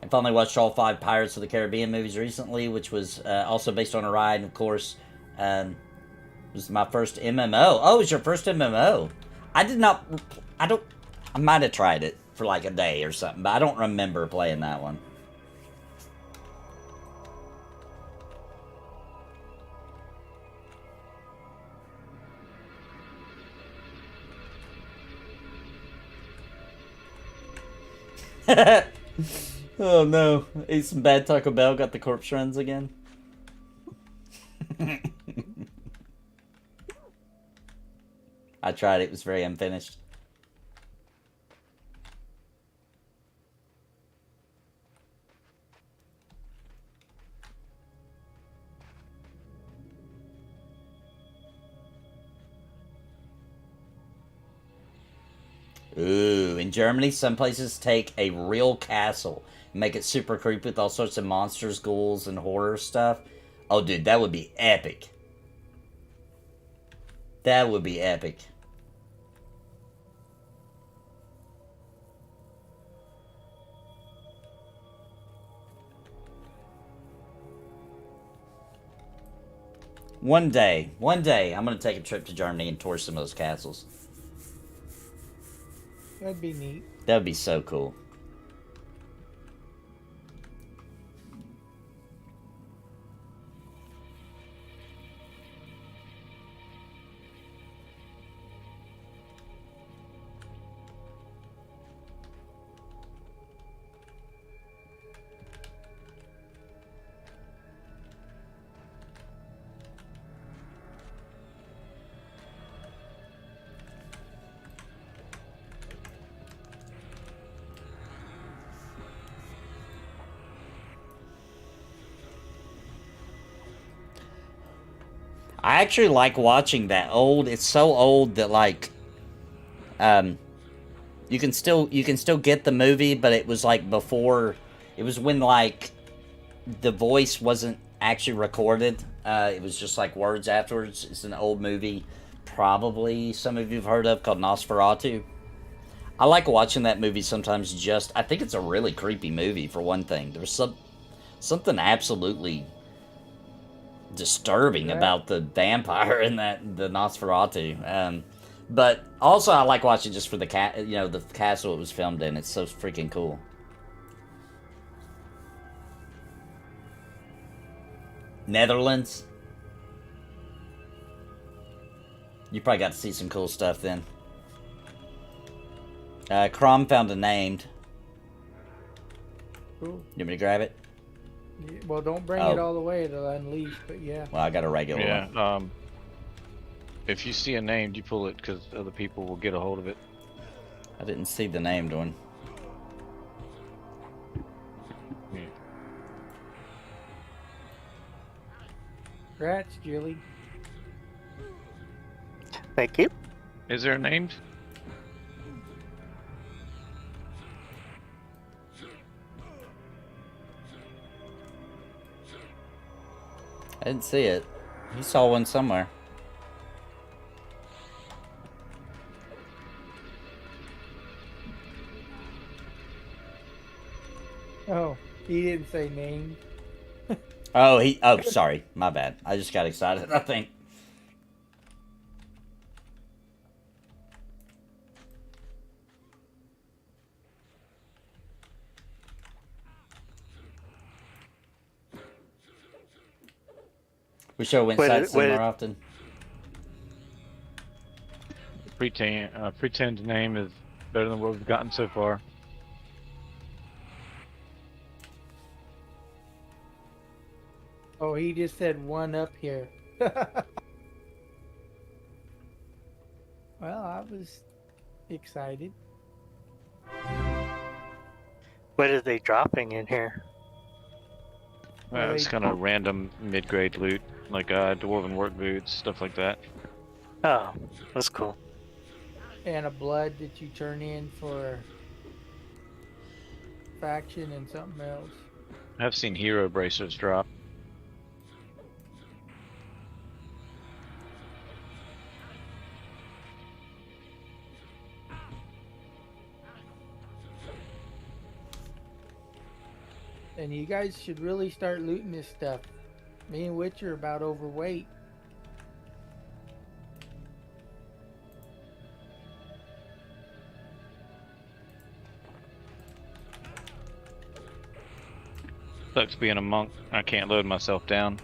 I finally watched all 5 Pirates of the Caribbean movies recently, which was also based on a ride, and of course, it was my first MMO. Oh, it was your first MMO? I might have tried it for like a day or something, but I don't remember playing that one. Oh no, ate some bad Taco Bell, got the corpse runs again. I tried it, it was very unfinished. Ooh, in Germany, some places take a real castle and make it super creepy with all sorts of monsters, ghouls, and horror stuff. Oh, dude, that would be epic. That would be epic. One day, I'm going to take a trip to Germany and tour some of those castles. That'd be neat. That would be so cool. I actually like watching that old. It's so old that like, you can still get the movie, but it was like before. It was when like the voice wasn't actually recorded. It was just like words afterwards. It's an old movie, probably some of you've heard of, called Nosferatu. I like watching that movie sometimes. Just I think it's a really creepy movie for one thing. There's something absolutely disturbing about the vampire in the Nosferatu. But also I like watching just for the the castle it was filmed in. It's so freaking cool. Netherlands. You probably got to see some cool stuff then. Crom found a named. Cool. You want me to grab it? Yeah, well, don't bring it all the way. It'll unleash, but yeah. Well, I got a regular one. Yeah. If you see a named, you pull it because other people will get a hold of it. I didn't see the named one. Yeah. Congrats, Julie. Thank you. Is there a named? I didn't see it. You saw one somewhere. Oh, he didn't say name. Oh, sorry. My bad. I just got excited, I think. We should have went sightseeing more often. Pretend name is better than what we've gotten so far. Oh, he just said one up here. Well, I was excited. What are they dropping in here? It's kind of random mid-grade loot, like dwarven work boots, stuff like that. Oh, that's cool. And a blood that you turn in for faction and something else. I've seen hero bracers drop. And you guys should really start looting this stuff. Me and Witcher are about overweight. Sucks being a monk. I can't load myself down.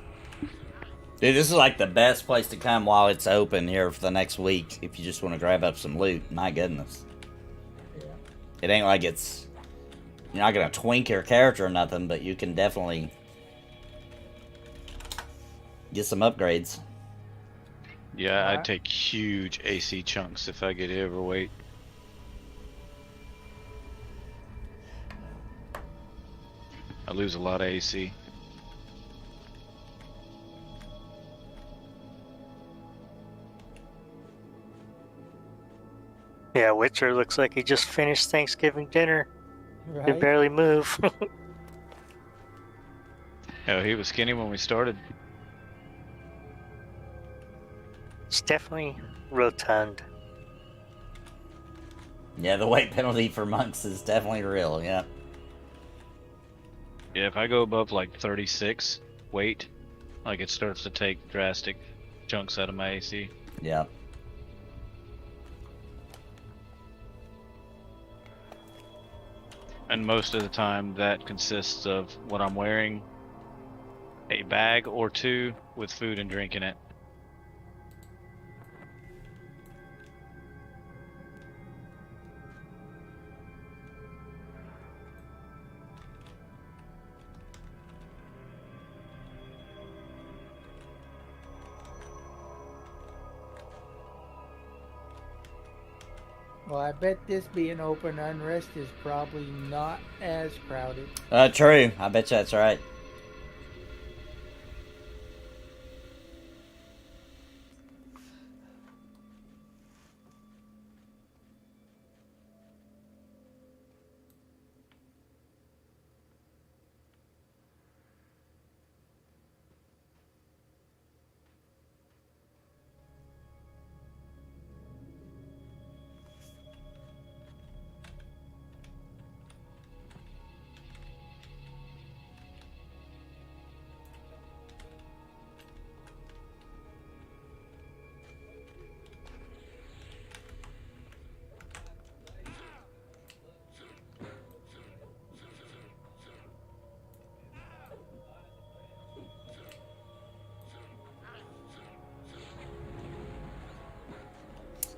Dude, this is like the best place to come while it's open here for the next week if you just want to grab up some loot. My goodness. Yeah. It ain't like it's... You're not going to twink your character or nothing, but you can definitely get some upgrades. Yeah, I'd take huge AC chunks if I get overweight. I lose a lot of AC. Yeah, Witcher looks like he just finished Thanksgiving dinner. Right? Can barely move. Oh, he was skinny when we started. It's definitely rotund. Yeah, the weight penalty for monks is definitely real, yeah. Yeah, if I go above like 36 weight, like it starts to take drastic chunks out of my AC. Yeah. And most of the time that consists of what I'm wearing, a bag or two with food and drink in it. Well, I bet this being open, Unrest is probably not as crowded. True. I bet you that's right.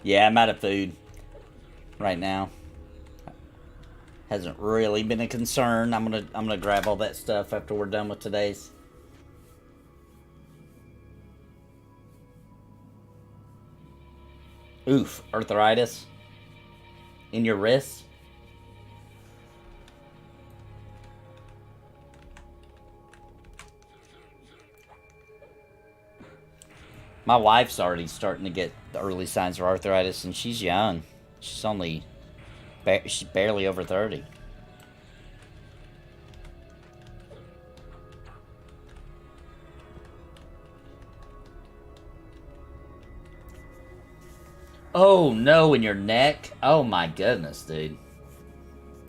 Yeah, I'm out of food right now. Hasn't really been a concern. I'm gonna grab all that stuff after we're done with today's. Oof, arthritis in your wrists. My wife's already starting to get the early signs of arthritis, and she's young. She's only, she's barely over 30. Oh no, in your neck? Oh my goodness, dude.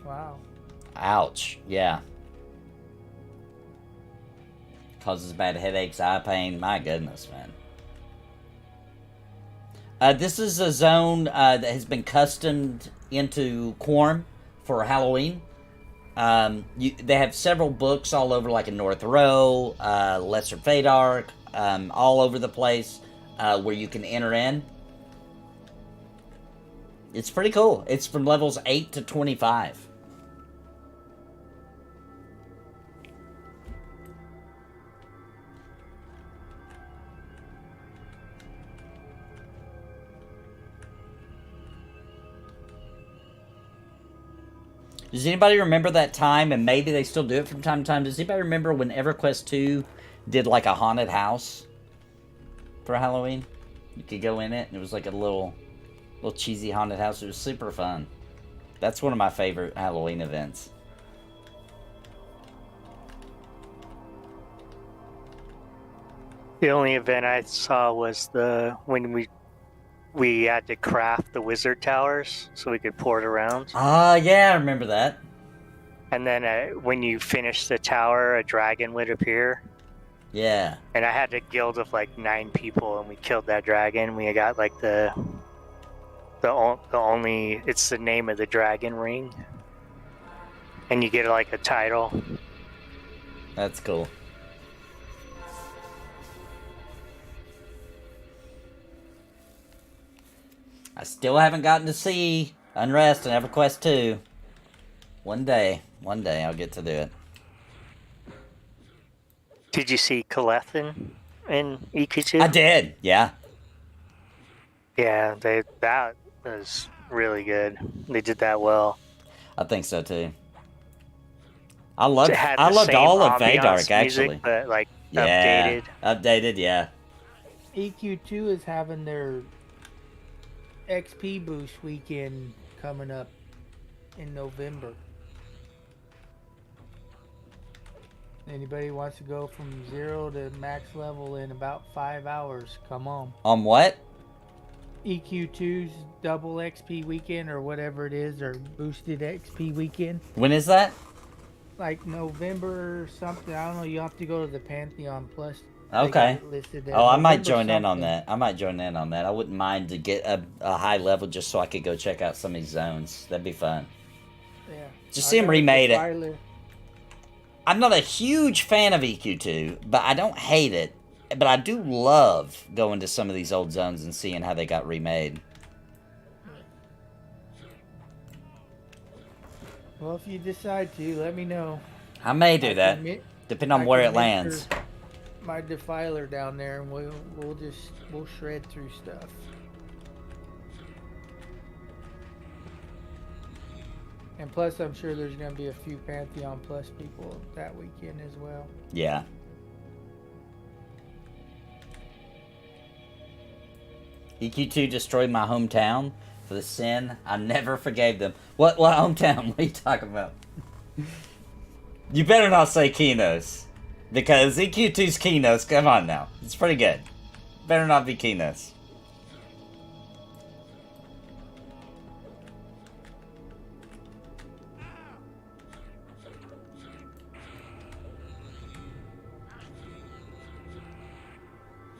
Wow. Ouch. Yeah. Causes bad headaches, eye pain. My goodness, man. This is a zone that has been customed into Quarm for Halloween. They have several books all over, like in North Row, Lesser Fate Arc, all over the place, where you can enter in. It's pretty cool. It's from levels 8 to 25. Does anybody remember that time, and maybe they still do it from time to time, does anybody remember when EverQuest 2 did like a haunted house for Halloween? You could go in it, and it was like a little cheesy haunted house. It was super fun. That's one of my favorite Halloween events. The only event I saw was when we had to craft the wizard towers so we could port around. Ah, yeah, I remember that. And then when you finish the tower, a dragon would appear. Yeah. And I had a guild of like 9 people, and we killed that dragon. We got like the only, it's the name of the dragon ring, and you get like a title. That's cool. I still haven't gotten to see Unrest and EverQuest 2. One day I'll get to do it. Did you see Calethin in EQ2? I did, yeah. Yeah, that was really good. They did that well. I think so too. I loved It had the same all of ambiance Veydark, actually. music, but like Yeah, updated. updated, yeah. EQ2 is having their XP boost weekend coming up in November. Anybody wants to go from 0 to max level in about 5 hours, come on. On what? EQ2's double XP weekend, or whatever it is, or boosted XP weekend. When is that? Like November or something. I don't know. You have to go to the Pantheon Plus. Okay. Listed Oh, I might November join in on something. that. I might join in on that. I wouldn't mind to get a high level just so I could go check out some of these zones. That'd be fun. Yeah. Just I see 'em got a remade it. defiler. I'm not a huge fan of EQ2, but I don't hate it. But I do love going to some of these old zones and seeing how they got remade. Well, if you decide to, let me know. I may do I that, can mi- depending on I where can it lands. mixer My defiler down there, and we'll shred through stuff. And plus, I'm sure there's gonna be a few Pantheon Plus people that weekend as well. Yeah. EQ2 destroyed my hometown for the sin I never forgave them. What hometown? What are you talking about? You better not say Kinos. Because EQ2's Kinos, come on now. It's pretty good. Better not be Kinos.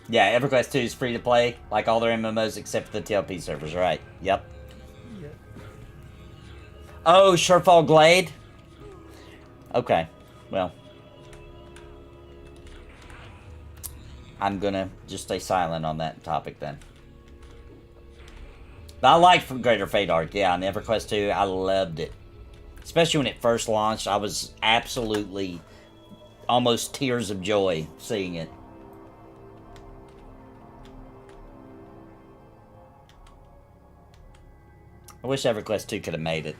Yeah, EverQuest 2 is free to play, like all their MMOs except for the TLP servers, right? Yep. Yeah. Oh, Surefall Glade? Okay, well. I'm gonna just stay silent on that topic then. But I liked Greater Fate Arc, yeah, on EverQuest 2. I loved it. Especially when it first launched, I was absolutely almost tears of joy seeing it. I wish EverQuest 2 could have made it.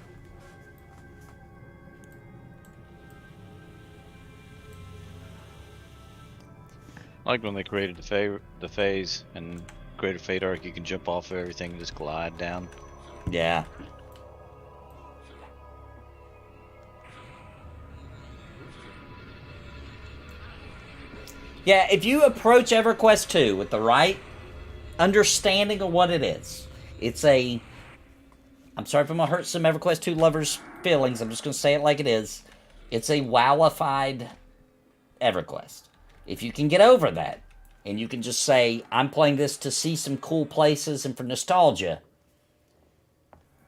Like when they created the phase and Greater Fate Arc, you can jump off of everything and just glide down. Yeah. Yeah, if you approach EverQuest 2 with the right understanding of what it is, it's a... I'm sorry if I'm going to hurt some EverQuest 2 lovers' feelings, I'm just going to say it like it is. It's a WoWified EverQuest. If you can get over that, and you can just say, I'm playing this to see some cool places and for nostalgia,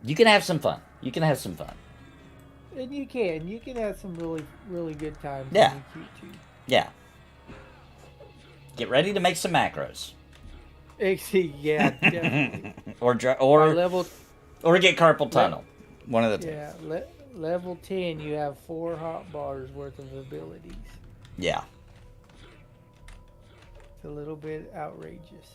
you can have some fun. You can have some fun. And you can have some really, really good times. Yeah. In Q2. Yeah. Get ready to make some macros. Yeah, definitely. or get carpal tunnel. One of the two. Yeah, level 10, you have 4 hot bars worth of abilities. Yeah. It's a little bit outrageous.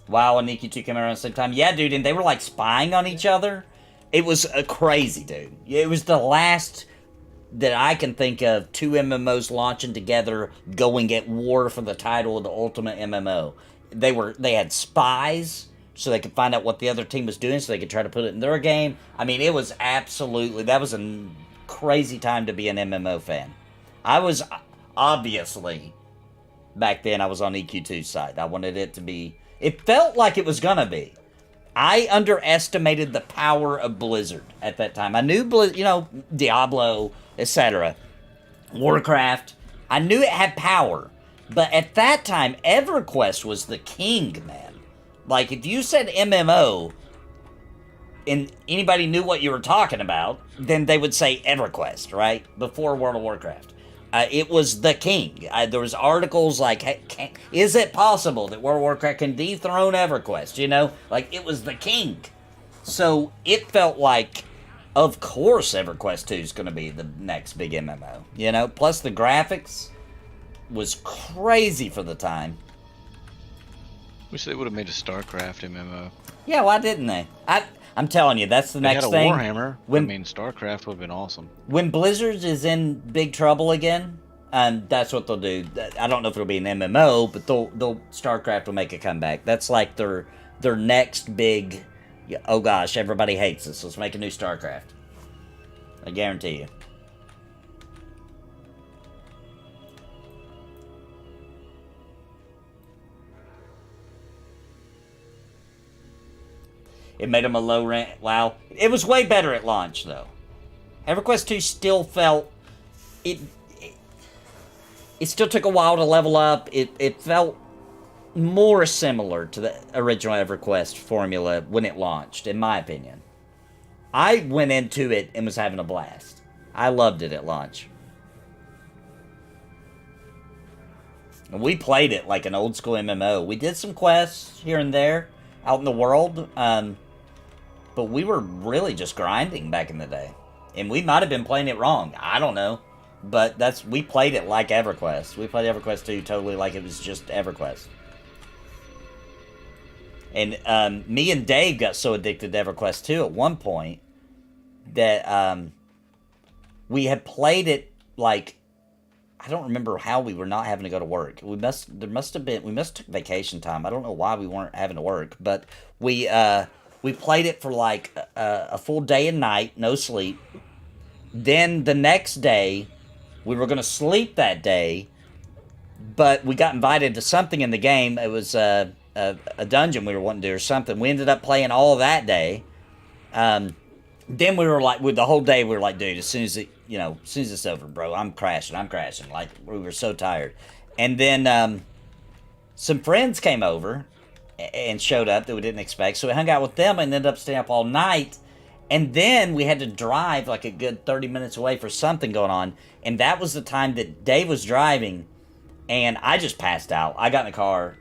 WoW and Nikki 2 came around at the same time. Yeah, dude, and they were like spying on each other. It was crazy, dude. It was the last that I can think of 2 MMOs launching together, going at war for the title of the ultimate MMO. They had spies, so they could find out what the other team was doing, so they could try to put it in their game. I mean, it was absolutely, that was a crazy time to be an MMO fan. I was, obviously, back then I was on EQ2's side. I wanted it to be, it felt like it was gonna be. I underestimated the power of Blizzard at that time. I knew, Diablo, etc., Warcraft. I knew it had power. But at that time, EverQuest was the king, man. Like, if you said MMO, and anybody knew what you were talking about, then they would say EverQuest, right? Before World of Warcraft. It was the king. There was articles like, hey, is it possible that World of Warcraft can dethrone EverQuest? Like, it was the king. So it felt like, of course, EverQuest 2 is going to be the next big MMO. Plus the graphics was crazy for the time. Wish they would have made a StarCraft MMO. Yeah, why didn't they? I'm telling you, that's the next thing. They had a Warhammer. StarCraft would have been awesome. When Blizzard is in big trouble again, that's what they'll do. I don't know if it'll be an MMO, but StarCraft will make a comeback. That's like their next big. Oh gosh, everybody hates us. Let's make a new StarCraft. I guarantee you. It made them a low rank. Wow. It was way better at launch, though. EverQuest 2 still felt... It still took a while to level up. It felt more similar to the original EverQuest formula when it launched, in my opinion. I went into it and was having a blast. I loved it at launch. And we played it like an old school MMO. We did some quests here and there out in the world, but we were really just grinding back in the day. And we might have been playing it wrong. I don't know. But we played it like EverQuest. We played EverQuest 2 totally like it was just EverQuest. And me and Dave got so addicted to EverQuest 2 at one point that we had played it like, I don't remember how we were not having to go to work. We must have took vacation time. I don't know why we weren't having to work, but we played it for like a full day and night, no sleep. Then the next day, we were going to sleep that day, but we got invited to something in the game. It was a dungeon we were wanting to do or something. We ended up playing all that day. Then we were like, with the whole day, we were like, dude, as soon as it's over, bro, I'm crashing. Like, we were so tired. And then some friends came over and showed up that we didn't expect. So we hung out with them and ended up staying up all night. And then we had to drive like a good 30 minutes away for something going on. And that was the time that Dave was driving. And I just passed out. I got in the car.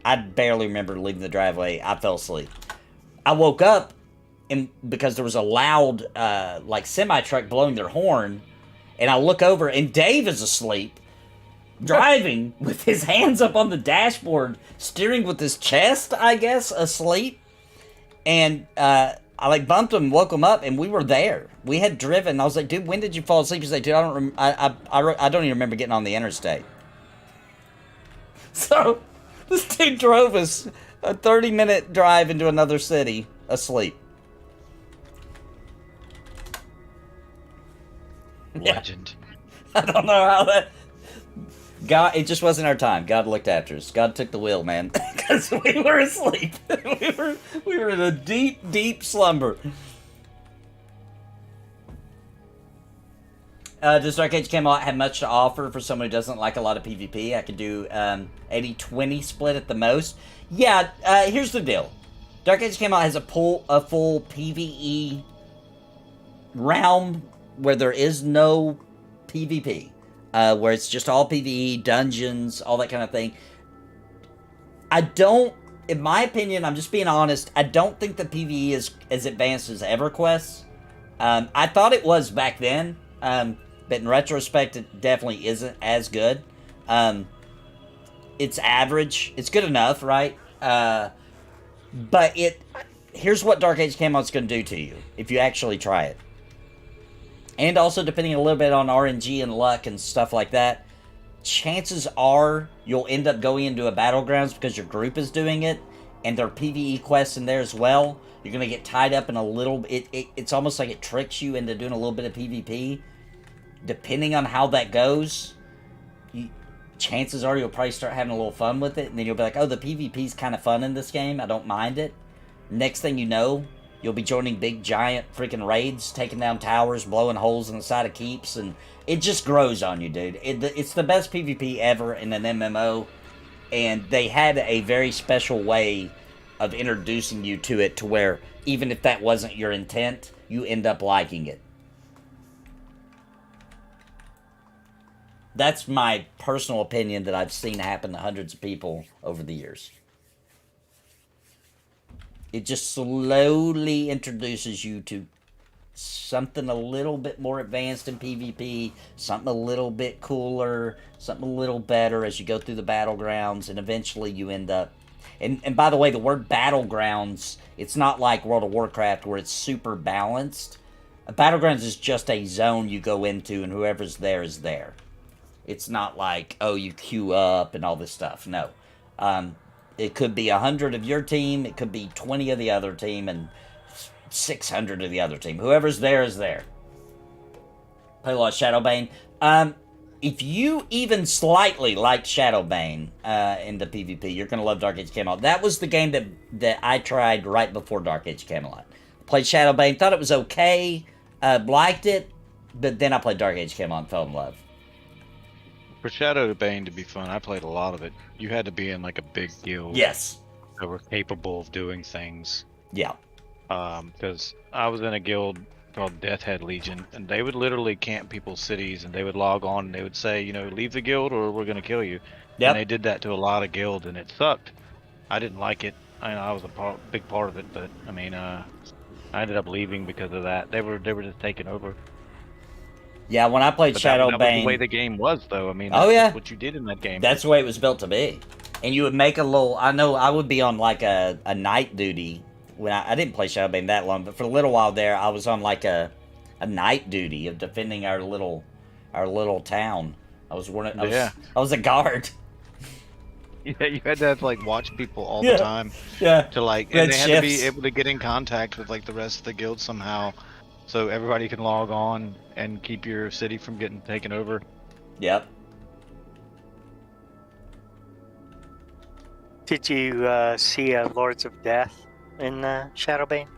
I barely remember leaving the driveway. I fell asleep. I woke up and because there was a loud like semi-truck blowing their horn, and I look over and Dave is asleep, driving with his hands up on the dashboard, steering with his chest, I guess, asleep. And I like bumped him, woke him up, and we were there. We had driven. I was like, dude, when did you fall asleep? He's like, dude, I don't even remember getting on the interstate. So this dude drove us a 30-minute drive into another city asleep. Legend. I don't know how that... God, it just wasn't our time. God looked after us. God took the wheel, man. Because we were asleep. we were in a deep, deep slumber. Does Dark Age Camelot have much to offer for someone who doesn't like a lot of PvP? I could do 80-20 split at the most. Yeah, here's the deal. Dark Age Camelot has a full PvE realm where there is no PvP. Where it's just all PvE, dungeons, all that kind of thing. I don't, in my opinion, I'm just being honest, I don't think the PvE is as advanced as EverQuest. I thought it was back then, but in retrospect, it definitely isn't as good. It's average. It's good enough, right? But here's what Dark Age Camelot's going to do to you if you actually try it. And also, depending a little bit on RNG and luck and stuff like that, chances are you'll end up going into a battlegrounds because your group is doing it, and there are PvE quests in there as well. You're going to get tied up in a little... It's almost like it tricks you into doing a little bit of PvP. Depending on how that goes, chances are you'll probably start having a little fun with it, and then you'll be like, oh, the PvP's kind of fun in this game. I don't mind it. Next thing you know, you'll be joining big, giant freaking raids, taking down towers, blowing holes in the side of keeps, and it just grows on you, dude. It's the best PvP ever in an MMO, and they had a very special way of introducing you to it to where, even if that wasn't your intent, you end up liking it. That's my personal opinion that I've seen happen to hundreds of people over the years. It just slowly introduces you to something a little bit more advanced in PvP, something a little bit cooler, something a little better as you go through the battlegrounds, and eventually you end up... And by the way, the word battlegrounds, it's not like World of Warcraft where it's super balanced. A battlegrounds is just a zone you go into, and whoever's there is there. It's not like, oh, you queue up and all this stuff. No. It could be 100 of your team, it could be 20 of the other team, and 600 of the other team. Whoever's there is there. Play a lot of Shadowbane. If you even slightly like Shadowbane in the PvP, you're going to love Dark Age Camelot. That was the game that I tried right before Dark Age Camelot. Played Shadowbane, thought it was okay, liked it, but then I played Dark Age Camelot and fell in love. For Shadowbane to be fun, I played a lot of it. You had to be in like a big guild. Yes. That were capable of doing things. Yeah. Because I was in a guild called Deathhead Legion, and they would literally camp people's cities, and they would log on, and they would say, you know, leave the guild or we're going to kill you. Yep. And they did that to a lot of guilds, and it sucked. I didn't like it. I was a big part of it, but I mean, I ended up leaving because of that. They were just taking over. Yeah, when I played Shadowbane... That was the way the game was, though. I mean, that's what you did in that game. That's the way it was built to be. And you would make a little... I know I would be on, like, a night duty. When I didn't play Shadowbane that long, but for a little while there, I was on, like, a night duty of defending our little town. I was a guard. Yeah, you had to like watch people all the time. Yeah. To like, and they had to be able to get in contact with like the rest of the guild somehow, so everybody can log on and keep your city from getting taken over. Yep. Did you see Lords of Death in Shadowbane?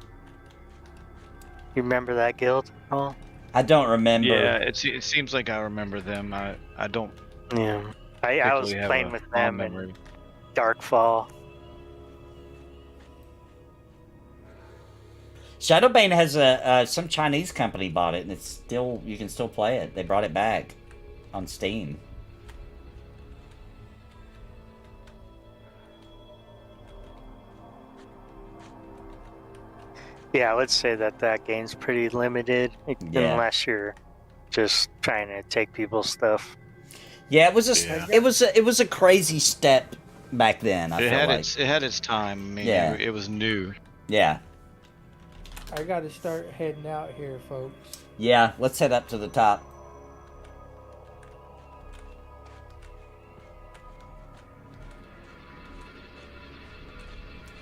You remember that guild? Oh, I don't remember. Yeah, it seems like I remember them. I don't. Yeah. I was playing with them in Darkfall. Shadowbane has some Chinese company bought it, and it's still, you can still play it. They brought it back on Steam. Yeah, I would say that game's pretty limited Yeah. unless you're just trying to take people's stuff. Yeah, it was Yeah. it was a crazy step back then. I It feel had like. it had its time. I mean, Yeah. it was new. Yeah. I got to start heading out here, folks. Yeah, let's head up to the top.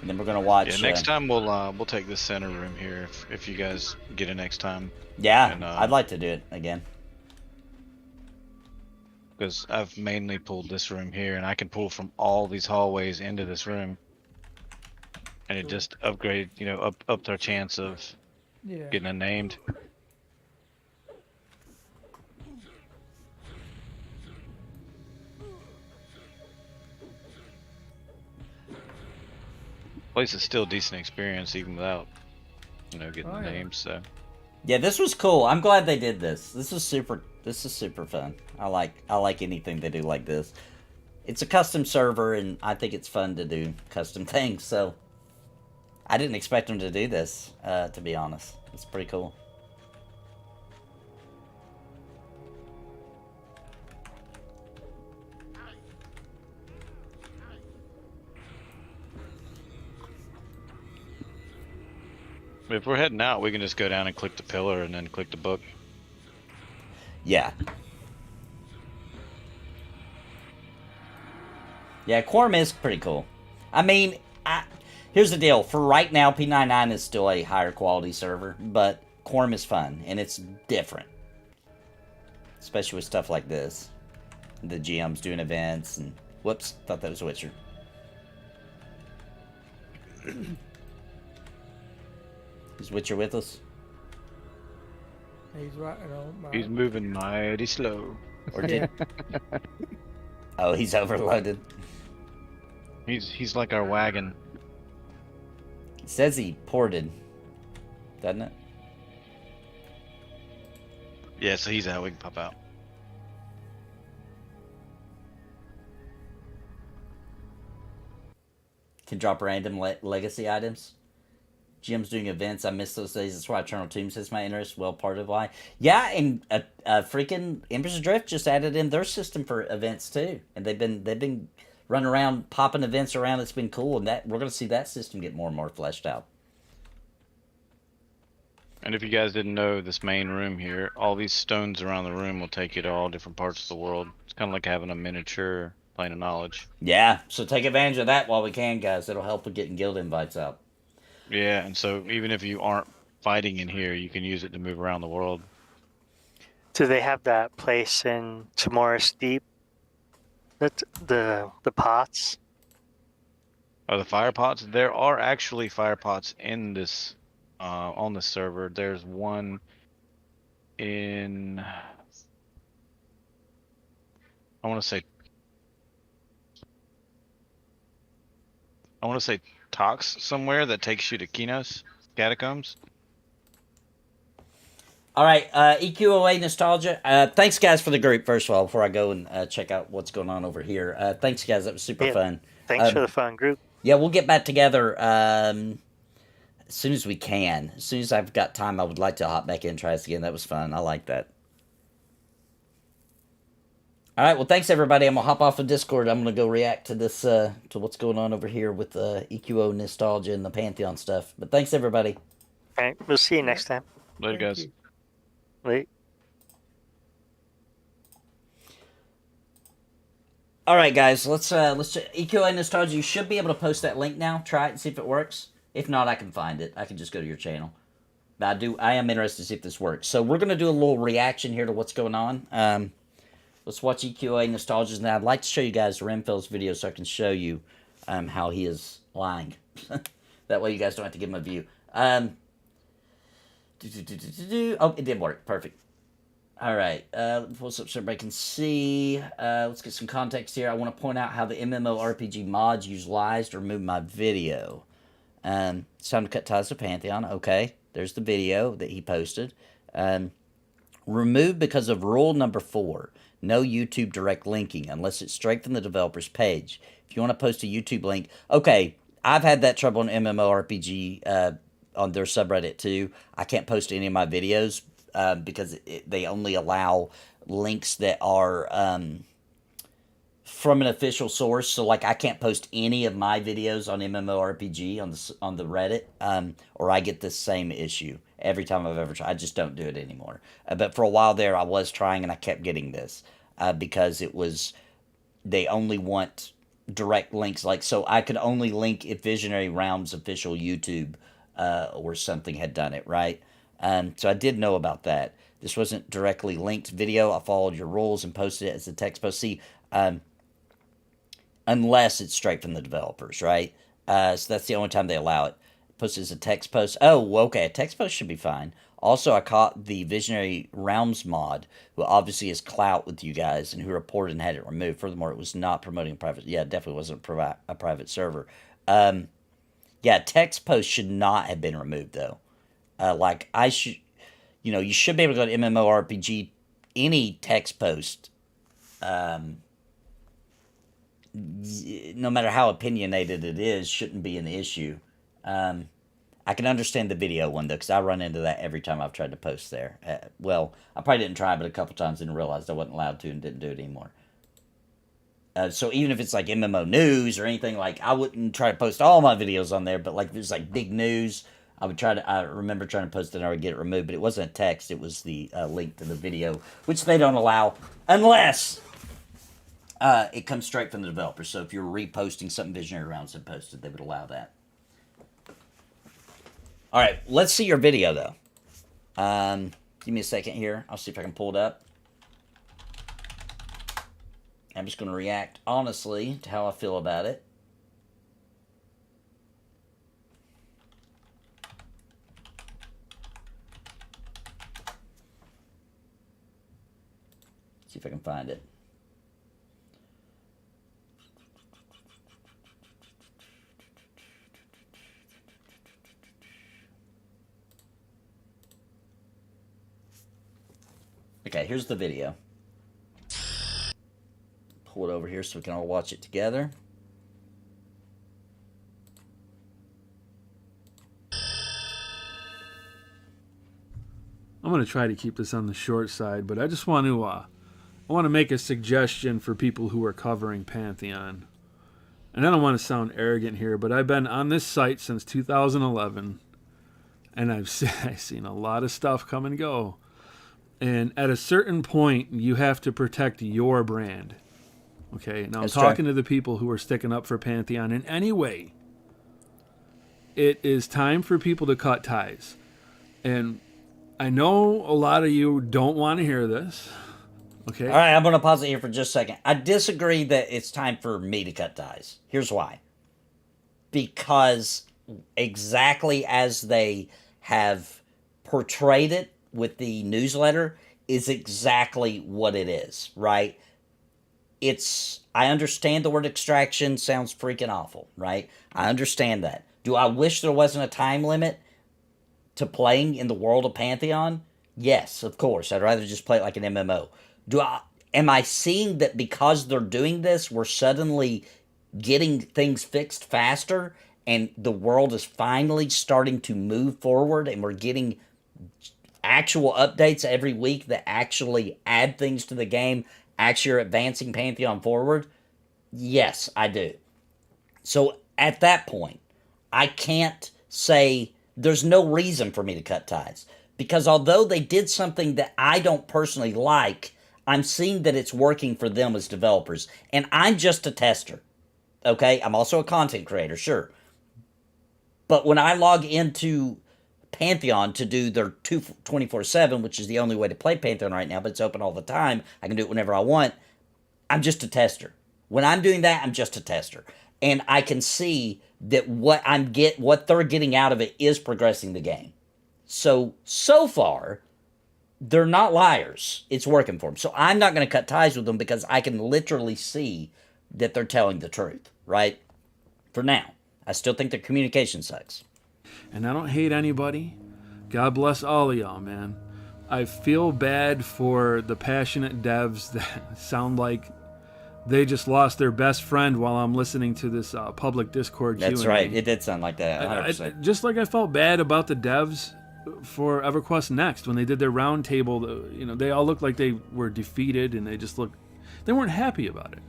And then we're gonna watch. Yeah, next time we'll take this center room here if you guys get it next time. Yeah, and, I'd like to do it again. Because I've mainly pulled this room here, and I can pull from all these hallways into this room, and it just upgrade, upped our chance of Yeah. getting it named. Place is still a decent experience even without, getting Oh, the yeah. names. So Yeah, this was cool. I'm glad they did this. This is super fun. I like anything they do like this. It's a custom server, and I think it's fun to do custom things. So I didn't expect them to do this. To be honest, it's pretty cool. if we're heading out, we can just go down and click the pillar, and then click the book. Yeah. Yeah, Quarm is pretty cool. I mean, here's the deal. For right now, P99 is still a higher quality server, but Quarm is fun, and it's different. Especially with stuff like this. The GMs doing events, and... Whoops, thought that was Witcher. Is Witcher with us? He's right on my. He's moving mighty slow. Or did... Oh, he's overloaded. He's like our wagon. It says he ported. Doesn't it? Yeah, so he's out. We can pop out. Can drop random legacy items. GM's doing events. I miss those days. That's why Eternal Tombs has my interest. Well, part of why. Yeah, and freaking Emperor's Drift just added in their system for events too, and they've been running around popping events around. It's been cool, and that we're gonna see that system get more and more fleshed out. And if you guys didn't know, this main room here, all these stones around the room will take you to all different parts of the world. It's kind of like having a miniature plane of knowledge. Yeah, so take advantage of that while we can, guys. It'll help with getting guild invites out. Yeah, and so even if you aren't fighting in here, you can use it to move around the world. Do they have that place in Tomorrow's Deep? That the pots? Oh, the fire pots? There are actually fire pots in this, on the server. There's one in, I want to say Tox somewhere that takes you to Kinos Catacombs. All right, EQOA Nostalgia. Thanks, guys, for the group, first of all, before I go and check out what's going on over here. Thanks, guys. That was super fun. Thanks for the fun group. Yeah, we'll get back together as soon as we can. As soon as I've got time, I would like to hop back in and try this again. That was fun. I like that. All right, well, thanks, everybody. I'm going to hop off of Discord. I'm going to go react to this, to what's going on over here with EQO Nostalgia and the Pantheon stuff. But thanks, everybody. All right, we'll see you next time. Later, Thank guys. you. Late. All right, guys, let's EQA Nostalgia. You should be able to post that link now. Try it and see if it works. If not, I can find it. I can just go to your channel. But I am interested to see if this works. So we're going to do a little reaction here to what's going on. Let's watch EQA Nostalgia. Now, I'd like to show you guys Remfell's video so I can show you how he is lying. That way you guys don't have to give him a view. Oh, it did work. Perfect. All right. What's up so everybody can see? Let's get some context here. I want to point out how the MMORPG mods use lies to remove my video. It's time to cut ties to Pantheon. Okay. There's the video that he posted. Removed because of rule number 4. No YouTube direct linking unless it's straight from the developer's page. If you want to post a YouTube link, okay, I've had that trouble in MMORPG on their subreddit too. I can't post any of my videos because they only allow links that are from an official source. So like I can't post any of my videos on MMORPG on the Reddit, or I get the same issue every time I've ever tried. I just don't do it anymore. But for a while there, I was trying, and I kept getting this because they only want direct links. Like, so I could only link if Visionary Realms official YouTube or something had done it, right? So I did know about that. This wasn't directly linked video. I followed your rules and posted it as a text post. See, unless it's straight from the developers, right? So that's the only time they allow it. Post as a text post. Oh, okay, a text post should be fine. Also, I caught the Visionary Realms mod, who obviously has clout with you guys, and who reported and had it removed. Furthermore, it was not promoting private. Yeah, it definitely wasn't a private server. Yeah, text post should not have been removed, though. Like, I should, you should be able to go to MMORPG, any text post, no matter how opinionated it is, shouldn't be an issue. I can understand the video one, though, because I run into that every time I've tried to post there. Well, I probably didn't try, but a couple times and realized I wasn't allowed to and didn't do it anymore. So even if it's like MMO news or anything, like, I wouldn't try to post all my videos on there, but like if it's like big news, I remember trying to post it and I would get it removed, but it wasn't a text, it was the link to the video, which they don't allow unless it comes straight from the developer. So if you're reposting something Visionary Rounds had posted, they would allow that. All right, let's see your video, though. Give me a second here. I'll see if I can pull it up. I'm just going to react honestly to how I feel about it. See if I can find it. Okay, here's the video. Pull it over here so we can all watch it together. I'm going to try to keep this on the short side, but I just want to make a suggestion for people who are covering Pantheon. And I don't want to sound arrogant here, but I've been on this site since 2011, and I've seen a lot of stuff come and go. And at a certain point, you have to protect your brand. Okay? Now, I'm talking to the people who are sticking up for Pantheon in any way. It is time for people to cut ties. And I know a lot of you don't want to hear this. Okay? All right, I'm going to pause it here for just a second. I disagree that it's time for me to cut ties. Here's why. Because exactly as they have portrayed it with the newsletter is exactly what it is, right? I understand the word extraction sounds freaking awful, right? I understand that. Do I wish there wasn't a time limit to playing in the world of Pantheon? Yes, of course. I'd rather just play it like an MMO. Am I seeing that because they're doing this, we're suddenly getting things fixed faster and the world is finally starting to move forward and we're getting actual updates every week that actually add things to the game, actually are advancing Pantheon forward? Yes, I do. So at that point, I can't say there's no reason for me to cut ties. Because although they did something that I don't personally like, I'm seeing that it's working for them as developers. And I'm just a tester. Okay? I'm also a content creator, sure. But when I log into Pantheon to do their 24/7, which is the only way to play Pantheon right now, but it's open all the time. I can do it whenever I want. I'm just a tester. When I'm doing that, I'm just a tester. And I can see that what they're getting out of it is progressing the game. So far, they're not liars. It's working for them. So I'm not going to cut ties with them because I can literally see that they're telling the truth, right? For now. I still think their communication sucks. And I don't hate anybody. God bless all of y'all, man. I feel bad for the passionate devs that sound like they just lost their best friend while I'm listening to this public Discord Q&A. That's right. It did sound like that. 100%. Just like I felt bad about the devs for EverQuest Next when they did their roundtable. You know, they all looked like they were defeated, and they weren't happy about it.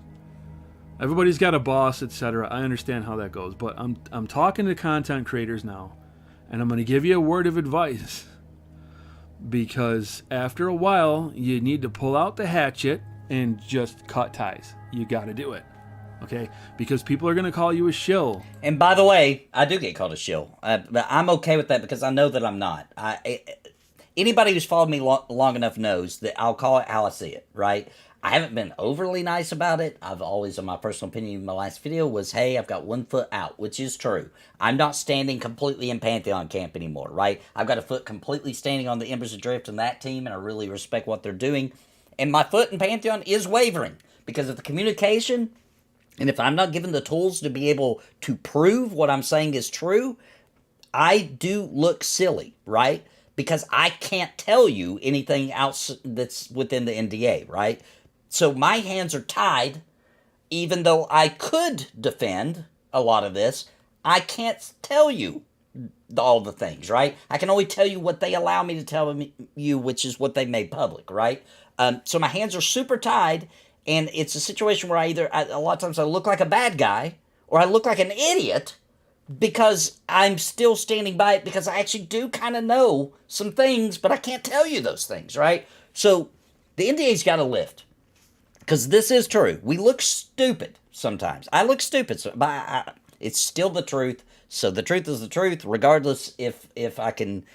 Everybody's got a boss, etc. I understand how that goes, but I'm talking to content creators now, and I'm going to give you a word of advice. Because after a while, you need to pull out the hatchet and just cut ties. You got to do it. Okay? Because people are going to call you a shill. And by the way, I do get called a shill. But I'm okay with that because I know that I'm not. Anybody who's followed me long enough knows that I'll call it how I see it, right? I haven't been overly nice about it. I've always, in my personal opinion, in my last video was, hey, I've got 1 foot out, which is true. I'm not standing completely in Pantheon camp anymore, right? I've got a foot completely standing on the Embers Adrift and that team, and I really respect what they're doing. And my foot in Pantheon is wavering because of the communication. And if I'm not given the tools to be able to prove what I'm saying is true, I do look silly, right? Because I can't tell you anything else that's within the NDA, right? So my hands are tied, even though I could defend a lot of this. I can't tell you all the things, right? I can only tell you what they allow me to tell you, which is what they made public, right? So my hands are super tied, and it's a situation where a lot of times I look like a bad guy, or I look like an idiot, because I'm still standing by it, because I actually do kind of know some things, but I can't tell you those things, right? So the NDA's got to lift. Because this is true. We look stupid sometimes. I look stupid, but it's still the truth. So the truth is the truth, regardless if I can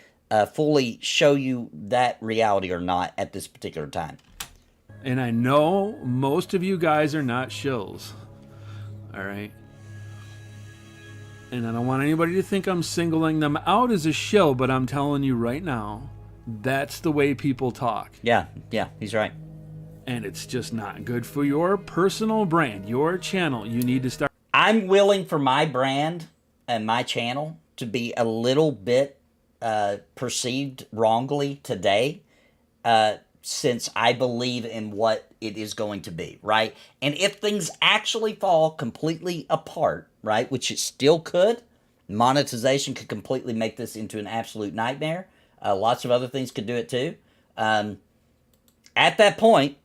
fully show you that reality or not at this particular time. And I know most of you guys are not shills. All right? And I don't want anybody to think I'm singling them out as a shill, but I'm telling you right now, that's the way people talk. Yeah, he's right. And it's just not good for your personal brand, your channel. You need to start. I'm willing for my brand and my channel to be a little bit perceived wrongly today, since I believe in what it is going to be, right? And if things actually fall completely apart, right, which it still could, monetization could completely make this into an absolute nightmare. Lots of other things could do it too. At that point,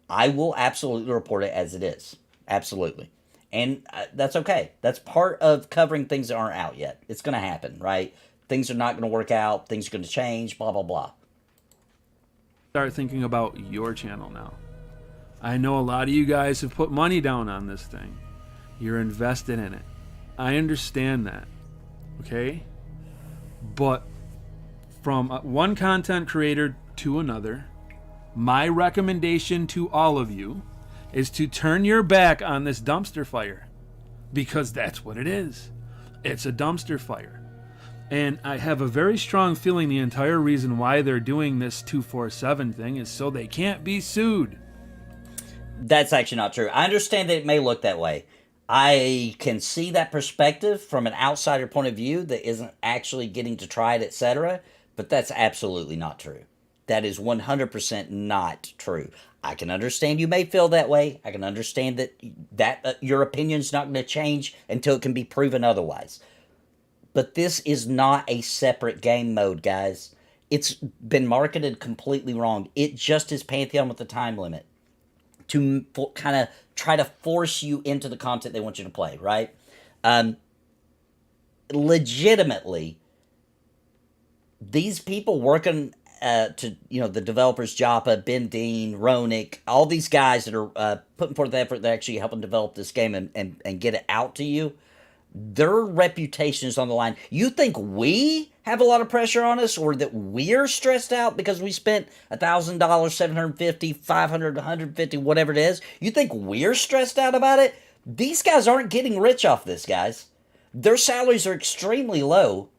I will absolutely report it as it is. Absolutely. And that's okay. That's part of covering things that aren't out yet. It's going to happen, right? Things are not going to work out. Things are going to change, blah, blah, blah. Start thinking about your channel now. I know a lot of you guys have put money down on this thing. You're invested in it. I understand that. Okay? But from one content creator to another, my recommendation to all of you is to turn your back on this dumpster fire, because that's what it is. It's a dumpster fire. And I have a very strong feeling the entire reason why they're doing this 247 thing is so they can't be sued. That's actually not true. I understand that it may look that way. I can see that perspective from an outsider point of view that isn't actually getting to try it, etc. But that's absolutely not true. That is 100% not true. I can understand you may feel that way. I can understand that your opinion's not going to change until it can be proven otherwise. But this is not a separate game mode, guys. It's been marketed completely wrong. It just is Pantheon with a time limit to kind of try to force you into the content they want you to play, right? Legitimately, these people working the developers, Joppa, Ben Dean, Ronick, all these guys that are putting forth the effort that actually helping develop this game and get it out to you, their reputation is on the line. You think we have a lot of pressure on us, or that we're stressed out because we spent $1,000, $750, $500, $150, whatever it is? You think we're stressed out about it? These guys aren't getting rich off this, guys. Their salaries are extremely low,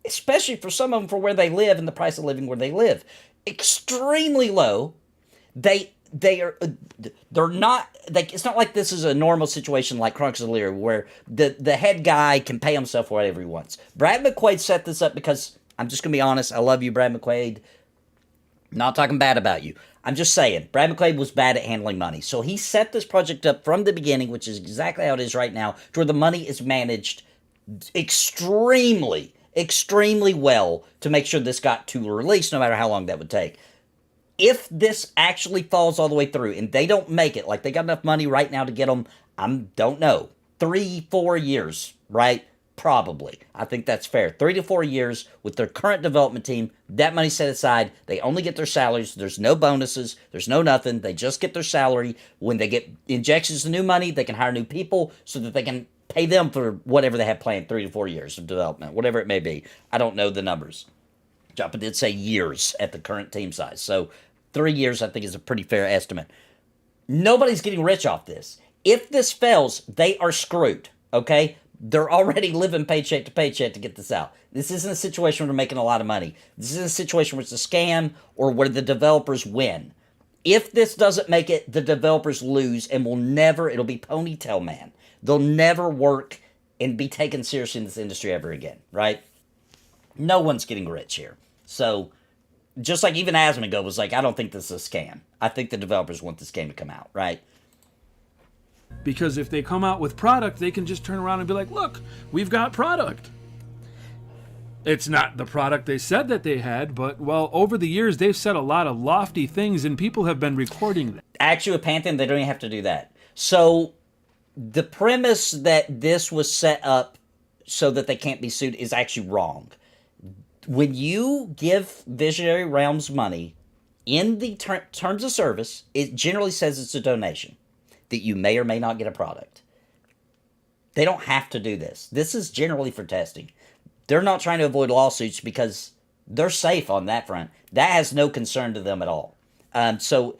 especially for some of them for where they live and the price of living where they live. Extremely low. They're not, it's not like this is a normal situation like Chronicles of Lyria where the head guy can pay himself whatever he wants. Brad McQuaid set this up because, I'm just going to be honest, I love you, Brad McQuaid. Not talking bad about you. I'm just saying, Brad McQuaid was bad at handling money. So he set this project up from the beginning, which is exactly how it is right now, to where the money is managed extremely, extremely well to make sure this got to release, no matter how long that would take. If this actually falls all the way through and they don't make it, like they got enough money right now to get them, don't know, 3-4 years, right? Probably. I think that's fair. 3 to 4 years with their current development team, that money set aside. They only get their salaries. There's no bonuses. There's no nothing. They just get their salary. When they get injections of new money, they can hire new people so that they can pay them for whatever they have planned, 3 to 4 years of development, whatever it may be. I don't know the numbers. Joppa did say years at the current team size. So 3 years, I think, is a pretty fair estimate. Nobody's getting rich off this. If this fails, they are screwed, okay? They're already living paycheck to paycheck to get this out. This isn't a situation where they're making a lot of money. This isn't a situation where it's a scam or where the developers win. If this doesn't make it, the developers lose and it'll be ponytail man. They'll never work and be taken seriously in this industry ever again, right? No one's getting rich here. So, just like even Asmongold was like, I don't think this is a scam. I think the developers want this game to come out, right? Because if they come out with product, they can just turn around and be like, look, we've got product. It's not the product they said that they had, but, well, over the years, they've said a lot of lofty things, and people have been recording them. Actually, with Pantheon, they don't even have to do that. So, the premise that this was set up so that they can't be sued is actually wrong. When you give Visionary Realms money, in the terms of service, it generally says it's a donation, that you may or may not get a product. They don't have to do this. This is generally for testing. They're not trying to avoid lawsuits because they're safe on that front. That has no concern to them at all. So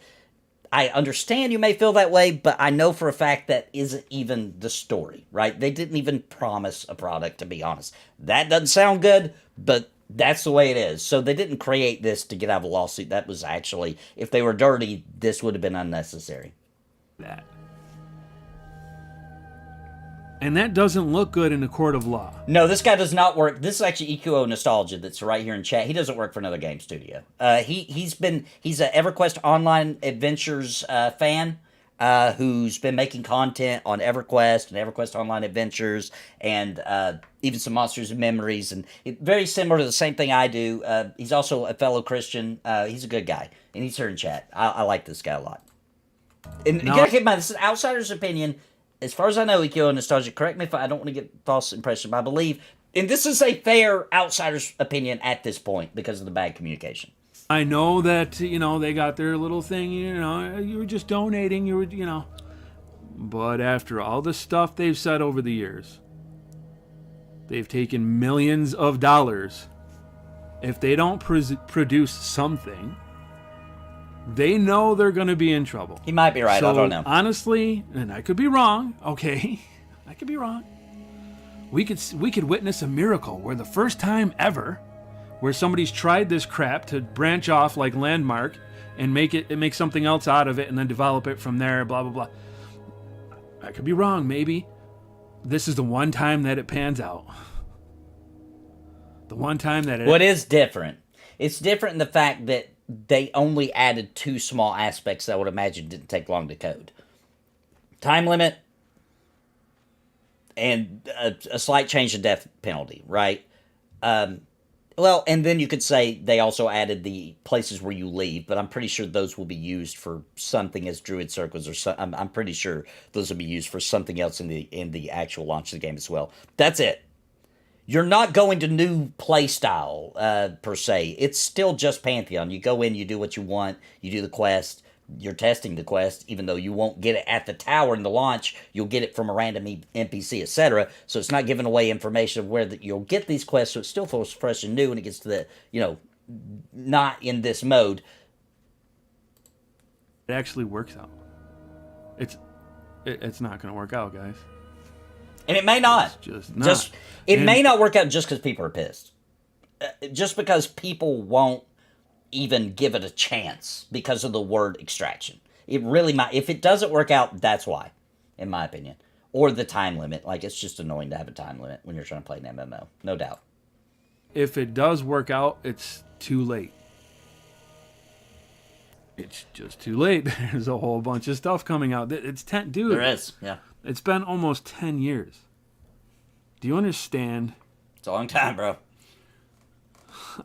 I understand you may feel that way, but I know for a fact that isn't even the story, right? They didn't even promise a product, to be honest. That doesn't sound good, but that's the way it is. So they didn't create this to get out of a lawsuit. That was actually, if they were dirty, this would have been unnecessary. That. And that doesn't look good in a court of law. No, this guy does not work. This is actually EQO Nostalgia that's right here in chat. He doesn't work for another game studio. He's an EverQuest Online Adventures fan who's been making content on EverQuest and EverQuest Online Adventures and even some Monsters and Memories. And very similar to the same thing I do. He's also a fellow Christian. He's a good guy. And he's here in chat. I like this guy a lot. And you gotta keep in mind, this is an outsider's opinion. As far as I know, EQ Nostalgia, correct me if I don't want to get false impression, but I believe, and this is a fair outsider's opinion at this point because of the bad communication. I know that, they got their little thing, you were just donating, But after all the stuff they've said over the years, they've taken millions of dollars. If they don't produce something, they know they're going to be in trouble. He might be right. So, I don't know. Honestly, and I could be wrong. Okay, I could be wrong. We could witness a miracle where the first time ever, where somebody's tried this crap to branch off like Landmark and make something else out of it and then develop it from there. Blah blah blah. I could be wrong. Maybe this is the one time that it pans out. The one time that it. What is different? It's different in the fact that they only added 2 small aspects that I would imagine didn't take long to code. Time limit and a slight change of death penalty, right? Well, and then you could say they also added the places where you leave, but I'm pretty sure those will be used for something as Druid Circles, or I'm pretty sure those will be used for something else in the actual launch of the game as well. That's it. You're not going to new playstyle, per se. It's still just Pantheon. You go in, you do what you want, you do the quest, you're testing the quest, even though you won't get it at the tower in the launch, you'll get it from a random NPC, etc. So it's not giving away information of where you'll get these quests, so it still feels fresh and new when it gets to the, not in this mode. It actually works out. It's not going to work out, guys. And it may not. It's just not. It may not work out just because people are pissed. Just because people won't even give it a chance because of the word extraction. It really might. If it doesn't work out, that's why, in my opinion. Or the time limit. Like, it's just annoying to have a time limit when you're trying to play an MMO. No doubt. If it does work out, it's too late. It's just too late. There's a whole bunch of stuff coming out. It's 10, dude. There is, yeah. It's been almost 10 years. Do you understand? It's a long time, bro.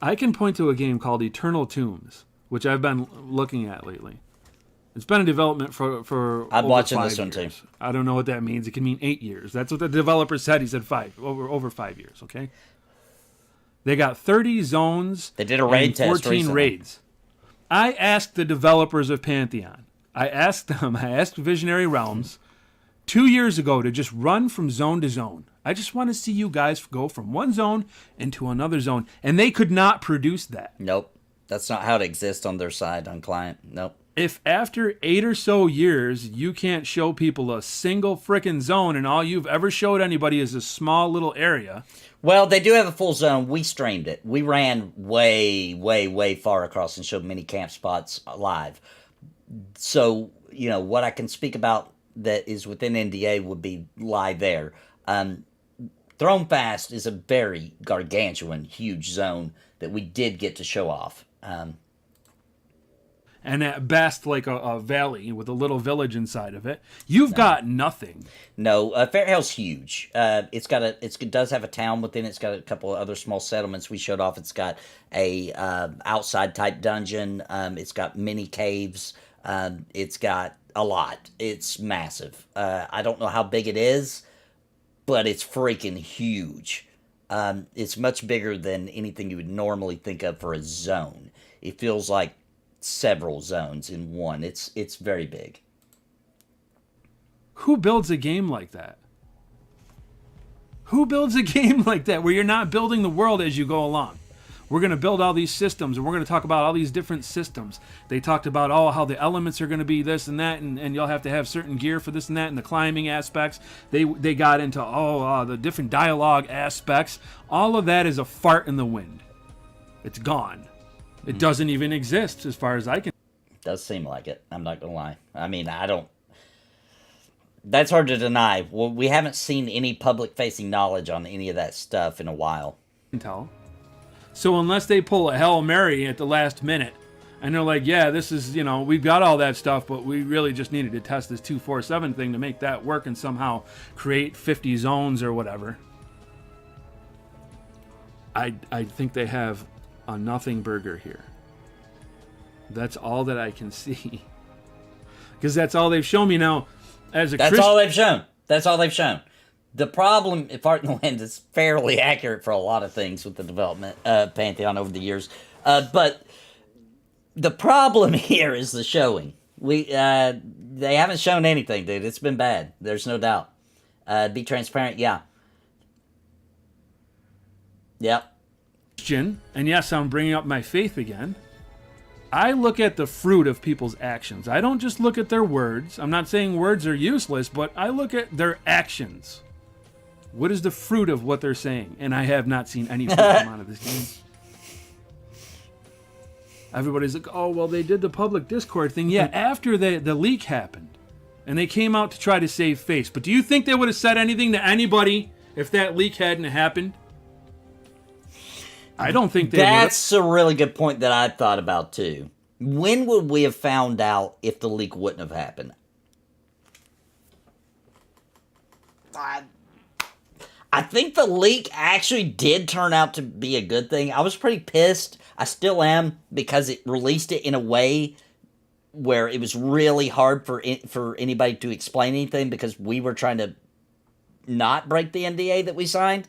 I can point to a game called Eternal Tombs, which I've been looking at lately. It's been in development for I'm over watching 5 this one years. too. I don't know what that means. It can mean 8 years. That's what the developer said. He said over 5 years, okay? They got 30 zones. They did a raid and test 14 recently. raids. I asked the developers of Pantheon. I asked Visionary Realms 2 years ago to just run from zone to zone. I just want to see you guys go from one zone into another zone. And they could not produce that. Nope. That's not how it exists on their side, on client. Nope. If after 8 or so years you can't show people a single frickin' zone and all you've ever showed anybody is a small little area. Well, they do have a full zone. We streamed it. We ran way, way, way far across and showed many camp spots live. So, you know, what I can speak about that is within NDA would be live there. Thrown Fast is a very gargantuan, huge zone that we did get to show off. And at best, like a valley with a little village inside of it. You've got nothing. No, Fairhill's huge. It does have a town within it. It's got a couple of other small settlements we showed off. It's got a outside type dungeon. It's got mini caves. It's got a lot. It's massive. I don't know how big it is, but it's freaking huge. It's much bigger than anything you would normally think of for a zone. It feels like several zones in one. It's very big. Who builds a game like that? Who builds a game like that where you're not building the world as you go along? We're going to build all these systems, and we're going to talk about all these different systems. They talked about, how the elements are going to be this and that, and you'll have to have certain gear for this and that, and the climbing aspects. They got into, the different dialogue aspects. All of that is a fart in the wind. It's gone. It doesn't even exist as far as I can. Does seem like it. I'm not going to lie. I mean, that's hard to deny. Well, we haven't seen any public-facing knowledge on any of that stuff in a while. Tell. So unless they pull a Hail Mary at the last minute, and they're like, yeah, this is, we've got all that stuff, but we really just needed to test this 247 thing to make that work and somehow create 50 zones or whatever. I think they have a nothing burger here. That's all that I can see. Because that's all they've shown me now. That's all they've shown. That's all they've shown. The problem, if Art in the Land is fairly accurate for a lot of things with the development of Pantheon over the years, but the problem here is the showing. They haven't shown anything, dude. It's been bad. There's no doubt. Be transparent, yeah. Yep. And yes, I'm bringing up my faith again. I look at the fruit of people's actions. I don't just look at their words. I'm not saying words are useless, but I look at their actions. What is the fruit of what they're saying? And I have not seen any fruit come out of this game. Everybody's like, they did the public Discord thing. Yeah, after the leak happened. And they came out to try to save face. But do you think they would have said anything to anybody if that leak hadn't happened? I don't think they would. That's a really good point that I thought about too. When would we have found out if the leak wouldn't have happened? I think the leak actually did turn out to be a good thing. I was pretty pissed. I still am, because it released it in a way where it was really hard for anybody to explain anything, because we were trying to not break the NDA that we signed.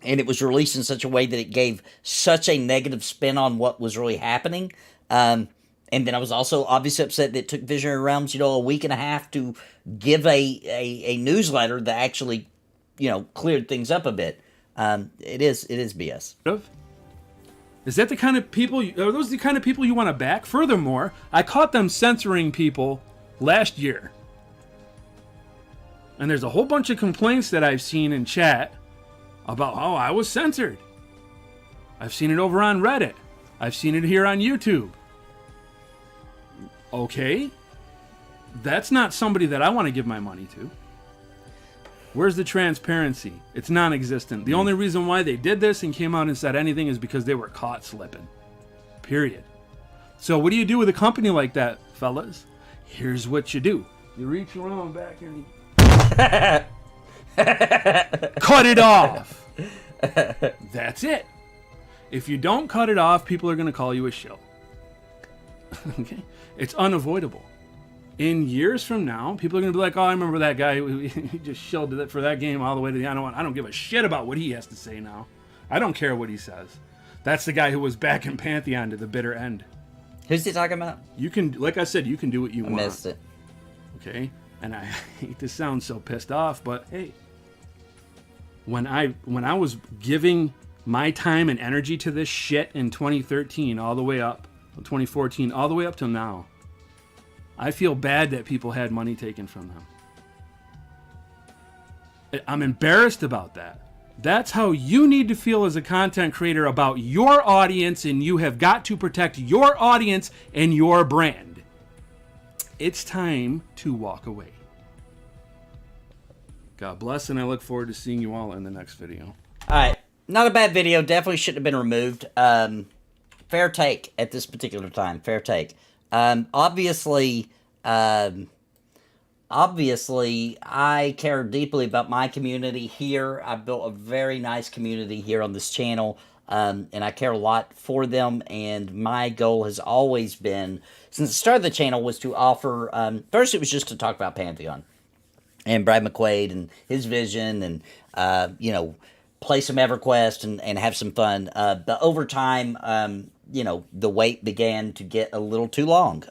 And it was released in such a way that it gave such a negative spin on what was really happening. And then I was also obviously upset that it took Visionary Realms, a week and a half to give a newsletter that actually, cleared things up a bit. It is BS. Is that the kind of people? Are those the kind of people you want to back? Furthermore, I caught them censoring people last year, and there's a whole bunch of complaints that I've seen in chat about how I was censored. I've seen it over on Reddit. I've seen it here on YouTube. Okay, that's not somebody that I want to give my money to. Where's the transparency? It's non-existent. The only reason why they did this and came out and said anything is because they were caught slipping. Period. So what do you do with a company like that, fellas? Here's what you do. You reach around back and cut it off. That's it. If you don't cut it off, people are going to call you a shill. Okay? It's unavoidable. In years from now, people are going to be like, oh, I remember that guy. He just shilled it for that game all the way to the end. I don't give a shit about what he has to say now. I don't care what he says. That's the guy who was back in Pantheon to the bitter end. Who's he talking about? You can, like I said, you can do what you want. I missed it. Okay? And I hate to sound so pissed off, but hey, when I was giving my time and energy to this shit in 2013 all the way up, 2014 all the way up to now, I feel bad that people had money taken from them. I'm embarrassed about that. That's how you need to feel as a content creator about your audience, and you have got to protect your audience and your brand. It's time to walk away. God bless, and I look forward to seeing you all in the next video. All right. Not a bad video. Definitely shouldn't have been removed. Fair take at this particular time. Fair take. Obviously, I care deeply about my community here. I've built a very nice community here on this channel, and I care a lot for them. And my goal has always been, since the start of the channel, was to offer, first it was just to talk about Pantheon and Brad McQuaid and his vision, and, you know, play some EverQuest and have some fun. But over time, you know, the wait began to get a little too long.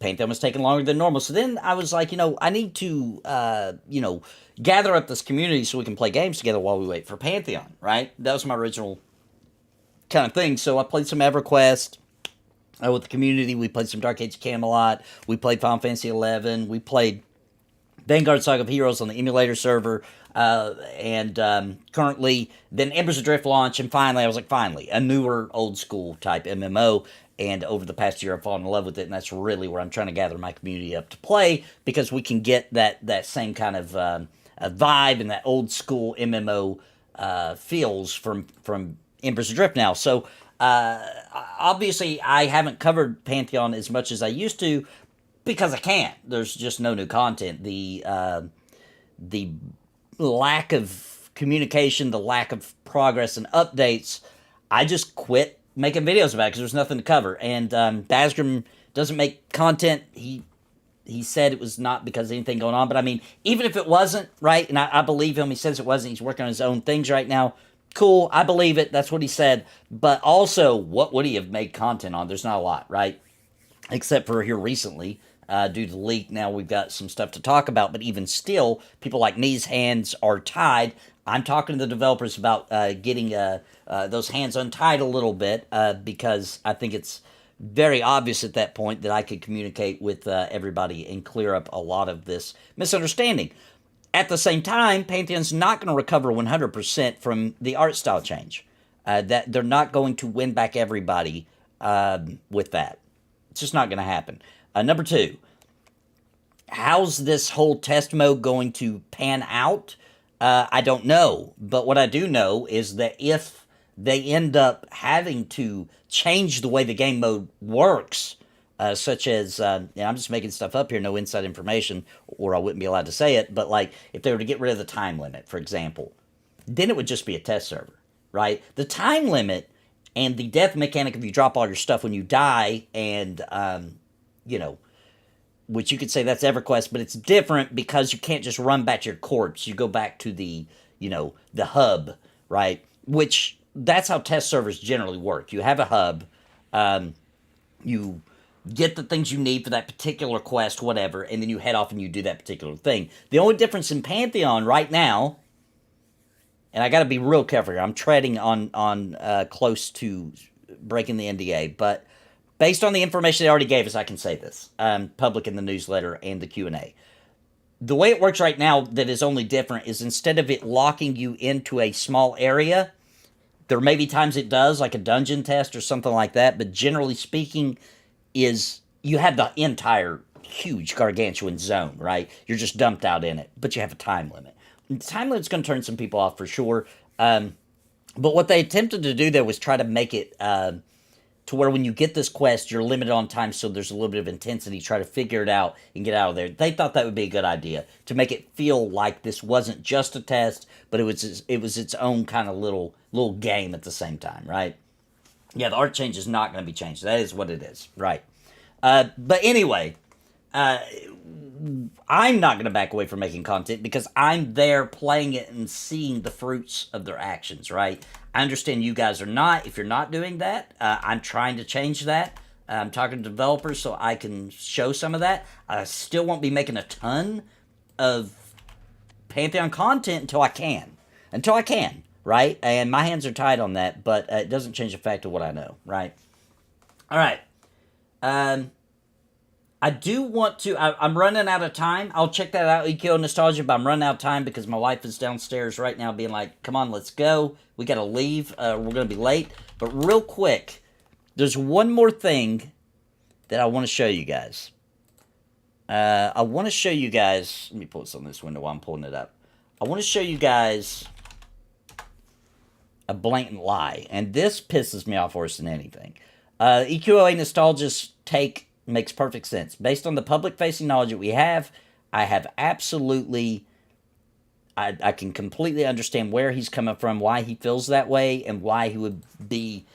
Pantheon was taking longer than normal. So then I was like, you know, I need to, you know, gather up this community so we can play games together while we wait for Pantheon, right? That was my original kind of thing. So I played some EverQuest with the community. We played some Dark Age of Camelot. We played Final Fantasy 11. We played Vanguard Saga of Heroes on the emulator server, and currently, then Embers Adrift launch, and finally, I was like, finally, a newer, old-school type MMO, and over the past year, I've fallen in love with it, and that's really where I'm trying to gather my community up to play, because we can get that same kind of vibe and that old-school MMO feels from Embers Adrift now. So, obviously, I haven't covered Pantheon as much as I used to, because I can't. There's just no new content. The lack of communication, the lack of progress and updates, I just quit making videos about it because there's nothing to cover. And Basgrim doesn't make content. He said it was not because of anything going on. But I mean, even if it wasn't, right, and I believe him, he says it wasn't, he's working on his own things right now. Cool, I believe it. That's what he said. But also, what would he have made content on? There's not a lot, right? Except for here recently. Due to the leak, now we've got some stuff to talk about, but even still, people like me's hands are tied. I'm talking to the developers about getting those hands untied a little bit, because I think it's very obvious at that point that I could communicate with everybody and clear up a lot of this misunderstanding. At the same time, Pantheon's not going to recover 100% from the art style change. That they're not going to win back everybody with that. It's just not going to happen. Number two, how's this whole test mode going to pan out? I don't know. But what I do know is that if they end up having to change the way the game mode works, such as, I'm just making stuff up here, no inside information, or I wouldn't be allowed to say it, but like if they were to get rid of the time limit, for example, then it would just be a test server, right? The time limit and the death mechanic, if you drop all your stuff when you die, and you know, which you could say that's EverQuest, but it's different because you can't just run back to your corpse. You go back to the, you know, the hub, right? Which, that's how test servers generally work. You have a hub, you get the things you need for that particular quest, whatever, and then you head off and you do that particular thing. The only difference in Pantheon right now, and I got to be real careful here, I'm treading on close to breaking the NDA, but based on the information they already gave us, I can say this, public in the newsletter and the Q&A. The way it works right now that is only different is instead of it locking you into a small area, there may be times it does, like a dungeon test or something like that, but generally speaking, is you have the entire huge gargantuan zone, right? You're just dumped out in it, but you have a time limit. And the time limit's going to turn some people off for sure, but what they attempted to do there was try to make it to where when you get this quest, you're limited on time, so there's a little bit of intensity. Try to figure it out and get out of there. They thought that would be a good idea to make it feel like this wasn't just a test, but it was its own kind of little game at the same time, right? Yeah, the art change is not going to be changed. That is what it is, right? But anyway, I'm not going to back away from making content because I'm there playing it and seeing the fruits of their actions, right? I understand you guys are not. If you're not doing that, I'm trying to change that. I'm talking to developers so I can show some of that. I still won't be making a ton of Pantheon content until I can, right? And my hands are tied on that, but it doesn't change the fact of what I know, right? All right. I do want to... I'm running out of time. I'll check that out, EQ Nostalgia, but I'm running out of time because my wife is downstairs right now being like, come on, let's go. We got to leave. We're going to be late. But real quick, there's one more thing that I want to show you guys. I want to show you guys... Let me pull this on this window while I'm pulling it up. I want to show you guys a blatant lie. And this pisses me off worse than anything. EQOA Nostalgia's take makes perfect sense. Based on the public-facing knowledge that we have, I have absolutely... I can completely understand where he's coming from, why he feels that way, and why he would be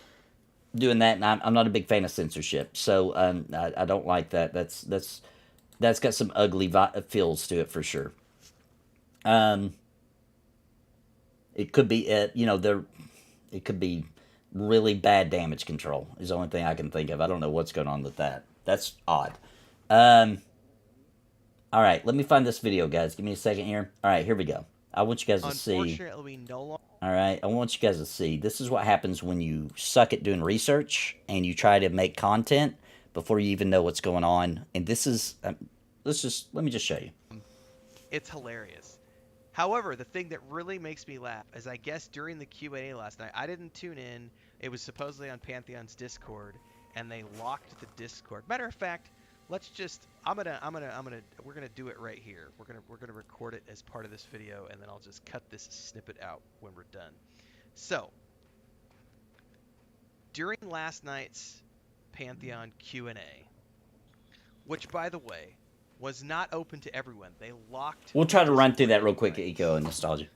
doing that. And I'm not a big fan of censorship, so I don't like that. That's got some ugly feels to it for sure. It could be it could be really bad damage control is the only thing I can think of. I don't know what's going on with that. That's odd. All right, let me find this video, guys. Give me a second here. All right, here we go. I want you guys to see. Unfortunately, no longer. All right, I want you guys to see. This is what happens when you suck at doing research and you try to make content before you even know what's going on. And this is, let me just show you. It's hilarious. However, the thing that really makes me laugh is I guess during the Q&A last night, I didn't tune in. It was supposedly on Pantheon's Discord, and they locked the Discord. Matter of fact, let's just we're gonna do it right here. We're gonna record it as part of this video, and then I'll just cut this snippet out when we're done. So during last night's Pantheon Q&A, which by the way was not open to everyone, they locked. We'll try to run through that real quick at Eco and Nostalgia.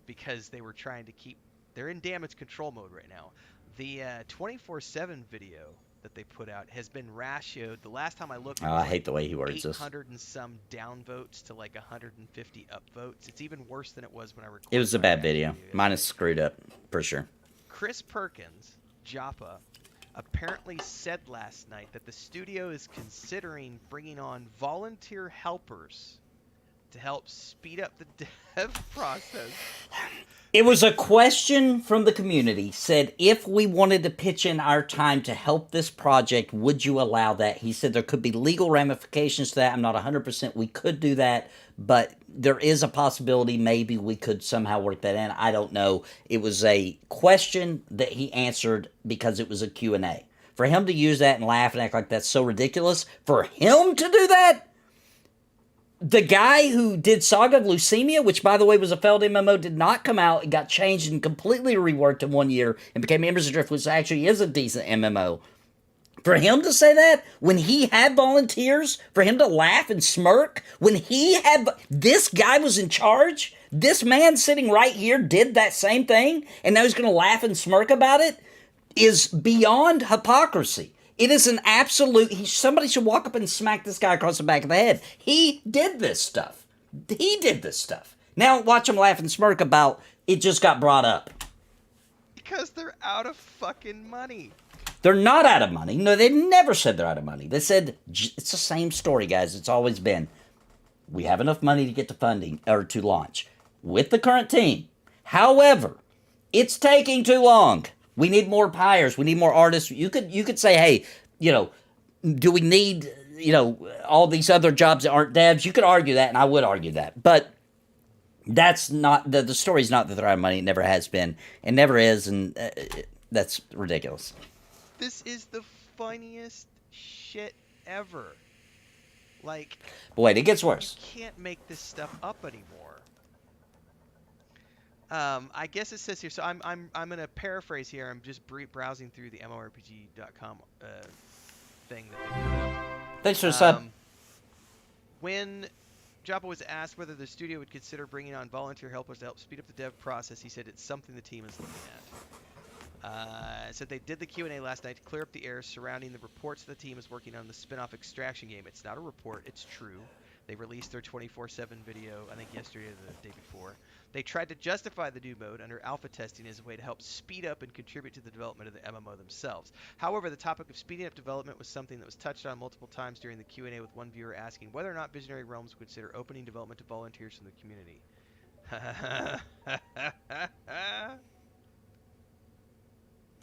Because they were trying to keep. They're in damage control mode right now. The 24/7 video that they put out has been ratioed. The last time I looked, I hate the way he words this. 800 and some down votes to like 150 up votes. It's even worse than it was when I recorded. It was a bad video. Mine is screwed up for sure. Chris Perkins, Joppa, apparently said last night that the studio is considering bringing on volunteer helpers to help speed up the dev process. It was a question from the community, said if we wanted to pitch in our time to help this project, would you allow that? He said there could be legal ramifications to that. I'm not 100% we could do that, but there is a possibility maybe we could somehow work that in. I don't know. It was a question that he answered because it was a Q&A. For him to use that and laugh and act like that's so ridiculous, for him to do that? The guy who did Saga of Leucemia, which by the way was a failed MMO, did not come out. It got changed and completely reworked in 1 year and became Embers Adrift, which actually is a decent MMO. For him to say that, when he had volunteers, for him to laugh and smirk, when he had, this guy was in charge, this man sitting right here did that same thing, and now he's going to laugh and smirk about it, is beyond hypocrisy. It is an absolute... somebody should walk up and smack this guy across the back of the head. He did this stuff. He did this stuff. Now watch him laugh and smirk about it just got brought up. Because they're out of fucking money. They're not out of money. No, they never said they're out of money. They said it's the same story, guys. It's always been, we have enough money to get to funding or to launch with the current team. However, it's taking too long. We need more hires. We need more artists. You could say, hey, do we need, all these other jobs that aren't devs? You could argue that, and I would argue that. But that's not, the story's not that they're out of money. It never has been. It never is, and that's ridiculous. This is the funniest shit ever. Like... But wait, it gets worse. You can't make this stuff up anymore. I guess it says here. So I'm gonna paraphrase here. I'm just browsing through the MMORPG.com thing that they put up. Thanks for the sub. When Joppa was asked whether the studio would consider bringing on volunteer helpers to help speed up the dev process, he said it's something the team is looking at. Said they did the Q&A last night to clear up the errors surrounding the reports the team is working on the spin-off Extraction game. It's not a report, it's true. They released their 24/7 video, I think yesterday or the day before. They tried to justify the new mode under alpha testing as a way to help speed up and contribute to the development of the MMO themselves. However, the topic of speeding up development was something that was touched on multiple times during the Q&A, with one viewer asking whether or not Visionary Realms would consider opening development to volunteers from the community.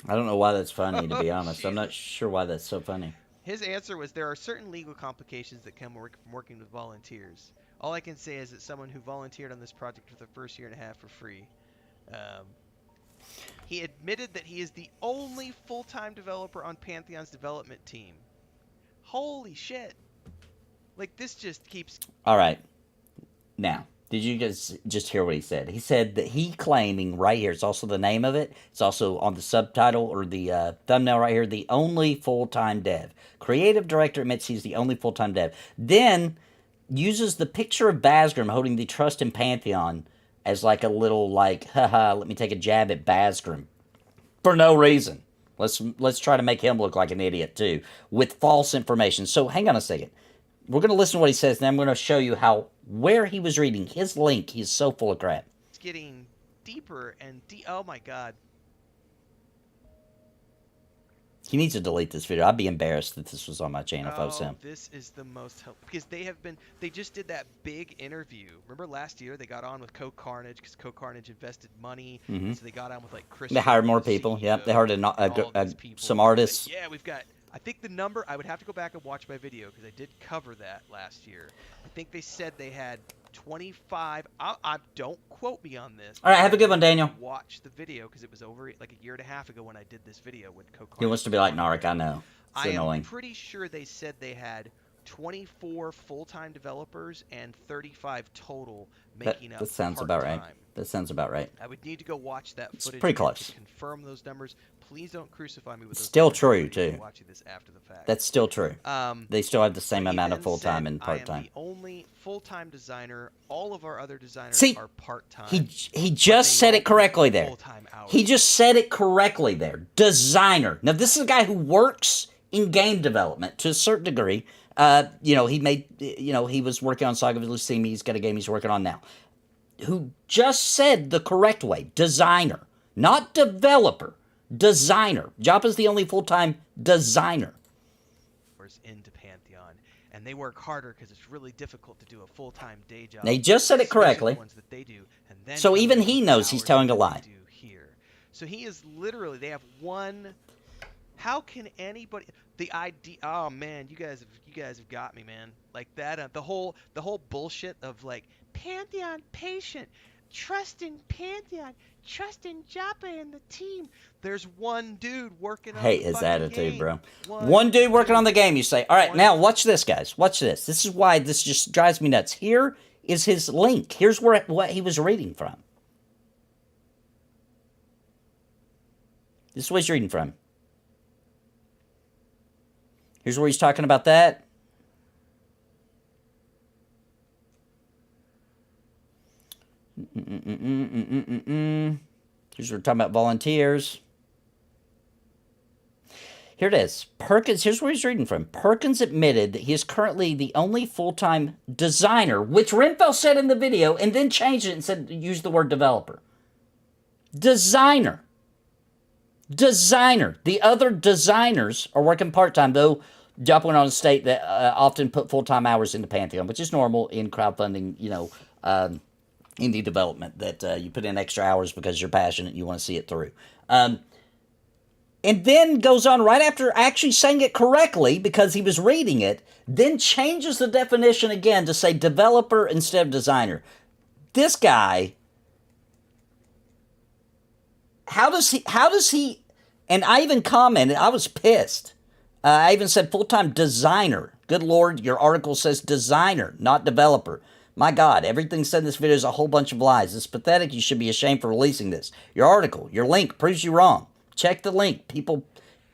I don't know why that's funny, to be honest. I'm Jesus. not sure why that's so funny. His answer was, there are certain legal complications that come from working with volunteers. All I can say is that someone who volunteered on this project for the first year and a half for free. He admitted that he is the only full-time developer on Pantheon's development team. Holy shit. Like, this just keeps... All right. Now, did you guys just hear what he said? He said that he claiming right here, it's also the name of it, it's also on the subtitle or the thumbnail right here, the only full-time dev. Creative director admits he's the only full-time dev. Then uses the picture of Basgrim holding the trust in Pantheon as like a little like, haha, let me take a jab at Basgrim. For no reason. Let's try to make him look like an idiot too, with false information. So hang on a second. We're going to listen to what he says, and then I'm going to show you where he was reading. His link, he's so full of crap. It's getting deeper and oh my god. He needs to delete this video. I'd be embarrassed that this was on my channel if I was him. This is the most helpful, because they just did that big interview. Remember last year they got on with Co-Carnage because Co-Carnage invested money, so they got on with like Chris. They hired more people. Yep, they hired some artists. Like, yeah, we've got. I think the number, I would have to go back and watch my video because I did cover that last year. I think they said they had 25. I don't quote me on this. All right, have a good one, Daniel. Watch the video because it was over like a year and a half ago when I did this video with Co-Carnage. He wants to be like Narek, I know. It's annoying. I'm pretty sure they said they had 24 full-time developers and 35 total making up that sounds about right. That sounds about right. I would need to go watch that footage. It's pretty close. To confirm those numbers. Please don't crucify me with those still numbers. True too. Watching this after the fact. That's still true. They still have the same amount of full-time and part-time. I am part-time. the only full-time designer. All of our other designers are part-time. He just said it correctly there. He just said it correctly there. Designer. Now this is a guy who works in game development to a certain degree. He was working on Saga of Lucimi. He's got a game he's working on now. Who just said the correct way. Designer. Not developer. Designer. Joppa's the only full-time designer. Into Pantheon, and they work harder because it's really difficult to do a full-time day job. They just said it correctly. The ones that they do, and then so even he knows he's telling a lie. Here. So he is literally, they have one. How can anybody? The idea. Oh man, you guys have got me, man. Like that. The whole bullshit of like Pantheon patient, trust in Pantheon, trust in Joppa and the team. There's one dude working on hate the his attitude, game. bro. One dude working on the game. You say, all right, now watch this, guys. Watch this. This is why this just drives me nuts. Here is his link. Here's what he was reading from. This is what he's reading from. Here's where he's talking about that. Here's where we're talking about volunteers. Here it is. Perkins, here's where he's reading from. Perkins admitted that he is currently the only full-time designer, which Renfell said in the video, and then changed it and said, use the word developer. Designer. Designer. The other designers are working part-time, though Joppa went on to state that often put full-time hours into Pantheon, which is normal in crowdfunding, indie development, that you put in extra hours because you're passionate and you want to see it through. And then goes on right after actually saying it correctly because he was reading it, then changes the definition again to say developer instead of designer. This guy, how does he, and I even commented, I was pissed. I even said full-time designer. Good Lord, your article says designer, not developer. My God, everything said in this video is a whole bunch of lies. It's pathetic. You should be ashamed for releasing this. Your article, your link proves you wrong. Check the link, people.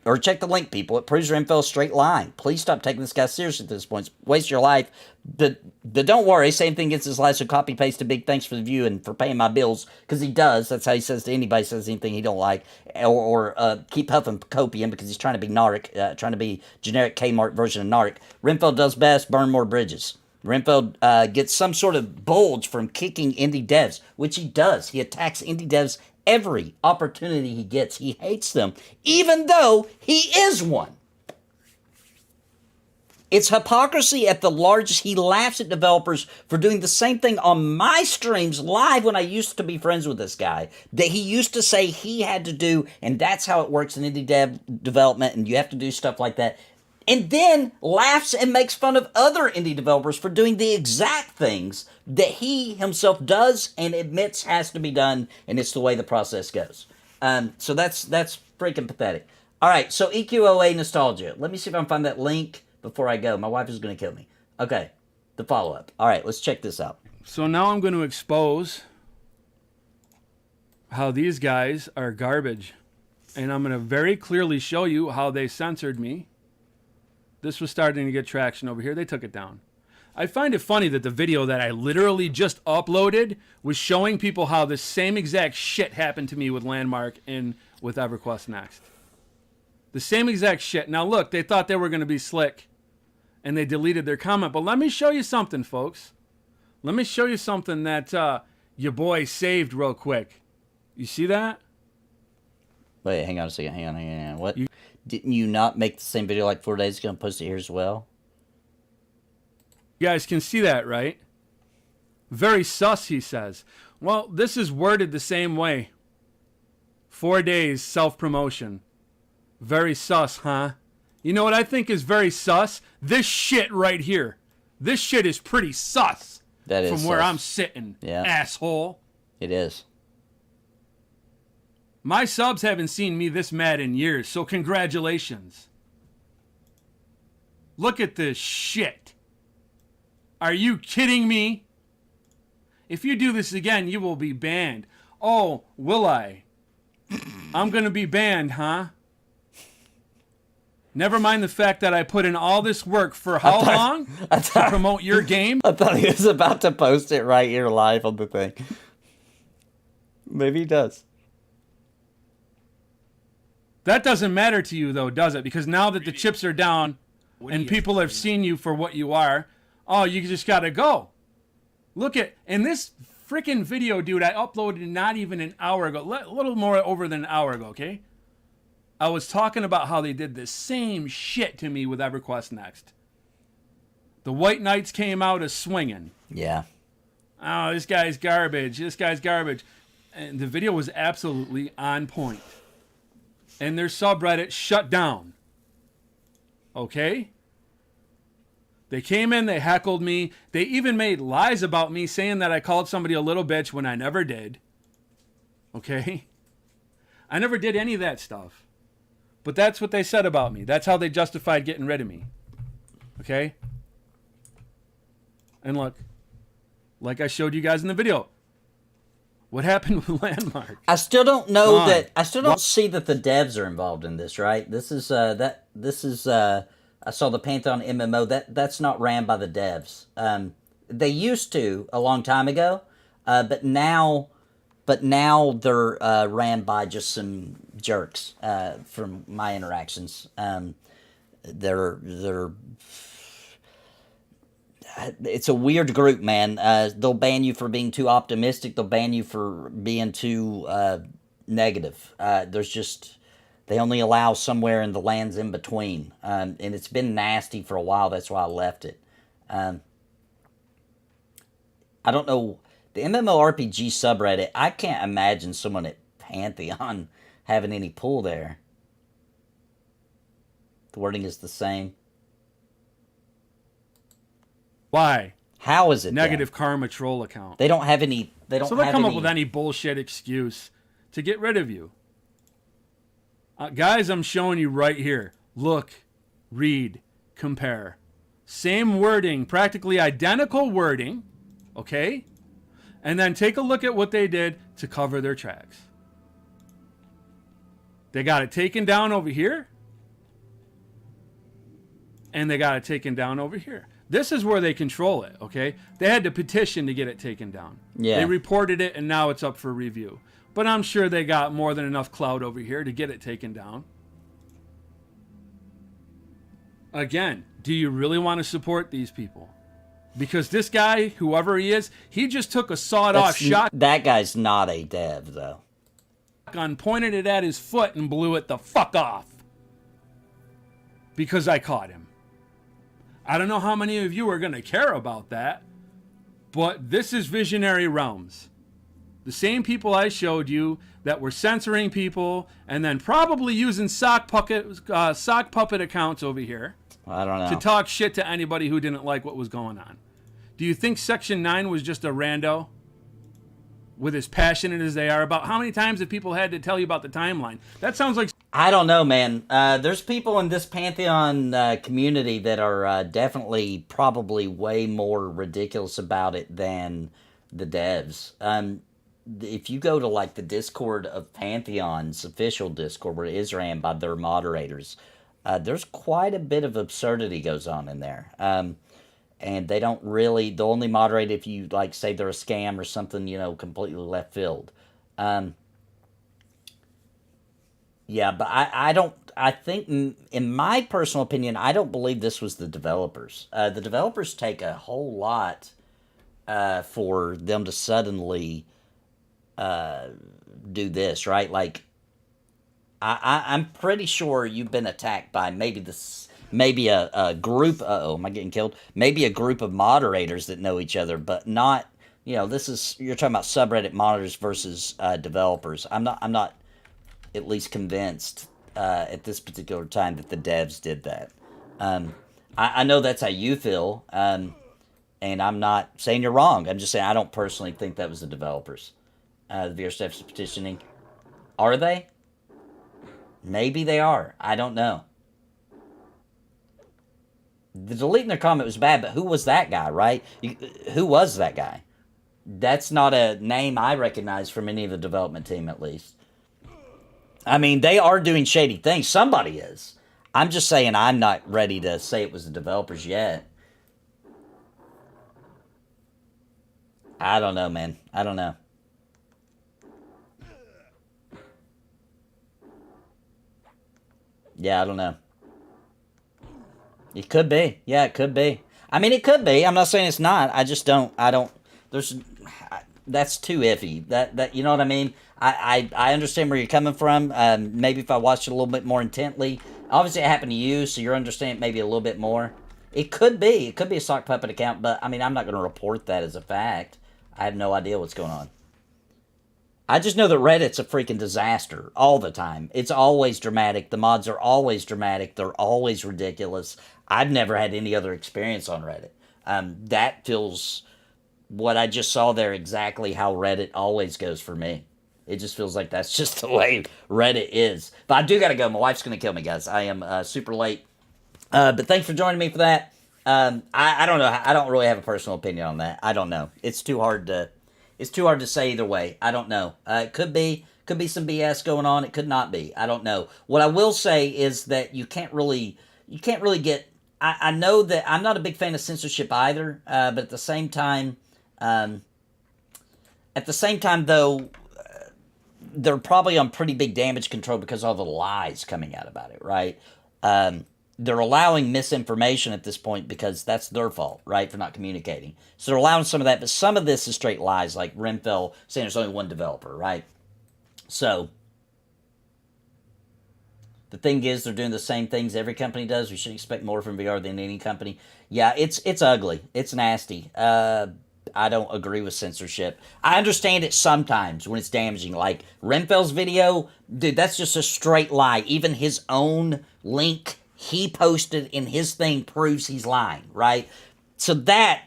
Or check the link, people. It proves your info is straight line. Please stop taking this guy seriously at this point. Waste your life. But don't worry. Same thing against his life. So copy paste a big thanks for the view and for paying my bills. Because he does. That's how he says to anybody who says anything he don't like. Or keep huffing copium because he's trying to be Narc. Trying to be generic Kmart version of Narc. Renfield does best. Burn more bridges. Renfield gets some sort of bulge from kicking indie devs, which he does. He attacks indie devs every opportunity he gets. He hates them, even though he is one. It's hypocrisy at the largest. He laughs at developers for doing the same thing on my streams live when I used to be friends with this guy, that he used to say he had to do, and that's how it works in indie dev development, and you have to do stuff like that. And then laughs and makes fun of other indie developers for doing the exact things that he himself does and admits has to be done, and it's the way the process goes. So that's freaking pathetic. All right, so EQOA Nostalgia. Let me see if I can find that link before I go. My wife is going to kill me. Okay, the follow-up. All right, let's check this out. So now I'm going to expose how these guys are garbage. And I'm going to very clearly show you how they censored me. This was starting to get traction over here. They took it down. I find it funny that the video that I literally just uploaded was showing people how the same exact shit happened to me with Landmark and with EverQuest Next. The same exact shit. Now look, they thought they were going to be slick and they deleted their comment. But let me show you something, folks. Let me show you something that your boy saved real quick. You see that? Wait, hang on a second. Hang on. What? Didn't you not make the same video like 4 days ago and post it here as well? You guys can see that, right? Very sus, he says. Well, this is worded the same way. 4 days self-promotion. Very sus, huh? You know what I think is very sus? This shit right here. This shit is pretty sus. That is from where sus. I'm sitting, Yeah. asshole. It is. My subs haven't seen me this mad in years, so congratulations. Look at this shit. Are you kidding me? If you do this again, you will be banned. Oh, will I? I'm going to be banned, huh? Never mind the fact that I put in all this work for how long to promote your game? I thought he was about to post it right here live on the thing. Maybe he does. That doesn't matter to you, though, does it? Because now that the chips are down and people have seen you for what you are, oh, you just got to go. Look at, and this freaking video, dude, I uploaded not even an hour ago, a little more over than an hour ago, okay? I was talking about how they did the same shit to me with EverQuest Next. The White Knights came out as swinging. Yeah. Oh, this guy's garbage. This guy's garbage. And the video was absolutely on point. And their subreddit shut down. Okay? They came in, they heckled me. They even made lies about me saying that I called somebody a little bitch when I never did. Okay? I never did any of that stuff. But that's what they said about me. That's how they justified getting rid of me. Okay? And look, like I showed you guys in the video, what happened with Landmark? I still don't know that. I still don't see that the devs are involved in this, right? This is I saw the Pantheon MMO. That's not ran by the devs. They used to a long time ago, but now they're ran by just some jerks. From my interactions, they're. It's a weird group, man. They'll ban you for being too optimistic. They'll ban you for being too negative. They only allow somewhere in the lands in between. And it's been nasty for a while. That's why I left it. I don't know. The MMORPG subreddit, I can't imagine someone at Pantheon having any pull there. The wording is the same. Why? How is it negative then? karma troll account? They don't have any. They don't. So they have come any... up with any bullshit excuse to get rid of you. Guys, I'm showing you right here. Look, read, compare. Same wording, practically identical wording. Okay? And then take a look at what they did to cover their tracks. They got it taken down over here. And they got it taken down over here. This is where they control it, okay? They had to petition to get it taken down. Yeah. They reported it, and now it's up for review. But I'm sure they got more than enough clout over here to get it taken down. Again, do you really want to support these people? Because this guy, whoever he is, he just took a sawed-off shotgun, That guy's not a dev, though. pointed it at his foot, and blew it the fuck off. Because I caught him. I don't know how many of you are going to care about that, but this is Visionary Realms. The same people I showed you that were censoring people and then probably using sock puppet accounts over here I don't know. to talk shit to anybody who didn't like what was going on. Do you think Section 9 was just a rando? With as passionate as they are about, how many times have people had to tell you about the timeline? That sounds like... I don't know, man. There's people in this Pantheon community that are definitely probably way more ridiculous about it than the devs. If you go to like the Discord of Pantheon's official Discord, where it is ran by their moderators, there's quite a bit of absurdity goes on in there. And they don't really, they'll only moderate if you like say they're a scam or something, you know, completely left field. Yeah, but I think, in my personal opinion, I don't believe this was the developers. The developers take a whole lot for them to suddenly do this, right? Like, I'm pretty sure you've been attacked by maybe a group, am I getting killed? Maybe a group of moderators that know each other, but not, you know, you're talking about subreddit moderators versus developers. I'm not at least convinced at this particular time that the devs did that. I know that's how you feel, and I'm not saying you're wrong. I'm just saying I don't personally think that was the developers. The VRSTF's petitioning. Are they? Maybe they are. I don't know. The deleting their comment was bad, but who was that guy, right? Who was that guy? That's not a name I recognize from any of the development team, at least. I mean, they are doing shady things. Somebody is. I'm just saying I'm not ready to say it was the developers yet. I don't know, man. I don't know. Yeah, I don't know. It could be. Yeah, it could be. I mean, it could be. I'm not saying it's not. I just don't. That's too iffy. That you know what I mean? I understand where you're coming from. Maybe if I watched it a little bit more intently. Obviously, it happened to you, so you're understanding maybe a little bit more. It could be. It could be a sock puppet account, but I mean, I'm not going to report that as a fact. I have no idea what's going on. I just know that Reddit's a freaking disaster all the time. It's always dramatic. The mods are always dramatic. They're always ridiculous. I've never had any other experience on Reddit. That feels, what I just saw there, exactly how Reddit always goes for me. It just feels like that's just the way Reddit is. But I do got to go. My wife's going to kill me, guys. I am super late. But thanks for joining me for that. I don't know. I don't really have a personal opinion on that. I don't know. It's too hard to say either way. I don't know. It could be some BS going on. It could not be. I don't know. What I will say is that you can't really get. I know that I'm not a big fan of censorship either. But at the same time, though, they're probably on pretty big damage control because of all the lies coming out about it, right? They're allowing misinformation at this point because that's their fault, right, for not communicating. So they're allowing some of that, but some of this is straight lies, like Renfell saying there's only one developer, right? So the thing is, they're doing the same things every company does. We should expect more from VR than any company. Yeah, it's ugly. It's nasty. I don't agree with censorship. I understand it sometimes when it's damaging. Like Renfell's video, dude, that's just a straight lie. Even his own link he posted in his thing proves he's lying, right? So that,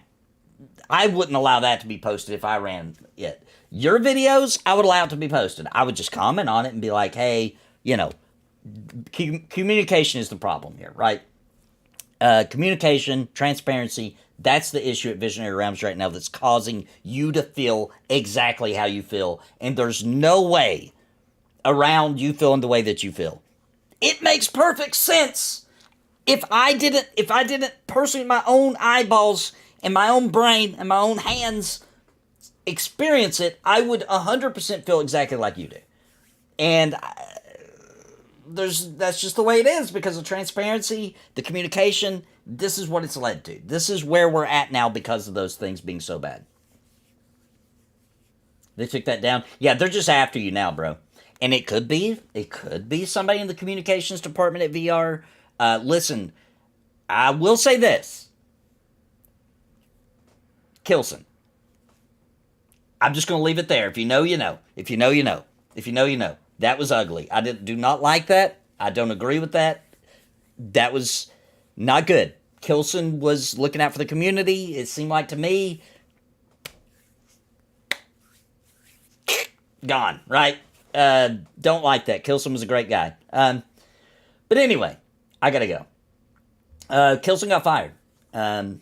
I wouldn't allow that to be posted if I ran it. Your videos, I would allow it to be posted. I would just comment on it and be like, hey, you know, communication is the problem here, right? Communication, transparency, that's the issue at Visionary Realms right now that's causing you to feel exactly how you feel. And there's no way around you feeling the way that you feel. It makes perfect sense. If I didn't personally, my own eyeballs and my own brain and my own hands experience it, I would 100% feel exactly like you do. And that's just the way it is because of transparency, the communication. This is what it's led to. This is where we're at now because of those things being so bad. They took that down. Yeah, they're just after you now, bro. And it could be somebody in the communications department at VR. Listen, I will say this. Kilson. I'm just going to leave it there. If you know, you know. If you know, you know. If you know, you know. That was ugly. I do not like that. I don't agree with that. That was not good. Kilson was looking out for the community. It seemed like to me. Gone, right? Don't like that. Kilson was a great guy. But anyway, I gotta go. Kilson got fired. And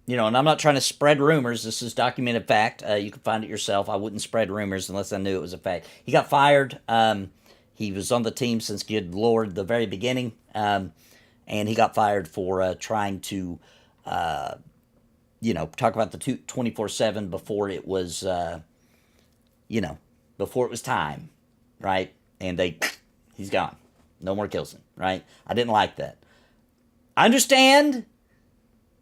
I'm not trying to spread rumors. This is documented fact. You can find it yourself. I wouldn't spread rumors unless I knew it was a fact. He got fired. He was on the team since, good Lord, the very beginning. And he got fired for trying to, talk about the 24/7 before it was, before it was time, right? And he's gone. No more Kilson, right? I didn't like that. I understand,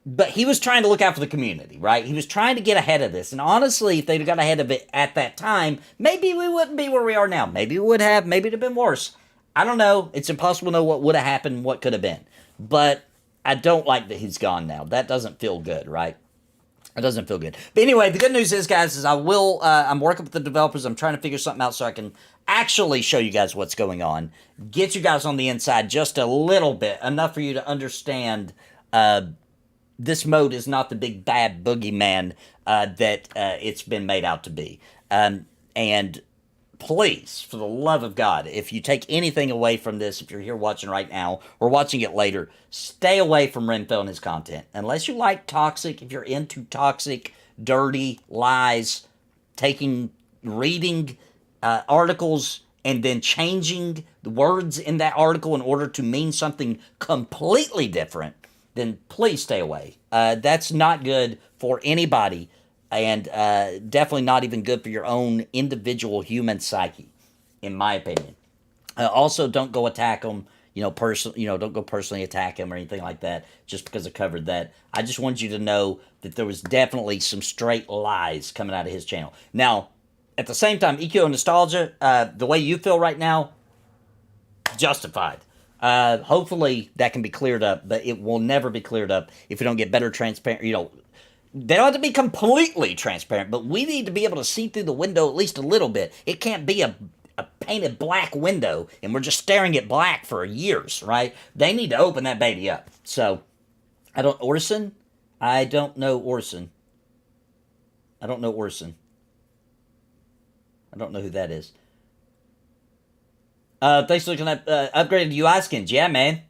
but he was trying to look out for the community, right? He was trying to get ahead of this. And honestly, if they'd got ahead of it at that time, maybe we wouldn't be where we are now. Maybe we would have. Maybe it'd have been worse. I don't know. It's impossible to know what would have happened, what could have been. But I don't like that he's gone now. That doesn't feel good, right? It doesn't feel good. But anyway, the good news is, guys, is I'm working with the developers. I'm trying to figure something out so I can actually show you guys what's going on. Get you guys on the inside just a little bit. Enough for you to understand this mode is not the big bad boogeyman that it's been made out to be. And please, for the love of God, if you take anything away from this, if you're here watching right now or watching it later, stay away from Renfell and his content. Unless you like toxic, if you're into toxic, dirty lies, reading articles and then changing the words in that article in order to mean something completely different, then please stay away. That's not good for anybody. And definitely not even good for your own individual human psyche, in my opinion. Also, don't go attack them, don't go personally attack him or anything like that, just because I covered that. I just wanted you to know that there was definitely some straight lies coming out of his channel. Now, at the same time, EQ Nostalgia, the way you feel right now, justified. Hopefully that can be cleared up, but it will never be cleared up if you don't get better transparent, They don't have to be completely transparent, but we need to be able to see through the window at least a little bit. It can't be a painted black window, and we're just staring at black for years, right? They need to open that baby up. So, Orson? I don't know Orson. I don't know Orson. I don't know who that is. Thanks for looking at upgraded UI skins. Yeah, man.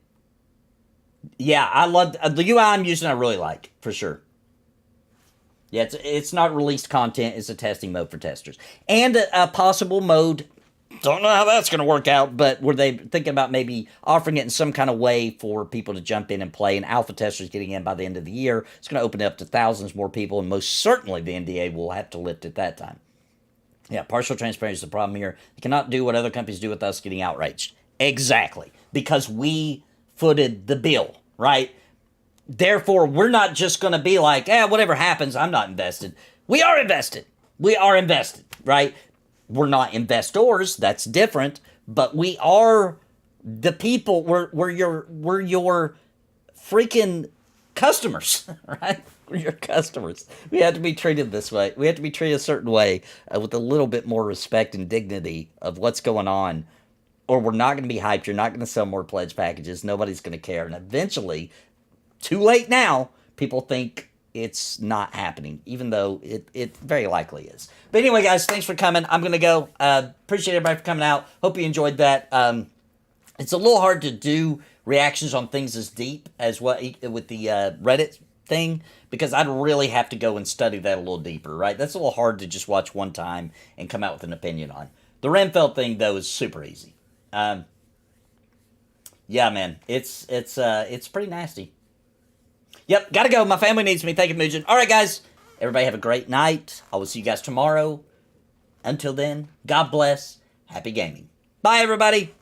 Yeah, I love the UI I'm using. I really like, for sure. Yeah, it's not released content. It's a testing mode for testers. And a possible mode, don't know how that's going to work out, but were they thinking about maybe offering it in some kind of way for people to jump in and play, and alpha testers getting in by the end of the year. It's going to open it up to thousands more people, and most certainly the NDA will have to lift at that time. Yeah, partial transparency is the problem here. You cannot do what other companies do with us getting outraged. Exactly. Because we footed the bill, right? Therefore, we're not just going to be like, whatever happens, I'm not invested. We are invested. We are invested, right? We're not investors. That's different. But we are the people. We're your freaking customers, right? We're your customers. We have to be treated this way. We have to be treated a certain way with a little bit more respect and dignity of what's going on. Or we're not going to be hyped. You're not going to sell more pledge packages. Nobody's going to care. And eventually, too late now, people think it's not happening, even though it very likely is. But anyway, guys, thanks for coming. I'm going to go. Appreciate everybody for coming out. Hope you enjoyed that. It's a little hard to do reactions on things as deep as what with the Reddit thing, because I'd really have to go and study that a little deeper, right? That's a little hard to just watch one time and come out with an opinion on. The Renfeld thing, though, is super easy. Yeah, man, it's pretty nasty. Yep, gotta go. My family needs me. Thank you, Mujan. All right, guys. Everybody have a great night. I will see you guys tomorrow. Until then, God bless. Happy gaming. Bye, everybody.